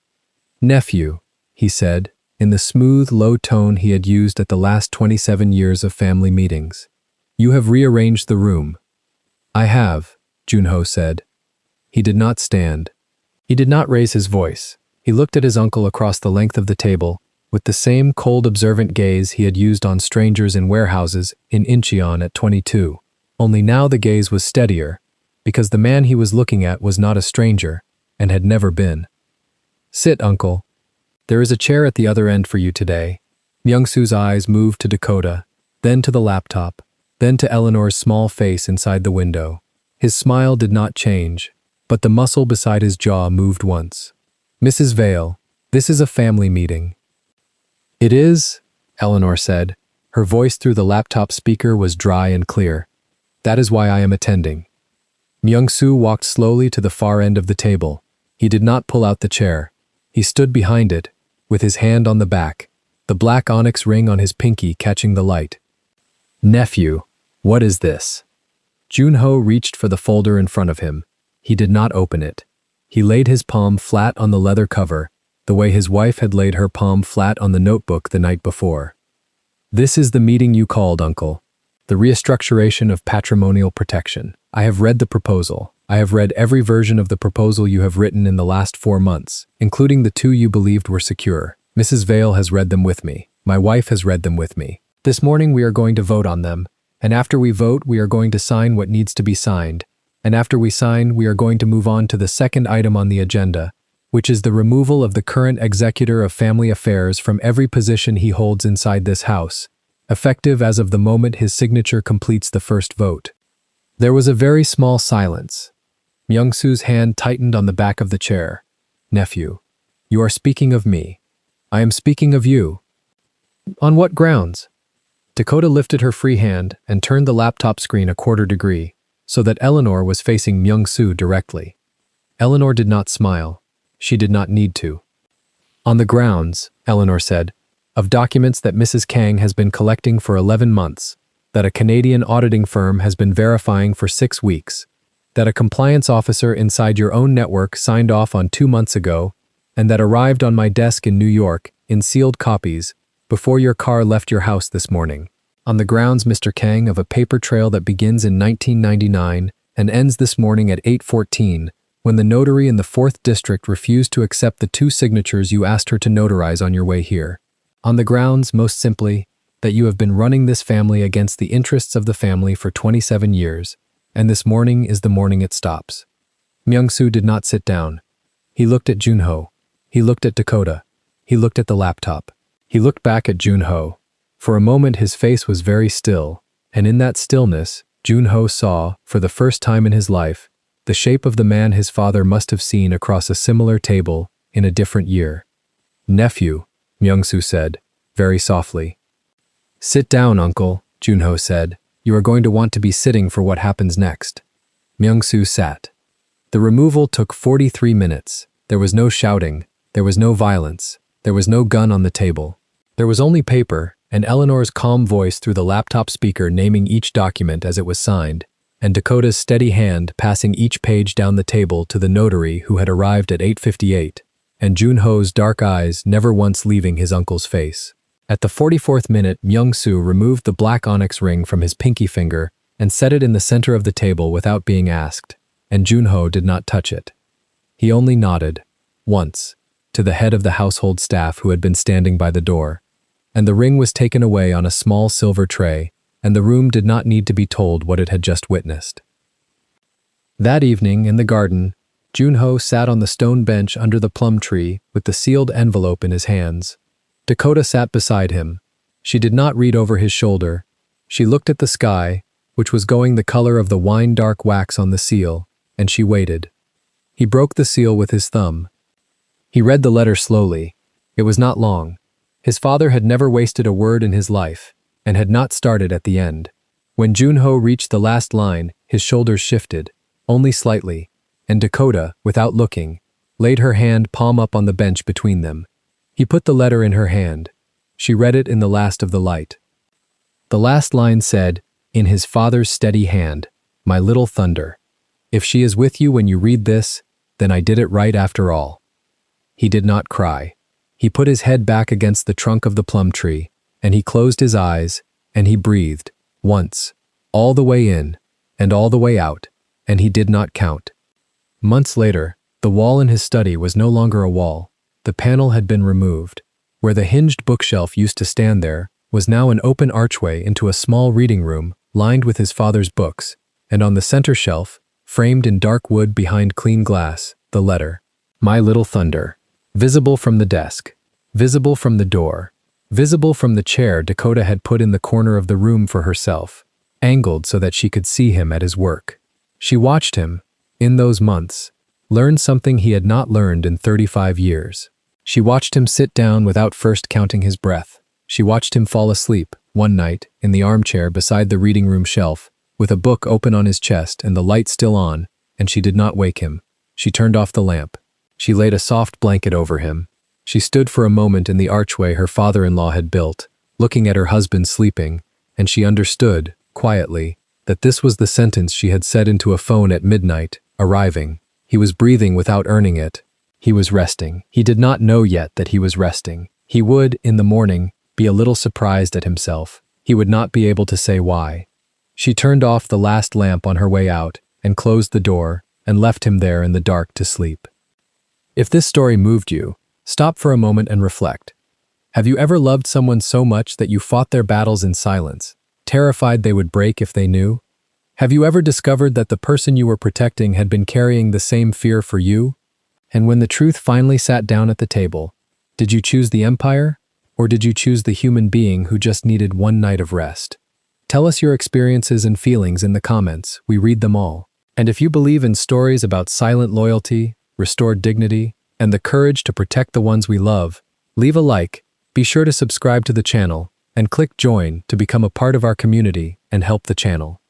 S1: "Nephew," he said, in the smooth, low tone he had used at the last 27 years of family meetings. "You have rearranged the room." "I have," Junho said. He did not stand. He did not raise his voice. He looked at his uncle across the length of the table, with the same cold, observant gaze he had used on strangers in warehouses in Incheon at 22. Only now the gaze was steadier, because the man he was looking at was not a stranger, and had never been. "Sit, uncle. There is a chair at the other end for you today." Myung-soo's eyes moved to Dakota, then to the laptop, then to Eleanor's small face inside the window. His smile did not change, but the muscle beside his jaw moved once. "Mrs. Vale, this is a family meeting." "It is," Eleanor said. Her voice through the laptop speaker was dry and clear. "That is why I am attending." Myung-soo walked slowly to the far end of the table. He did not pull out the chair. He stood behind it, with his hand on the back, the black onyx ring on his pinky catching the light. "Nephew, what is this?" Junho reached for the folder in front of him. He did not open it. He laid his palm flat on the leather cover, the way his wife had laid her palm flat on the notebook the night before. "This is the meeting you called, Uncle. The restructuration of patrimonial protection. I have read the proposal. I have read every version of the proposal you have written in the last 4 months, including the 2 you believed were secure. Mrs. Vale has read them with me. My wife has read them with me. This morning we are going to vote on them, and after we vote we are going to sign what needs to be signed, and after we sign we are going to move on to the second item on the agenda, which is the removal of the current executor of family affairs from every position he holds inside this house, effective as of the moment his signature completes the first vote." There was a very small silence. Myung-soo's hand tightened on the back of the chair. "Nephew, you are speaking of me. I am speaking of you." "On what grounds?" Dakota lifted her free hand and turned the laptop screen a quarter degree, so that Eleanor was facing Myung-soo directly. Eleanor did not smile. She did not need to. "On the grounds," Eleanor said, "of documents that Mrs. Kang has been collecting for 11 months, that a Canadian auditing firm has been verifying for 6 weeks, that a compliance officer inside your own network signed off on 2 months ago, and that arrived on my desk in New York in sealed copies before your car left your house this morning. On the grounds, Mr. Kang, of a paper trail that begins in 1999 and ends this morning at 8:14, when the notary in the 4th District refused to accept the 2 signatures you asked her to notarize on your way here. On the grounds, most simply, that you have been running this family against the interests of the family for 27 years, and this morning is the morning it stops." Myung-soo did not sit down. He looked at Junho. He looked at Dakota. He looked at the laptop. He looked back at Junho. For a moment his face was very still, and in that stillness, Junho saw, for the first time in his life, the shape of the man his father must have seen across a similar table in a different year. "Nephew," Myung-soo said, very softly. "Sit down, Uncle," Junho said. "You are going to want to be sitting for what happens next." Myung-soo sat. The removal took 43 minutes. There was no shouting. There was no violence. There was no gun on the table. There was only paper, and Eleanor's calm voice through the laptop speaker naming each document as it was signed, and Dakota's steady hand passing each page down the table to the notary who had arrived at 8:58, and Junho's dark eyes never once leaving his uncle's face. At the 44th minute, Myung-soo removed the black onyx ring from his pinky finger and set it in the center of the table without being asked, and Junho did not touch it. He only nodded, once, to the head of the household staff who had been standing by the door, and the ring was taken away on a small silver tray, and the room did not need to be told what it had just witnessed. That evening, in the garden, Junho sat on the stone bench under the plum tree with the sealed envelope in his hands. Dakota sat beside him. She did not read over his shoulder. She looked at the sky, which was going the color of the wine-dark wax on the seal, and she waited. He broke the seal with his thumb. He read the letter slowly. It was not long. His father had never wasted a word in his life, and had not started at the end. When Junho reached the last line, his shoulders shifted, only slightly, and Dakota, without looking, laid her hand palm up on the bench between them. He put the letter in her hand. She read it in the last of the light. The last line said, "In his father's steady hand, my little thunder. If she is with you when you read this, then I did it right after all." He did not cry. He put his head back against the trunk of the plum tree, and he closed his eyes, and he breathed, once, all the way in, and all the way out, and he did not count. Months later, the wall in his study was no longer a wall. The panel had been removed. Where the hinged bookshelf used to stand there was now an open archway into a small reading room lined with his father's books, and on the center shelf, framed in dark wood behind clean glass, the letter, "My Little Thunder," visible from the desk, visible from the door, visible from the chair Dakota had put in the corner of the room for herself, angled so that she could see him at his work. She watched him, in those months, learn something he had not learned in 35 years. She watched him sit down without first counting his breath. She watched him fall asleep, one night, in the armchair beside the reading room shelf, with a book open on his chest and the light still on, and she did not wake him. She turned off the lamp. She laid a soft blanket over him. She stood for a moment in the archway her father-in-law had built, looking at her husband sleeping, and she understood, quietly, that this was the sentence she had said into a phone at midnight, arriving. He was breathing without earning it. He was resting. He did not know yet that he was resting. He would, in the morning, be a little surprised at himself. He would not be able to say why. She turned off the last lamp on her way out and closed the door and left him there in the dark to sleep. If this story moved you, stop for a moment and reflect. Have you ever loved someone so much that you fought their battles in silence, terrified they would break if they knew? Have you ever discovered that the person you were protecting had been carrying the same fear for you? And when the truth finally sat down at the table, did you choose the empire, or did you choose the human being who just needed one night of rest? Tell us your experiences and feelings in the comments. We read them all. And if you believe in stories about silent loyalty, restored dignity, and the courage to protect the ones we love, leave a like, be sure to subscribe to the channel, and click join to become a part of our community and help the channel.